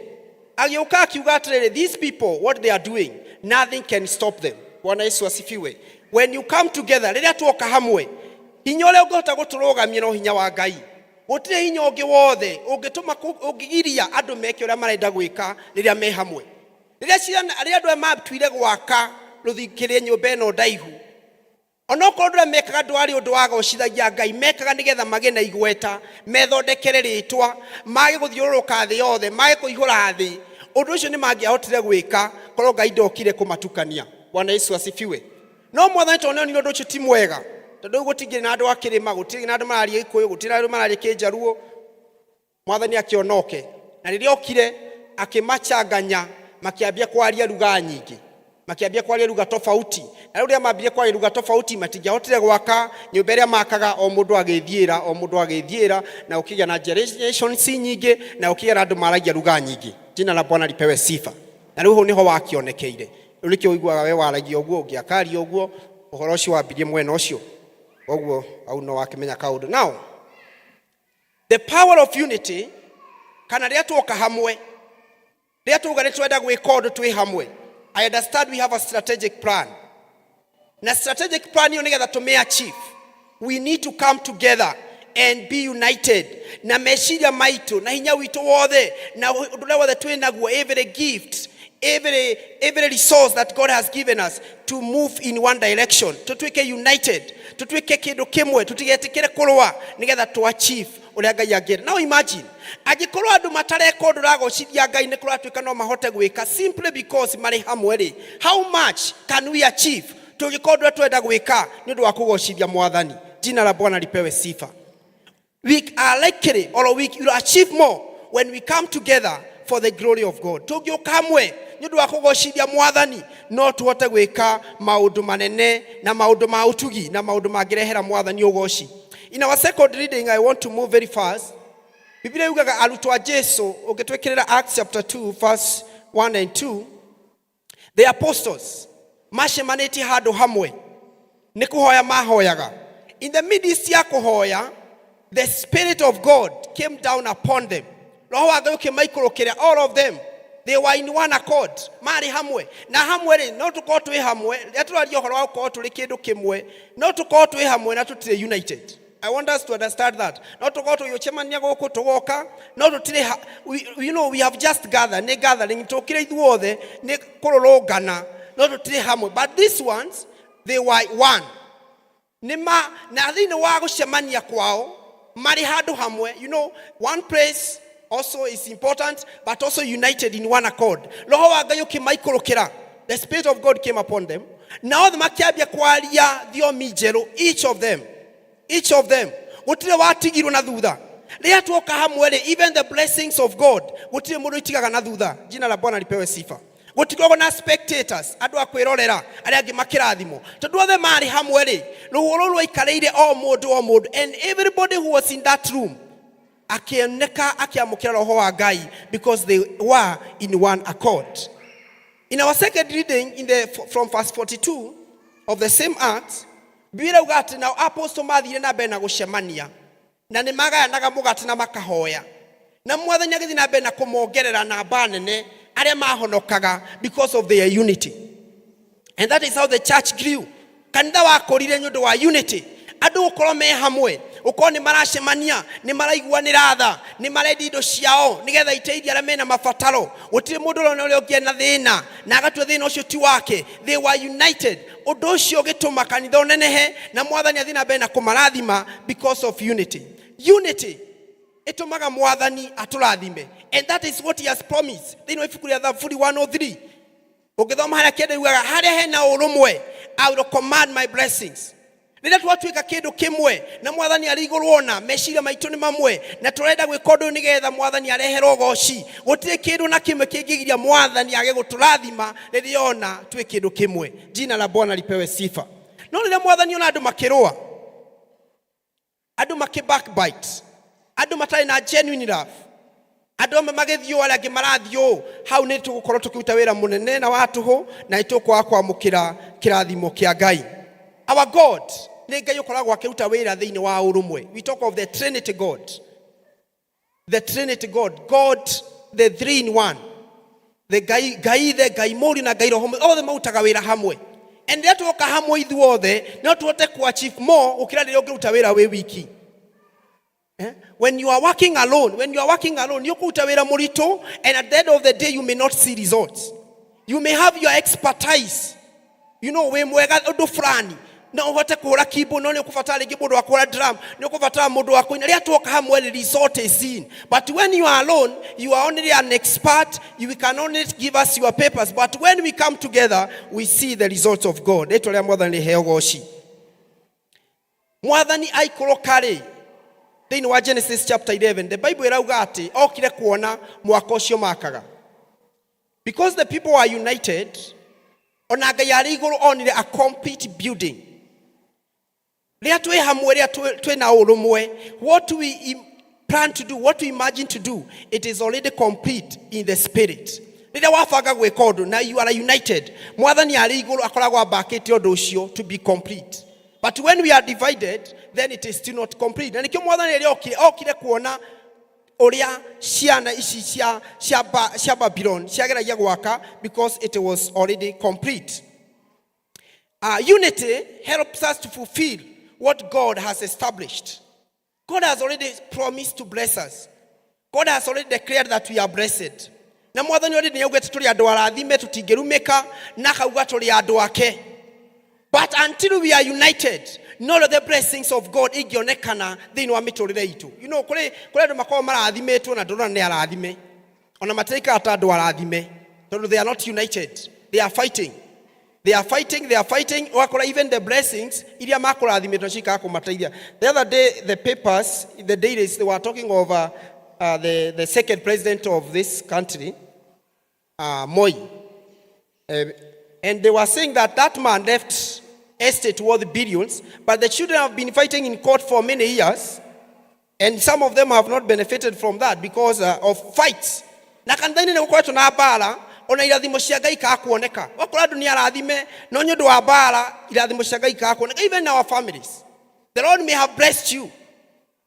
agĩũka akiuga atĩrĩrĩ, these people, what they are doing, nothing can stop them. Bwana Yesu asifiwe. When you come together, rĩrĩa tuoka hamwe, hinya ũrĩa ũngĩhota gũtũrũgamia no hinya wa Ngai. Gũtirĩ hinya ũngĩ wothe ũngĩtũma ũngĩgiria andũ meke ũrĩa marenda gwĩka rĩrĩa me hamwe. Rĩrĩa andũ aya matuire gwaka rũthikĩrĩrie nyũmba ĩno ndaihu, onokorwo ndũrĩa mekaga ndwarĩ ũndũ wa gũcithagia Ngai, mekaga nĩgetha magĩe na igweta, methondekere rĩtwa, mage gũthiũrũrũka thĩ yothe, mage kũihũra thĩ. Ũndũ ũcio nĩ mangĩahotire gwĩka korwo Ngai ndokire kũmatukania. Bwana Yesu asifiwe. No Mwathani tondũ nĩ ũndũ ũcio ti mwega, tondũ gũtingĩ na andũ a kĩrĩma, gũtirĩ na andũ mararia Gĩkũyũ, gũtirĩ na andũ mararia Kĩnjaruo. Mwathani akĩonoke, na rĩrĩa okire akĩmachanganya, makĩambia kwaria lugha nyingĩ, makĩambia kwaria lugha tofauti. Na rĩrĩa maambia kwaria lugha tofauti, matingĩahotire gwaka nyũmba ĩrĩa makaga o mũndũ agĩthiĩra, na ũkĩgĩa na generations nyingĩ, na ũkĩgĩa na andũ maragia lugha nyingĩ. Jina la Bwana lipewe sifa. Na rĩu niho wakĩonekeire. Rĩu nĩkĩo ũiguaga we waragia ũguo, ũngĩakaria ũguo, ũhoro ũcio wambirie mwena ũcio. Ũguo au no wakĩmenya kaũndũ. Now, the power of unity, kana rĩrĩa tuoka hamwe, rĩrĩa tuga nĩ twenda gwĩka ũndũ twĩ hamwe, I understand we have a strategic plan. Na strategic plan ĩyo nĩgetha tũmĩachieve, we need to come together and be united. Na meciria maitũ, na hinya witũ wothe, na ũndũ ũrĩa wothe twĩ naguo, every gift, every resource that God has given us to move in one direction. Tutuike united, tutuike kĩndũ kĩmwe, tutigetĩkĩre kũrũa nĩgetha tu achieve ũrĩa Ngai angĩenda. Now imagine, angĩkorwo andũ matareka ũndũ ũragocithia Ngai nĩ kũratuĩka no mahote gwĩka simply because marĩ hamwe rĩ, how much can we achieve tũngĩkorwo ũndũ ũrĩa twenda gwĩka nĩ ũndũ wa kũgocithia Mwathani? Jina la Bwana lipewe sifa. We are likely, or we will achieve more when we come together for the glory of God. Tũngĩũka hamwe nĩ ũndũ wa kũgocithia Mwathani, no tuhote gwĩka maũndũ manene na maũndũ ma ũtugi na maũndũ mangĩrehera Mwathani ũgoci. In our second reading, I want to move very fast. Biblia yugaga arutwo a Jesu, ũngĩtwĩkĩrĩra Acts chapter 2 verse 1 and 2, the apostles macemanĩtie handũ hamwe, nĩ kũhoya mahoyaga. In the midst ya kũhoya, the Spirit of God came down upon them. Roho wa Ngai ũkĩmaikũrũkĩra, all of them. They were in one accord. Mari hamwe. Na hamwe rĩ, no tũkorwo twĩ hamwe. Rĩrĩa tũraria ũhoro wa gũkorwo tũrĩ kĩndũ kĩmwe, no tũkorwo twĩ hamwe na tũtirĩ united. I want us to understand that. No tũkorwo tũgĩcemania gũkũ tũgoka, no tũtirĩ, we have just gathered. Nĩ gathering, tũkĩrĩ ithuothe, nĩ kũrũrũngana, no tũtirĩ hamwe. But these ones, they were one. Na thĩinĩ wa gũcemania kwao, marĩ handũ hamwe. One place also is important, but also united in one accord. Roho wa Ngai ũkĩmaikũrũkĩra. The Spirit of God came upon them. Na othe makĩambia kwaria thiomi njerũ, each of them. Gũtirĩ watigirwo na thutha. Rĩrĩa tuoka hamwe rĩ, even the blessings of God, gũtirĩ mũndũ itigaga na thutha. Jina la Bwana lipewe sifa. Gũtikoragwo na spectators, andũ a kwĩrorera, arĩa angĩ makĩrathimwo. Tondũ othe marĩ hamwe rĩ, rũhuho rũu rwaikarĩire o mũndũ, and everybody who was in that room akĩoneka akĩamũkĩra Roho wa Ngai, because they were in one accord. In our second reading, from verse 42 of the same Acts, Biblia yuga atĩ now apostle mathire na mbere na gũcemania, na nĩ magayanaga mũgate na makahoya, na Mwathani agĩthiĩ na mbere na kũmongerera namba nene arĩa mahonokaga because of their unity. And that is how the church grew. Kanitha wakũrire nĩ ũndũ wa unity. Andũ gũkorwo me hamwe, gũkorwo nĩ maracemania, nĩ maraiguanĩra tha, nĩ marendia indo ciao nĩgetha iteithie arĩa mena mabataro. Gũtirĩ mũndũ ũrĩa ũngĩ na thĩna na agatua thĩna ũcio ti wake. They were united. Ũndũ ũcio ũgĩtũma kanitha ũnenehe, na Mwathani athiĩ na mbere na kũmarathima because of unity. Unity ĩtũmaga Mwathani atũrathime, and that is what he has promised. Thĩinĩ wa ibuku rĩa Thaburi 103, ũngĩthoma harĩa kĩndũ yugaga, harĩa hena ũrũmwe, I will command my blessings. Rĩrĩa twatuĩka kĩndũ kĩmwe na Mwathani arĩ igũrũ ona, meciria maitũ nĩ mamwe, na tũrenda gwĩka ũndũ nĩgetha Mwathani areherwo ũgoci, gũtirĩ kĩndũ na kĩmwe kĩngĩgiria Mwathani age gũtũrathima rĩrĩa ona twĩ kĩndũ kĩmwe. Jina la Bwana lipewe sifa. No rĩrĩa Mwathani ona andũ makĩrũa, Andu make backbite. Andu matari na genuine love. Andu amwe magethio ala ngimarathio hau ni tugukorwo tukiruta wira munene na watu ho na itukwa kwamukira kirathimo kia Ngai. Our God ni Ngai ukoragwo akiruta wira thiini wa urumwe. We talk of the Trinity God. The Trinity God, God the three in one. The Ngai Muri na Ngai Roho, all the mautaga wira hamwe. And that woka hamwe ithuothe no tuhote ku achieve more ukira riria ungiruta wira we wiki. When you are working alone, you kuruta wira murito, and at the end of the day you may not see results. You may have your expertise. You know, we mwega undu fulani. Na uhote kuhura keyboard, no ni ukufatara rigi mundu wa kuhura drum, ni ukufatara mundu wa kuina. Ria tuoka hamwe, the result is seen. But when you are alone, you are only an expert. You can only give us your papers. But when we come together, we see the results of God. Eto ria mwathani heo goshi. Mwathani aikoro kare. Then in Genesis chapter 11, the Bible irauga ati okire kuona mwaka ucio makaga. Because the people are united, ona Ngai ari iguru onire a complete building. Ria twe hamwe ria twe na urumwe, what we plan to do, what we imagine to do, it is already complete in the spirit. Rira wafanga gwika undu na you are united, mwathani ari iguru akoragwo abakite undu ucio to be complete. But when we are divided, then it is still not complete. Na nikio mwathani ria okire kuona oria ciana ici cia Babylon ciageragia gwaka, because it was already complete. Unity helps us to fulfill what God has established. God has already promised to bless us. God has already declared that we are blessed. Na mwathani already niaugete tuli andu arathime tutingerumika na kauga tuli andu ake. But until we are united, none of the blessings of God igionekana thini wa miturire itu. You know, kule andu makorwo marathimetwo na ndurona ni arathime. Ona matirika ata andu arathime. They are not united. They are fighting. They are fighting. Wakora even the blessings iria makorathimetwo cika kumateithia. The other day, the papers, the dailies, they were talking of the second president of this country, Moi. And they were saying that man left estate worth billions, but the children have been fighting in court for many years, and some of them have not benefited from that because of fights. Na kanthani ne gukwetu na bara ona irathimo cia Ngai ka kuoneka. Wakora dunia arathime no nyundu wa bara irathimo cia Ngai ka kuoneka. Even our families, the Lord may have blessed you,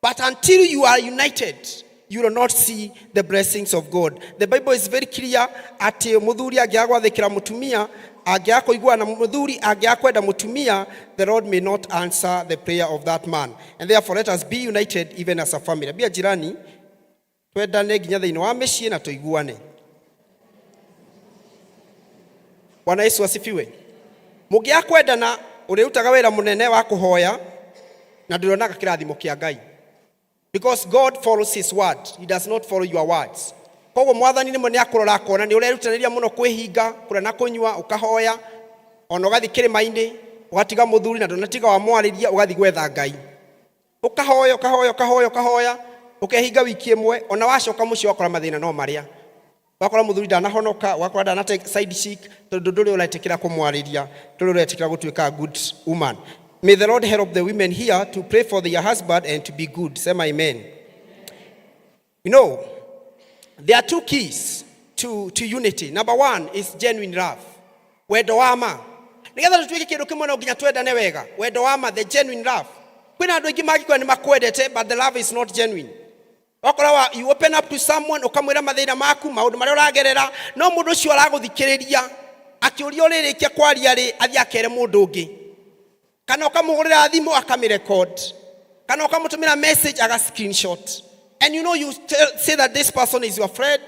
but until you are united, you will not see the blessings of God. The Bible is very clear ati muthuri agiagwathikira mutumia agiakoigua na muthuri agiakwenda mutumia, the Lord may not answer the prayer of that man. And therefore let us be united even as a family. Bia jirani twendane nginya thiini wa micii na tuiguane. Bwana Yesu asifiwe. Mugiakwendana uriutaga wira munene wa kuhoya na ndionaga kirathimo kia Ngai. Because God follows his word. He does not follow your words. Koguo mwathani ni mone akurora akona ni urerutaniria muno kwihinga kura na kunywa ukahoya ona ugathi kirima-ini ugatiga muthuri na ndonatiga wa mwariria ugathi gwetha Ngai. Ukahoya ukehinga wiki imwe ona wacoka mucio wakora mathina no maria. Wakora muthuri ndanahonoka, wakora ndanate side chick tondu nduri uratikira kumwariria, nduri uratikira gutuika good woman. May the Lord help the women here to pray for their husband and to be good. Say amen. You know, there are two keys to unity. Number one is genuine love. Wendo wama. Nigetha tutuike kindu kimwe no nginya twendane wega. Wendo wama, the genuine love. Kwina andu ingi magikwa ni makwendete, but the love is not genuine. Wakora you open up to someone ukamwira mathina maku, maundu maria uragerera, no mundu ucio araguthikiriria. Akiuria uririkia kwaria ri athi akere mundu ungi. Kana ukamugurira thimu akamirecord. Kana ukamutumira message aga screenshot. And you know, you say that this person is your friend.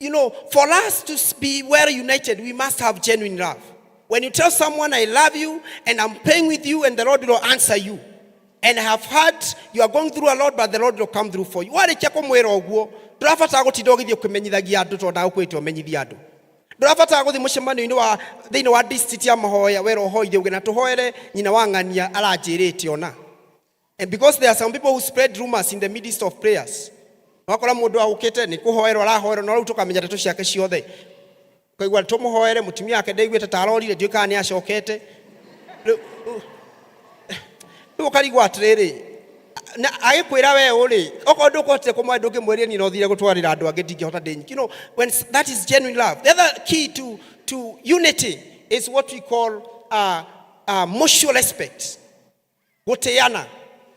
You know, for us to be well united, we must have genuine love. When you tell someone, I love you, and I'm praying with you, and the Lord will answer you. And I have heard you are going through a lot, but the Lord will come through for you. Warikia kumwira oguo, ndurafata gutinda ugithie kumenyithagia andu tondu ndagukwite umenyithia andu. Ndurafata guthi mucemanio-ini wa thiini wa district ya mahoya wera uhoire uge na tuhoere nyina wa ng'ania aranjirite ona. And because there are some people who spread rumors in the midst of prayers. Wakora mundu agukite ni kuhoerwa arahoerwa no rutuka menya ndeto ciake ciothe. Kaigwa tumuhoere mutumia ake ndaiguite tarorire ndiukani acokete. Ukarigwa atiriri na agikwira we uri okondo kote komwa nduke mweri ni no thire gutwarira andu angi ndingihota ndinyi. You know, when that is genuine love. The other key to unity is what we call mutual respect. Goteana.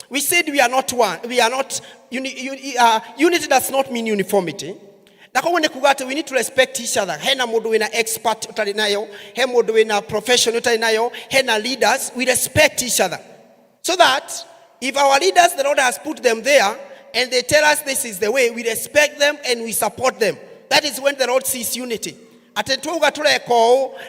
We said we are not one. We are not unity does not mean uniformity. We need to respect each other. Hena mundu wina expert utali nayo, he mundu wina profession utali nayo, hena leaders, we respect each other. So that if our leaders, the Lord has put them there and they tell us this is the way, we respect them and we support them. That is when the Lord sees unity.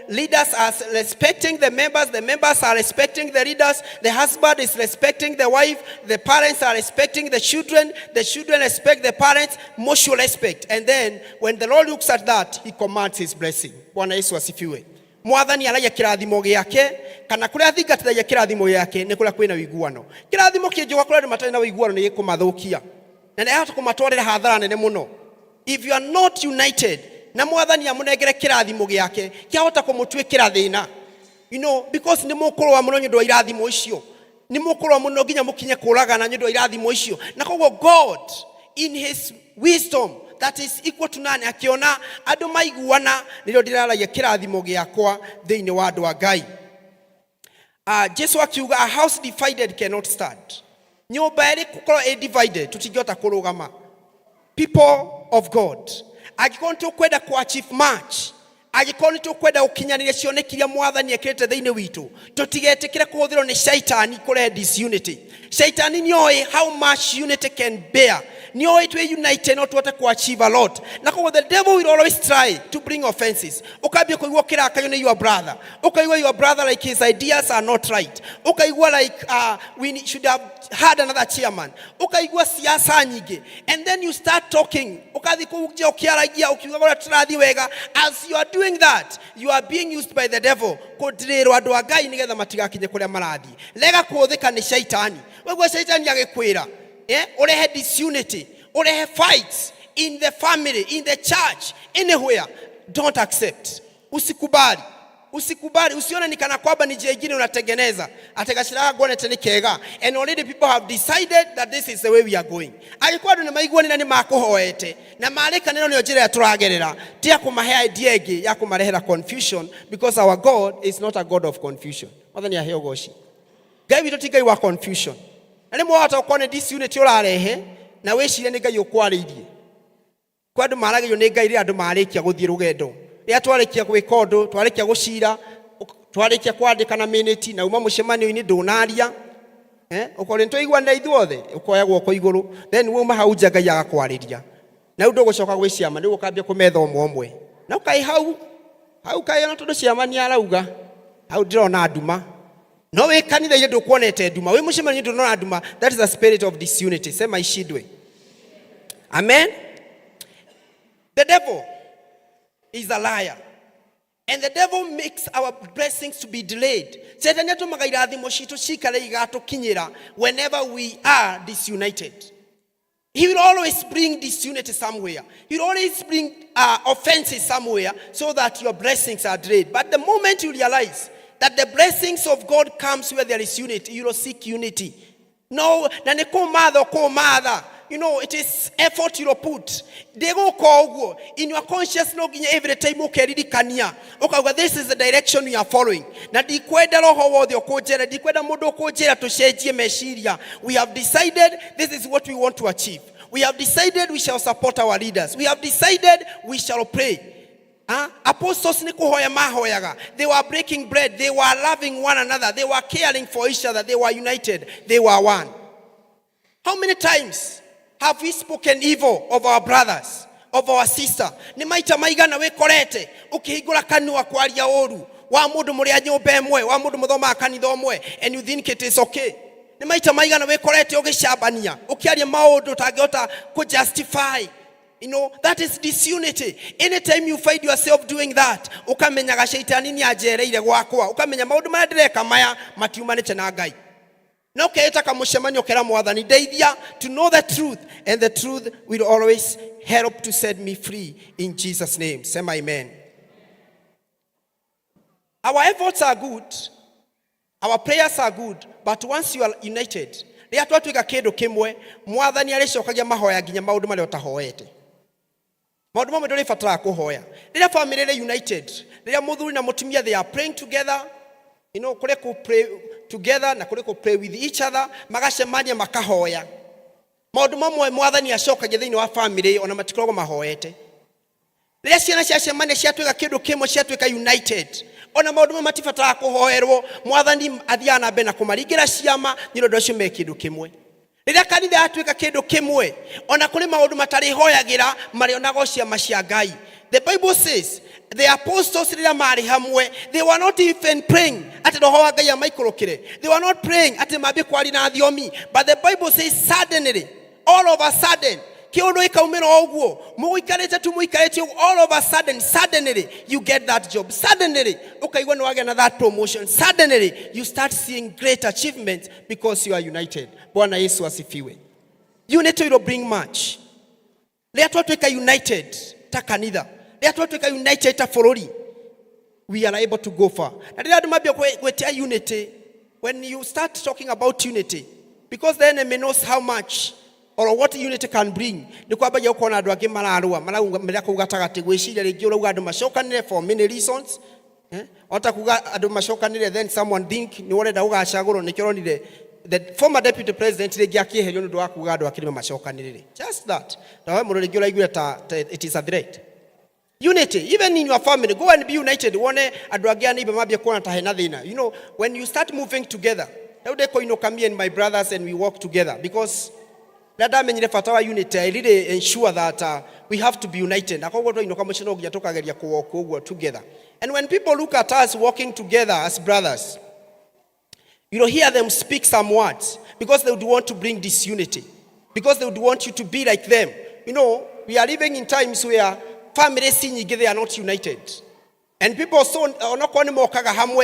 Leaders are respecting the members are respecting the leaders, the husband is respecting the wife, the parents are respecting the children respect the parents, mutual respect. And then when the Lord looks at that, he commands his blessing. Bwana Yesu asifiwe. Mwathani aragia kirathimo giake kana kuria thingatithagia kirathimo giake ni kuria kwina wiguano. Kirathimo kinjuga kuria matari na wiguano ni gikumathukia na ni hata kumatwarira hathara nene muno. If you are not united, na mwathani amunengere kirathimo giake kiahota kumutwikira thina, you know, because ni mukurwa muno nyundu wa irathimo icio, ni mukurwa muno nginya mukinye kuragana nyundu wa irathimo icio. Na koguo God in his wisdom that is equal to none akiona andu maiguana nirio ndiraragia kirathimo giakwa thiini wa andu a Ngai. Jesu akiuga a house divided cannot stand. Nyumba iri kukorwo divided tutingihota kurugama. People of God, agikoni tukwenda ku achieve much, agikoni tukwenda ukinyaniria cionekiria mwathani ekirete thiini witu, tutigetikire kuhuthirwo ni shaitani kure disunity. Shaitani nioi how much unity can bear. Nioi twe united not what to achieve a lot. Na kwa the devil will always try to bring offenses. Ukabia kuigwa kirakayo ni your brother. Ukaiwa your brother like his ideas are not right. Ukaiwa like we should have had another chairman. Ukaiwa siasa nyingi. And then you start talking. Ukathi kujia ukiaragia ukiwa trathi wega. As you are doing that, you are being used by the devil. Kudiriro andu a Ngai nigetha matigakinye kuria marathi. Lega kuthika ni shaitani. Wewe shaitani agikwira urehe disunity, urehe fights in the family, in the church, anywhere. Don't accept. Usikubali. Usione ni kana kwamba ni jingine unatengeneza. Ategashira gone tene kega. And already people have decided that this is the way we are going. Agikwa ndu ni maigwa ni nani makuhoete. Na mareka neno ni njira ya turagerera. Tia kumahea idea igi ya kumarehera confusion, because our God is not a God of confusion. Mwathani aheo goshi. Ngai witu ti Ngai wa confusion. Nani mwata ukone disunity urarehe na wecirie ni Ngai ukwaririe. Kwa andu maragio ni Ngai ri andu marikia guthie rugendo. Ria twarikia gwika undu, twarikia gucira, twarikia kwandika na minute na uma mucemanio-ini ndunaria. Ukore ntwaigwa na ithuothe, ukoya guoko iguru, then uma hau nja Ngai agakwariria. Na undu gucoka gwi ciama nigu kambia kumetha omwe. Na ukai hau kai na tundu ciama ni arauga. Hau ndirona nduma. No we kanitha yedu kuonete nduma. We mushema nyindo no nduma. That is the spirit of disunity. Sema ishidwe. Amen. The devil is a liar. And the devil makes our blessings to be delayed. Shetani atumaga irathimo citu cikare igatukinyira whenever we are disunited. He will always bring disunity somewhere. He will always bring offenses somewhere so that your blessings are delayed. But the moment you realize that the blessings of God comes where there is unity, you will seek unity. No, you know, it is effort you will put. They go call in your consciousness every time. Okay, this is the direction we are following. We have decided this is what we want to achieve. We have decided we shall support our leaders. We have decided we shall pray. Apostles they were breaking bread, they were loving one another, they were caring for each other, they were united, they were one. How many times have we spoken evil of our brothers, of our sister? Ni maita maigana we korete ukihigura kanua kwaria oru wa mundu muri anyumba emwe wa mundu muthoma kanitha omwe, and you think it is okay? Ni maita maigana we korete ugicabania ukiaria maundu tangihota ku justify. You know, that is disunity. Anytime you find yourself doing that, ukamenya ga shaitani ni ajereire gwakwa, ukamenya maundu mara ndireka maya matiumanite na Ngai. Na ukaita kamushemanyo kera mwathani ndeithia to know the truth, and the truth will always help to set me free in Jesus' name. Say amen. Our efforts are good, our prayers are good, but once you are united, ria twatuika kindu kimwe mwathani aricokagia mahoya nginya maundu maria utahoete maundu mamwe nduri fatara kuhoya ria family ri united ria muthuri na mutumia they are praying together kule ku pray together na kule ku pray with each other magacemania makahoya maundu mamwe mwathani acokagia thiini wa family ona matikoragwo mahoete ria ciana ciacemania ciatuika kindu kimwe ciatuika united ona maundu mamwe matibatara kuhoerwo mwathani athiana mbere na kumaringira ciama ni undu ucio me kindu kimwe riria kanitha atuika kindu kimwe ona kuri maundu matari hoyagira mari onago ciama cia Ngai. The Bible says the apostles riria mari hamwe they were not even praying ati roho wa Ngai amaikurukire, they were not praying ati mabe kwari na thiomi, but the Bible says suddenly, all of a sudden kiundu ikaumira oguo muikarete tu muikarete all of a suddenly you get that job, suddenly ukaigwa ni wage na that promotion, suddenly you start seeing great achievements because you are united. Bwana Yesu asifiwe. Unity will bring much. Let us be united ta kanitha, let us be united ta forori, we are able to go far. Na ndio mabia kwetia unity. When you start talking about unity, because the enemy knows how much or what unity can bring, ni kwamba yako na andu angi mararua mara kugatagati gwiciria ringi urauga andu macokanire for many reasons. Ota kuga andu macokanire then someone think ni urenda ugacagurwo ni kironire the former deputy president ringi akiherio ndu wa kuga andu akirime macokanire, just that na we muri ringi uraigura ta it is a threat. Unity, even in your family, go and be united. One andu angi anibe mabia kuona ta hena thina. You know, when you start moving together, now they call me and my brothers and we walk together, because that means the unity. I really ensure that we have to be united. Together. And when people look at us walking together as brothers, you hear them speak some words because they would want to bring this unity, because they would want you to be like them. We are living in times where families they are not united, and people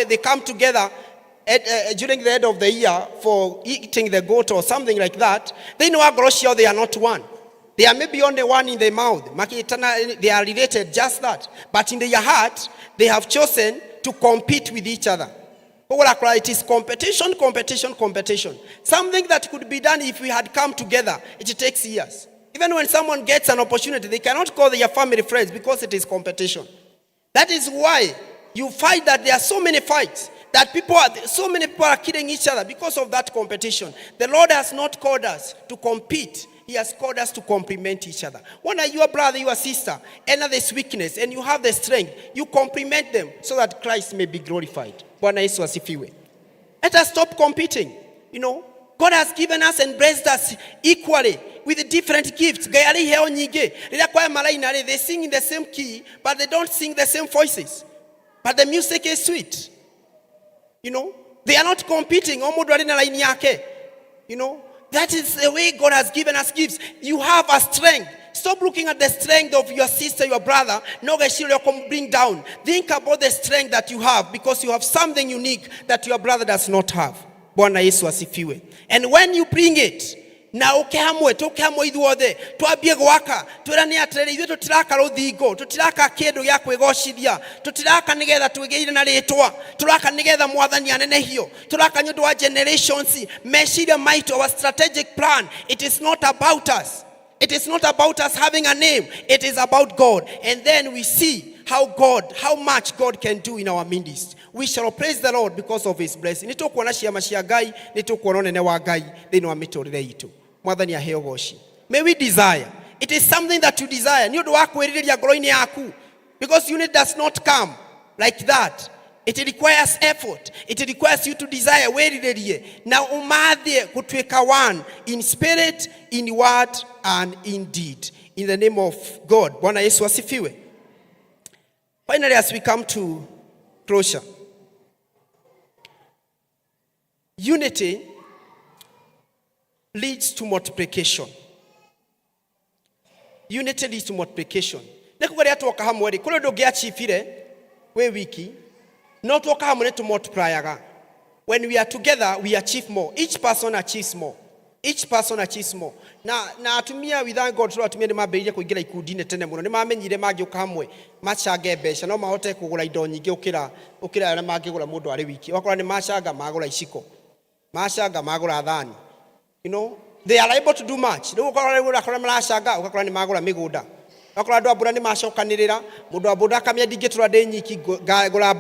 they come together during the end of the year for eating the goat or something like that. They know they are not one. They are maybe only one in the mouth. They are related, just that. But in their heart, they have chosen to compete with each other. It is competition. Something that could be done if we had come together, it takes years. Even when someone gets an opportunity, they cannot call their family friends because it is competition. That is why you find that there are so many fights. That so many people are killing each other because of that competition. The Lord has not called us to compete. He has called us to complement each other. When your brother, your sister, enter this weakness and you have the strength, you complement them so that Christ may be glorified. Bwana Yesu asifiwe. Let us stop competing. God has given us and blessed us equally with different gifts. They sing in the same key, but they don't sing the same voices. But the music is sweet. They are not competing. That is the way God has given us gifts. You have a strength. Stop looking at the strength of your sister, your brother. No, bring down. Think about the strength that you have, because you have something unique that your brother does not have. Bwana Yesu asifiwe. And when you bring it, na ukehamwe ithuothe twambie gwaka twirane atiriri ithuĩ tũtiraka rũthingo, tũtiraka kĩndũ gĩa kwĩgocithia, tũtiraka nĩgetha twĩgĩire na rĩtwa, tũraka nĩgetha mwathani anenehio, tũraka nĩ ũndũ wa generations. Meciria maitũ, our strategic plan, it is not about us. It is not about us having a name. It is about God. And then we see how much God can do in our midst. We shall praise the Lord because of his blessing. Nĩtũkuona ciama cia Ngai, nĩtũkuona ũnene wa Ngai thĩinĩ wa mĩtũrĩre itũ. Mwathani aheo goci. May we desire. It is something that you desire. Nĩ ũndũ wa kwĩrirĩria ngoro-inĩ yaku. Because unity does not come like that. It requires effort. It requires you to desire. Wĩrirĩrie na umathie gũtuĩka one in spirit, in word, and in deed. In the name of God. Bwana Yesu asifiwe. Finally, as we come to closure, unity leads to multiplication. Unity leads to multiplication. Nekugaria twoka hamwe ri kuri ndu achievire we wiki no twoka hamwe to multiply. When we are together, we achieve more. Each person achieves more. Each person achieves more. Na atumia we thank God atumia nimambĩrĩirie kũingĩra ikundi-inĩ tene mũno. Nĩmamenyire mangĩũka hamwe machange mbeca no mahote kũgũra indo nyingĩ ũkĩra arĩa mangĩgũra mũndũ arĩ wiki. Wakora nĩ macanga magũra iciko. Macanga magũra thani. You know, they are able to do much. Rĩu ũkora maracanga, ũgakora nĩ magũra mĩgũnda. Ũgakora andũ a boda nĩ macokanĩrĩra, mũndũ wa boda akamenya ndingĩtũra ndĩ nyiki ngagũra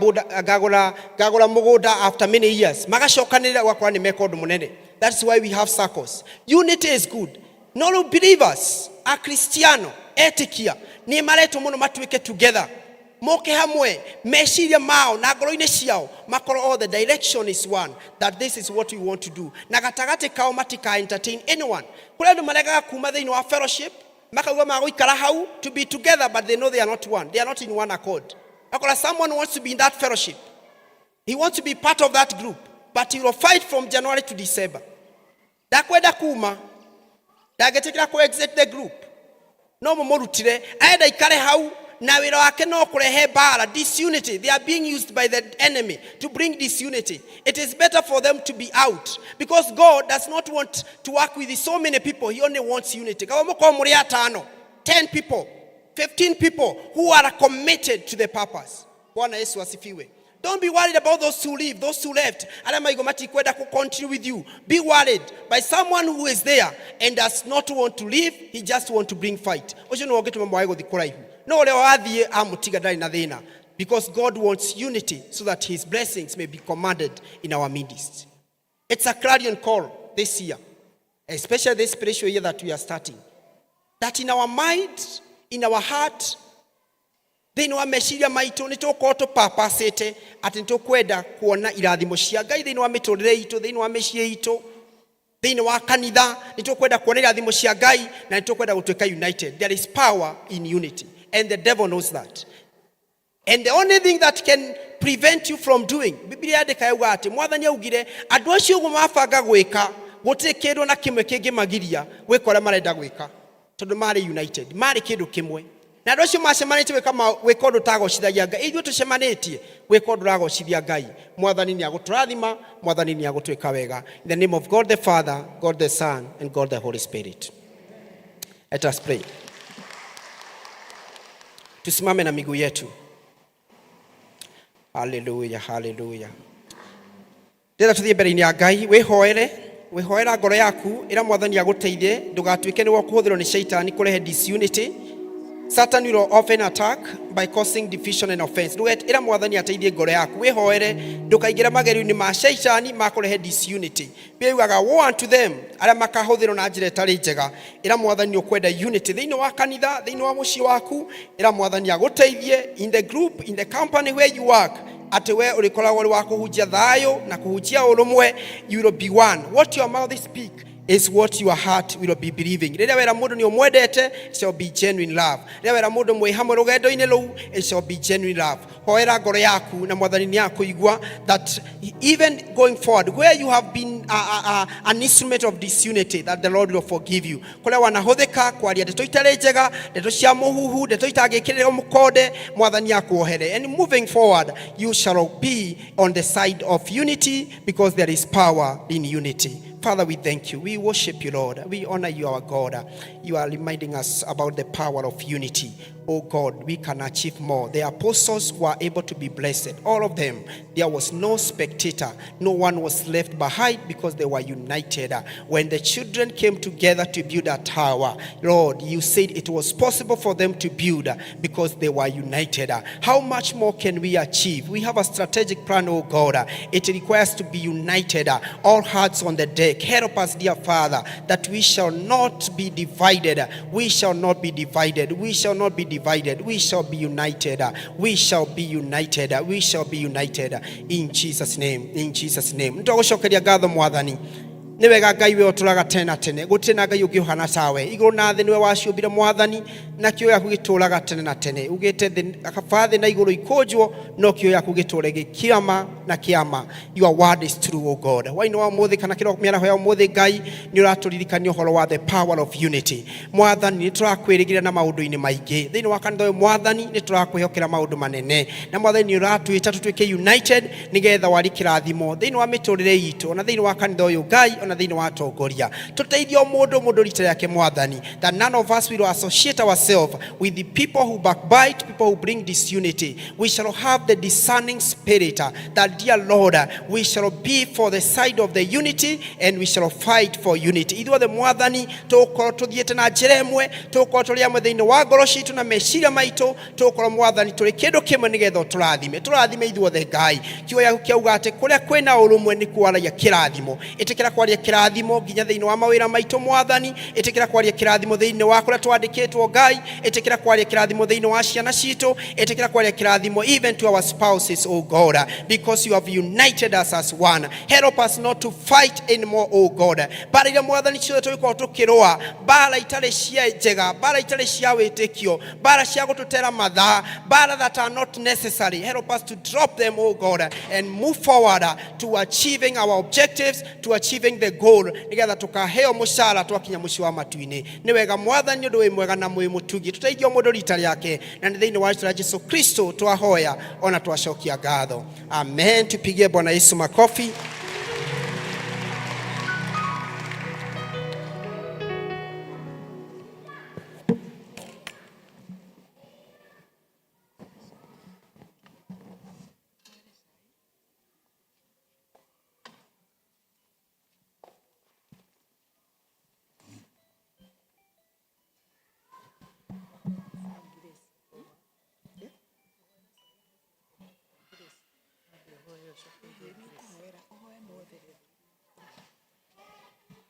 mũgũnda after many years. Magacokanĩrĩra ũgakora nĩ meka ũndũ mũnene. That's why we have circles. Unity is good. No believers, a Cristiano, etikia, ni mareto mũno matuĩke together. Moke hamwe, meciria mao, na ngoro-inĩ ciao, makoro all the direction is one, that this is what we want to do. Na gatagate kao matika entertain anyone. Kũrĩ andũ maregaga kuma thĩinĩ wa fellowship, makauga magũikara hau to be together, but they know they are not one. They are not in one accord. Akora someone wants to be in that fellowship. He wants to be part of that group, but he will fight from January to December. Dakwenda kuma, dagetekera ku exit the group. No momorutire, aenda ikare hau, na wĩra wake no kũrehe bara, disunity. They are being used by the enemy to bring disunity. It is better for them to be out, because God does not want to work with so many people. He only wants unity. Kama mko muri 5, 10 people, 15 people who are committed to the purpose. Bwana Yesu asifiwe. Don't be worried about those who leave, those who left. Continue with you. Be worried by someone who is there and does not want to leave. He just want to bring fight. Because God wants unity so that his blessings may be commanded in our midst. It's a clarion call this year, especially this spiritual year that we are starting. That in our mind, in our heart, thĩinĩ wa meciria maitũ nĩ tũkorwo tũpapacĩte atĩ nĩ tũkwenda kuona irathimo cia Ngai thĩinĩ wa mĩtũrĩre itũ, thĩinĩ wa mĩciĩ itũ, thĩinĩ wa kanitha, nĩ tũkwenda kuona irathimo cia Ngai na nĩ tũkwenda gũtuĩka united. There is power in unity, and the devil knows that. And the only thing that can prevent you from doing, Biblia yandĩka yauga atĩ Mwathani augire andũ acio ũguo mabanga gwĩka gũtirĩ kĩndũ na kĩmwe kĩngĩmagiria gwĩka ũrĩa marenda gwĩka, tondũ marĩ united, marĩ kĩndũ kĩmwe. Na andũ acio macemanĩtie gwĩka ũndũ ũtagocithagia Ngai, ithuĩ tũcemanĩtie gwĩka ũndũ ũragocithia Ngai. Mwathani nĩ agũtũrathima, Mwathani nĩ agũtwĩka wega. In the name of God the Father, God the Son, and God the Holy Spirit. Let us pray. Tusimame na miguu yetu. Hallelujah, hallelujah. Ndĩrenda tũthiĩ mbere-inĩ ya Ngai, wĩhoera ngoro yaku, ĩra Mwathani agũteithie, ndũgatuĩke nĩ wakũhũthĩrwo nĩ Shaitani kũrehe disunity. Satan will often attack by causing division and offense. Ĩra Mwathani ateithie ngoro yaku, wĩhoere, ndũkaingĩre magerio-inĩ ma Shaitani ma kũrehe disunity. Biblia yugaga woe unto them arĩa makahũthĩrwo na njĩra ĩtarĩ njega. Ĩra Mwathani ũkwenda unity thĩinĩ wa kanitha, thĩinĩ wa mũciĩ waku. Ĩra Mwathani agũteithie in the group, in the company where you work. Atĩ we ũrĩkoragwo ũrĩ wa kũhunjia thayũ na kũhunjia ũrũmwe. You will be one. What your mouth speak is what your heart will be believing. Rĩrĩa wera mũndũ nĩ ũmwendete, it shall be genuine love. Rĩrĩa wera mũndũ mwĩ hamwe rũgendo-inĩ rũu, it shall be genuine love. Hoera ngoro yaku na Mwathani nĩ akũigua that even going forward, where you have been an instrument of disunity, that the Lord will forgive you. Kũrĩa wanahũthĩka kwaria ndeto itarĩ njega, ndeto cia mũhuhu, ndeto itangĩkĩrĩrwo mũkonde, Mwathani akuohere. And moving forward, you shall be on the side of unity, because there is power in unity. Father, we thank you. We worship you, Lord. We honor you, our God. You are reminding us about the power of unity. Oh God, we can achieve more. The apostles were able to be blessed. All of them. There was no spectator. No one was left behind because they were united. When the children came together to build a tower, Lord, you said it was possible for them to build because they were united. How much more can we achieve? We have a strategic plan, oh God. It requires to be united. All hearts on the deck. Help us, dear Father, that we shall not be divided. We shall not be divided. We shall not be divided. We shall be united. We shall be united. We shall be united. In Jesus' name. In Jesus' name. Nitogũcokeria ngatho Mwathani. Nĩ wega Ngai we ũtũraga tene na tene. Gũtirĩ na Ngai ũngĩũhana tawe. Igũrũ na thĩ nĩwe waciũmbire Mwathani, na kĩo gĩaku gĩtũũraga tene na tene. Ugĩte kaba thĩ na igũrũ ikũnjwo, no kĩo gĩaku gĩtũũre gĩkĩama na kĩama. Your word is true, O God. Hwaĩ-inĩ wa ũmũthĩ kana mĩaraho ya ũmũthĩ Ngai nĩ ũratũririkania ũhoro wa the power of unity. Mwathani nĩ tũrakwĩrĩgĩra na maũndũ-inĩ maingĩ. Thĩinĩ wa kanitha ũyũ Mwathani nĩ tũrakwĩhokera maũndũ manene. Na Mwathani nĩ ũratwĩta tũtuĩke united nĩgetha wari kĩrathimo thĩinĩ wa mĩtũrĩre itũ na thĩinĩ wa kanitha ũyũ Ngai ona thiini wa tongoria tuteithio mundu rita yake mwathani, that none of us will associate ourselves with the people who backbite, people who bring disunity. We shall have the discerning spirit that, dear Lord, we shall be for the side of the unity and we shall fight for unity. Ithuothe mwathani tukorwo tuthiete na njira imwe, tukorwo turi amwe thiini wa ngoro citu na meciria maitu, tukorwo mwathani turi kindu kimwe nigetha turathime ithuothe Ngai. Kioya kiauga ati kuria kwina urumwe ni kwaragia kirathimo. Itikira kwaria kirathimo nginya thiini wa mawira maitu mwathani, itikira kwaria kirathimo thiini wa kuria twandikitwo Ngai, itikira kwaria kirathimo thiini wa ciana citu, itikira kwaria kirathimo even to our spouses, oh God, because you have united us as one. Help us not to fight anymore, oh God. Bara ira mwathani ciothe tuikorwo tukirua, bara itari cia njega, bara itari cia witikio, bara cia gututera mathaa, bara that are not necessary. Help us to drop them, oh God, and move forward to achieving our objectives, to achieving the goal. Nigetha tukaheo mucara twakinya muci wa matuini. Ni wega mwathani undu wi mwega na mwi mutugi. Tuteithio mundu rita riake na ni thiini wa Yesu Kristo twahoya ona twacokia ngatho. Amen. Tupigie Bwana Yesu makofi.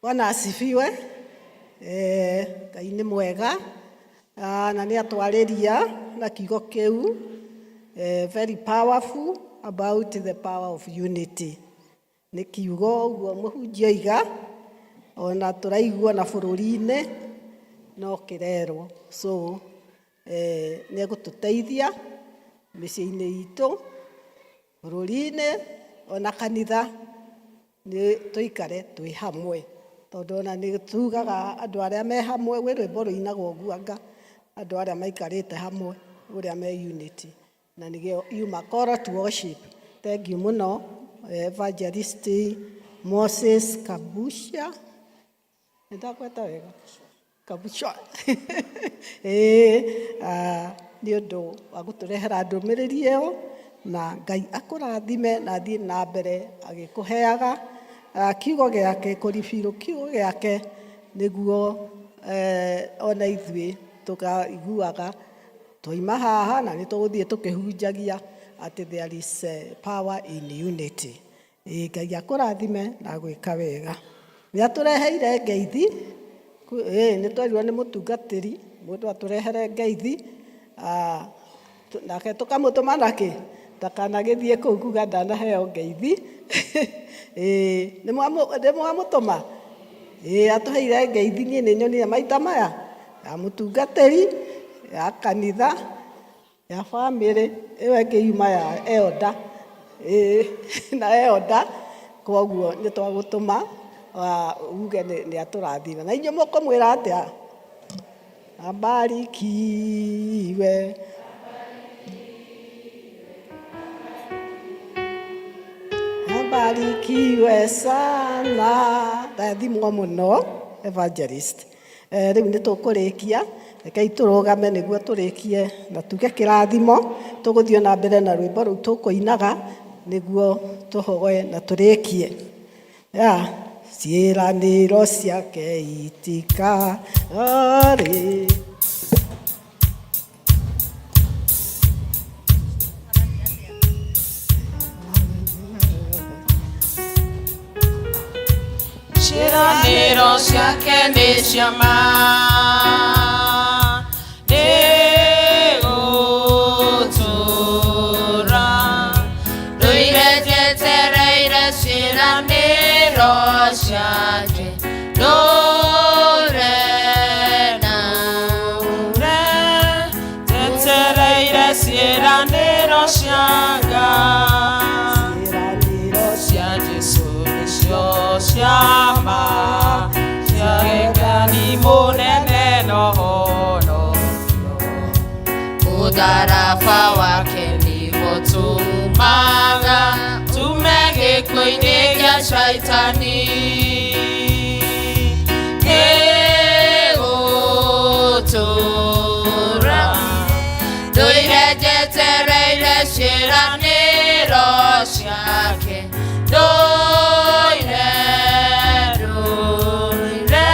Bwana asifiwe. Ngai nĩ mwega na nĩ atwarĩria na kiugo kĩu very powerful about the power of unity. Nĩ kiugo ũguo mũhunjia oiga ona tũraigua na bũrũri-inĩ no kĩrerwo. So nĩ egũtũteithia mĩciĩ-inĩ itũ, bũrũri-inĩ ona kanitha nĩ tũikare twĩ hamwe. Tondu ona nĩ tugaga andũ arĩa me hamwe, wĩ rwĩmbo rũinagwo nguanga, andũ arĩa maikarĩte hamwe ũrĩa me unity, na nĩgĩo yuma call to worship. Thank you mũno Evangelist Moses Kabusha, nĩndakweta wega Kabusha nĩ ũndũ wa gũtũrehera ndũmĩrĩri ĩyo, na Ngai akũrathime na thiĩ na mbere agĩkũheaga kiugo gĩake, kũribirwo kiugo gĩake nĩguo ona ithuĩ tũkaiguaga twaima haha na nĩ tũgũthiĩ tũkĩhunjagia atĩ there is power in unity. Ngai akũrathime na gwĩka wega. Nĩ atũreheire ngeithi, nĩ twerirwo nĩ mũtungatĩri mũndũ atũrehere ngeithi, nake tũkamũtũma nakĩ ndakanagĩthiĩ kũu kuga ndanaheo ngeithi. Nĩ mwamũtũma atũheire ngeithi. Niĩ nĩ nyonire maita maya ya mũtungatĩri, ya kanitha, ya bamĩrĩ, ĩyo ĩngĩ yuma ya elder na elder. Koguo nĩ twagũtũma uge nĩ atũrathime. Na inyuĩ mũkũmwĩra atĩa? Abarikiwe. Abarikiwe sana. Ndathimwo mũno Evangelist. Rĩu nĩ tũkũrĩkia, rekei tũrũgame nĩguo tũrĩkie na tuge kĩrathimo. Tũgũthiĩ na mbere na rwĩmbo rũu tũkũinaga nĩguo tũhoe na tũrĩkie. Ciĩranĩro ciake itikarĩ. Ciĩranĩro ciake nĩ cia ma, nĩ gũtũũra. Ndũire njetereire ciĩranĩro ciake, ndũre na ũre. Njetereire ciĩranĩro cia Ngai, cia Jesũ nĩcio cia ma, cia wendani mũnene na ũhonokio. Mũtharaba wake nĩguo tũmaga tumege gĩkuũ-inĩ gĩa caitani. Gĩgũtũũra ndũire njetereire ciĩranĩro ciake. Ndũire, ndũire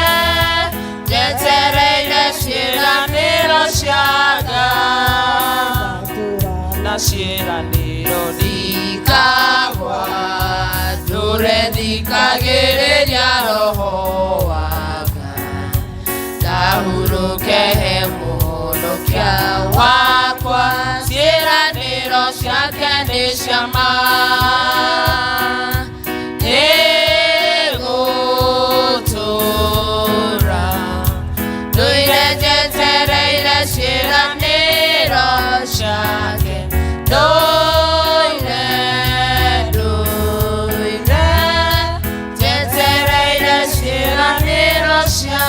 njetereire ciĩranĩro cia Ngai, na ciĩranĩro ndikagwa. Ndũre thikagĩrĩria roho wa Ngai, ndahurũke he mũhonokia wakwa. Ciĩranĩro ciake nĩ cia ma. Gĩgũtũũra ndũire njetereire ciĩranĩro ciake. Ndũire, ndũire njetereire ciĩranĩro cia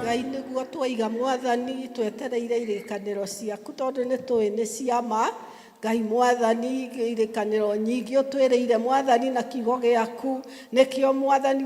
Ngai nĩguo twaiga Mwathani twetereire irĩkanĩro ciaku tondũ nĩ tũĩ nĩ cia ma. Ngai Mwathani, irĩkanĩro nyingĩ ũtwĩrĩire Mwathani na kiugo gĩaku, nĩkĩo Mwathani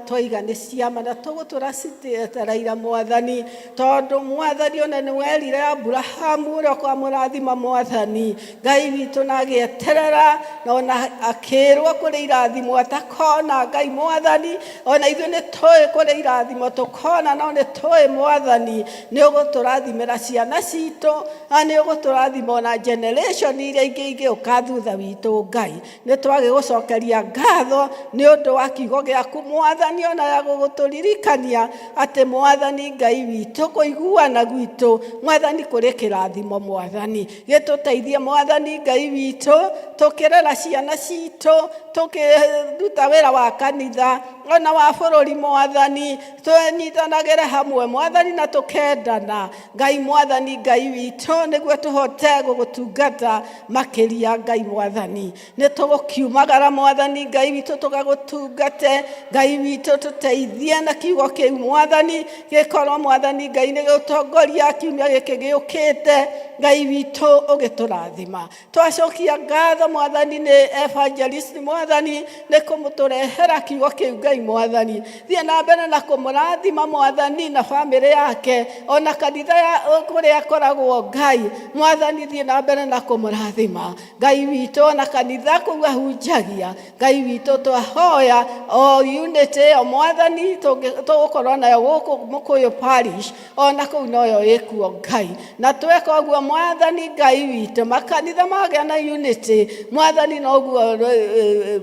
twaiga nĩ cia ma, na tũgũtũra cietereire Mwathani, tondũ Mwathani ona nĩ werire Aburahamu ũrĩa ũkamũrathima Mwathani. Ngai witũ na agĩeterera, na ona akĩrwo kũrĩ irathimo atakona. Ngai Mwathani, ona ithuĩ nĩ tũĩ kũrĩ irathimo tũkona, no nĩ tũĩ Mwathani nĩ ũgũtũrathimĩra ciana citũ, na nĩ ũgũtũrathima ona generation iria ingĩ ũkathutha witũ. Ngai nĩ twagĩgũcokeria ngatho nĩ ũndũ wa kiugo gĩaku Mwathani, ona ya gũgũtũririkania atĩ Mwathani Ngai witũ kũiguana gwitũ Mwathani kũrĩ kĩrathimo. Mwathani gĩtũteithie Mwathani Ngai witũ, tũkĩrera ciana citũ, tũkĩruta wĩra wa kanitha ona wa bũrũri Mwathani, tũnyitanagĩre hamwe Mwathani na tũkendana. Ngai Mwathani Ngai witũ, nĩguo tũhote gũgũtungata makĩria. Ngai Mwathani nĩ tũgũkiumagara Mwathani Ngai witũ tũgagũtungate. Ngai witũ tũteithie na kiugo kĩu Mwathani gĩkorwo Mwathani Ngai nĩ gũtongoria kiumia gĩkĩ gĩũkĩte. Ngai witũ ũgĩtũrathima, twacokia ngatho Mwathani nĩ evangelist Mwathani nĩ kũmũtũrehera kiugo kĩu. Ngai Mwathani thiĩ na mbere na kũmũrathima Mwathani na famĩlĩ yake, ona kanitha kũrĩa akoragwo. Ngai Mwathani thiĩ na mbere na kũmũrathima. Ngai witũ ona kanitha kũu ahunjagia. Ngai witũ twahoya o unity o Mwathani tũgũkorwo nayo gũkũ Mũkũyũ parish, ona kũu noyo ĩkuo Ngai, na tweka ũguo Mwathani Ngai witũ, makanitha magĩa na unity Mwathani, noguo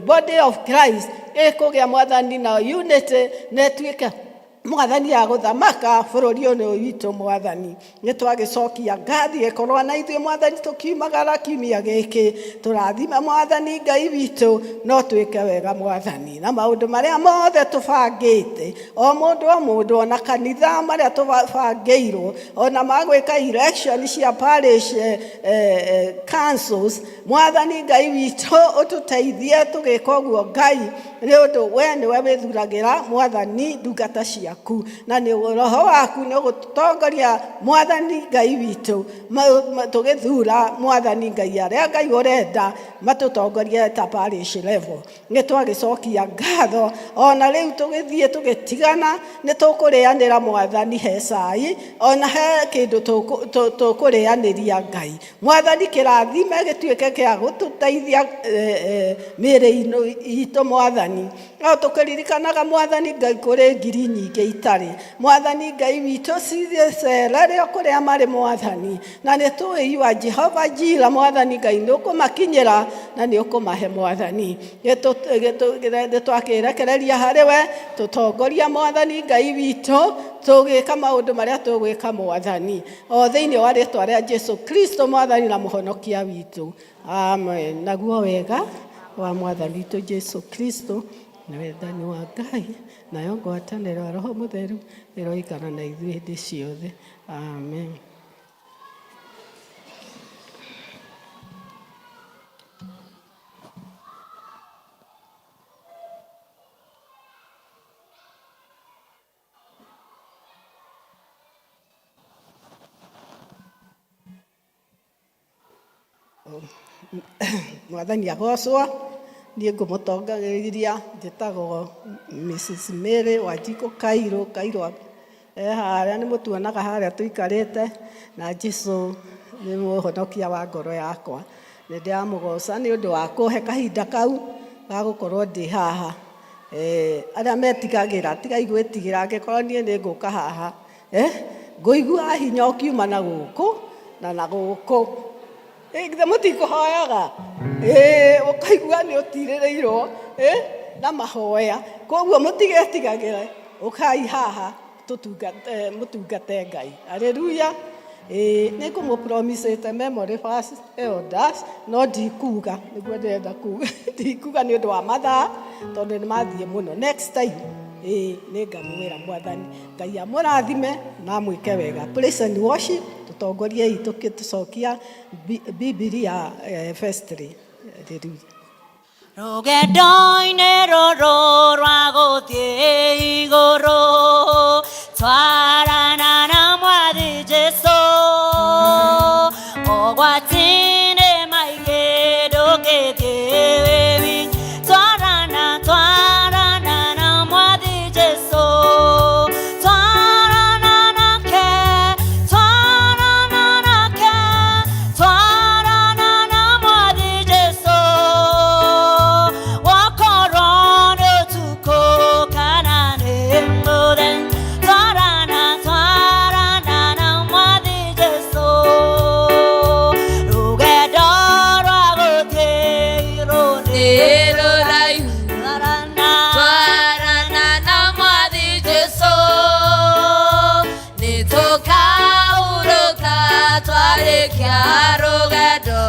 body of Christ ĩkũgĩa Mwathani na unity, na ĩtuĩke Mwathani ya gũthamaka bũrũri ũyũ witũ. Mwathani nĩ twagĩcokia ngathi gĩkorwo na ithuĩ Mwathani tũkiumagara kiumia gĩkĩ, tũrathima Mwathani Ngai witũ, no twĩke wega Mwathani na maũndũ marĩa mothe tũbangĩte, o mũndũ ona kanitha marĩa tũbangĩirwo, ona magwĩka election cia parish councils. Mwathani Ngai witũ ũtũteithie tũgĩka ũguo Ngai, nĩ ũndũ we nĩwe wĩthuragĩra Mwathani ndungata ciaku, na nĩ roho waku nĩ ũgũtongoria Mwathani Ngai witũ, tũgĩthura Mwathani Ngai arĩa Ngai ũrenda matũtongorie ta parish level. Nĩ twagĩcokia ngatho ona rĩu tũgĩthiĩ tũgĩtigana, nĩ tũkũrĩanĩra Mwathani he cai, ona he kĩndũ tũkũrĩanĩria Ngai. Mwathani kĩrathime gĩtuĩke kĩa gũtũteithia mĩĩrĩ itũ Mwathani, no tũkĩririkanaga Mwathani Ngai kũrĩ ngiri nyingĩ itarĩ. Mwathani Ngai witũ cicerere kũrĩa marĩ Mwathani, na nĩ tũĩ you are Jehovah Jireh Mwathani Ngai nĩ ũkũmakinyĩra na nĩ ũkũmahe Mwathani. Twakĩrekereria harĩ we tũtongoria Mwathani Ngai witũ, tũgĩka maũndũ marĩa tũgwĩka Mwathani, o thĩinĩ wa rĩĩtwa rĩa Jesu Kristo Mwathani na mũhonokia witũ. Amen. Naguo wega wa Mwathani witũ Jesu Kristo na wendani wa Ngai nayo ngwatanĩro ya Roho Mũtheru ĩroikara na ithuĩ hĩndĩ ciothe. Amen. Mwathani agocwo. niĩ ngũmũtongagĩrĩria njĩtagwo Mrs. Mary Wanjikũ Kairũ harĩa nĩ mũtuonaga harĩa tũikarĩte na Jesũ nĩ mũhonokia wa ngoro yakwa. Nĩ ndĩramũgoca nĩ ũndũ wa kũhe kahinda kau ga gũkorwo ndĩ haha. Arĩa metigagĩra tigai gwĩtigĩra angĩkorwo niĩ nĩ ngũka haha ngũigua hinya ũkiuma na gũkũ na na gũkũ. Githĩ mũtikũhoyaga ũkaigua nĩ ũtirĩrĩirwo na mahoya, koguo mũtigetigagĩre ũkai haha mũtungate Ngai. Haleluya. Nĩ ngũmũpromisĩte memory verse elders no ndikuga nĩguo ndĩrenda kuga ndikuga nĩ ũndũ wa mathaa tondũ nĩ mathiĩ mũno. Next time nĩ ngamwĩra Mwathani Ngai amũrathime na amwĩke wega. Praise and worship tutongoriei tũkĩtũcokia Bibilia firstly. Haleluya. Rũgendo-inĩ rũrũ rwa gũthiĩ igũrũ twarana na Mwathi Jesũ ũgwati-inĩ maingĩ ndũngĩthiĩ wĩwi twarana na Mwathi Jesũ twarana nake na Mwathi Jesũ wakorwo nĩ ũtukũ kana nĩ mũthenya twarana na Mwathi Jesũ rũgendo rwa gũthiĩ rũrĩ rũraihu twarana na Mwathi Jesũ nĩ tũkaurũka twarĩkia rũgendo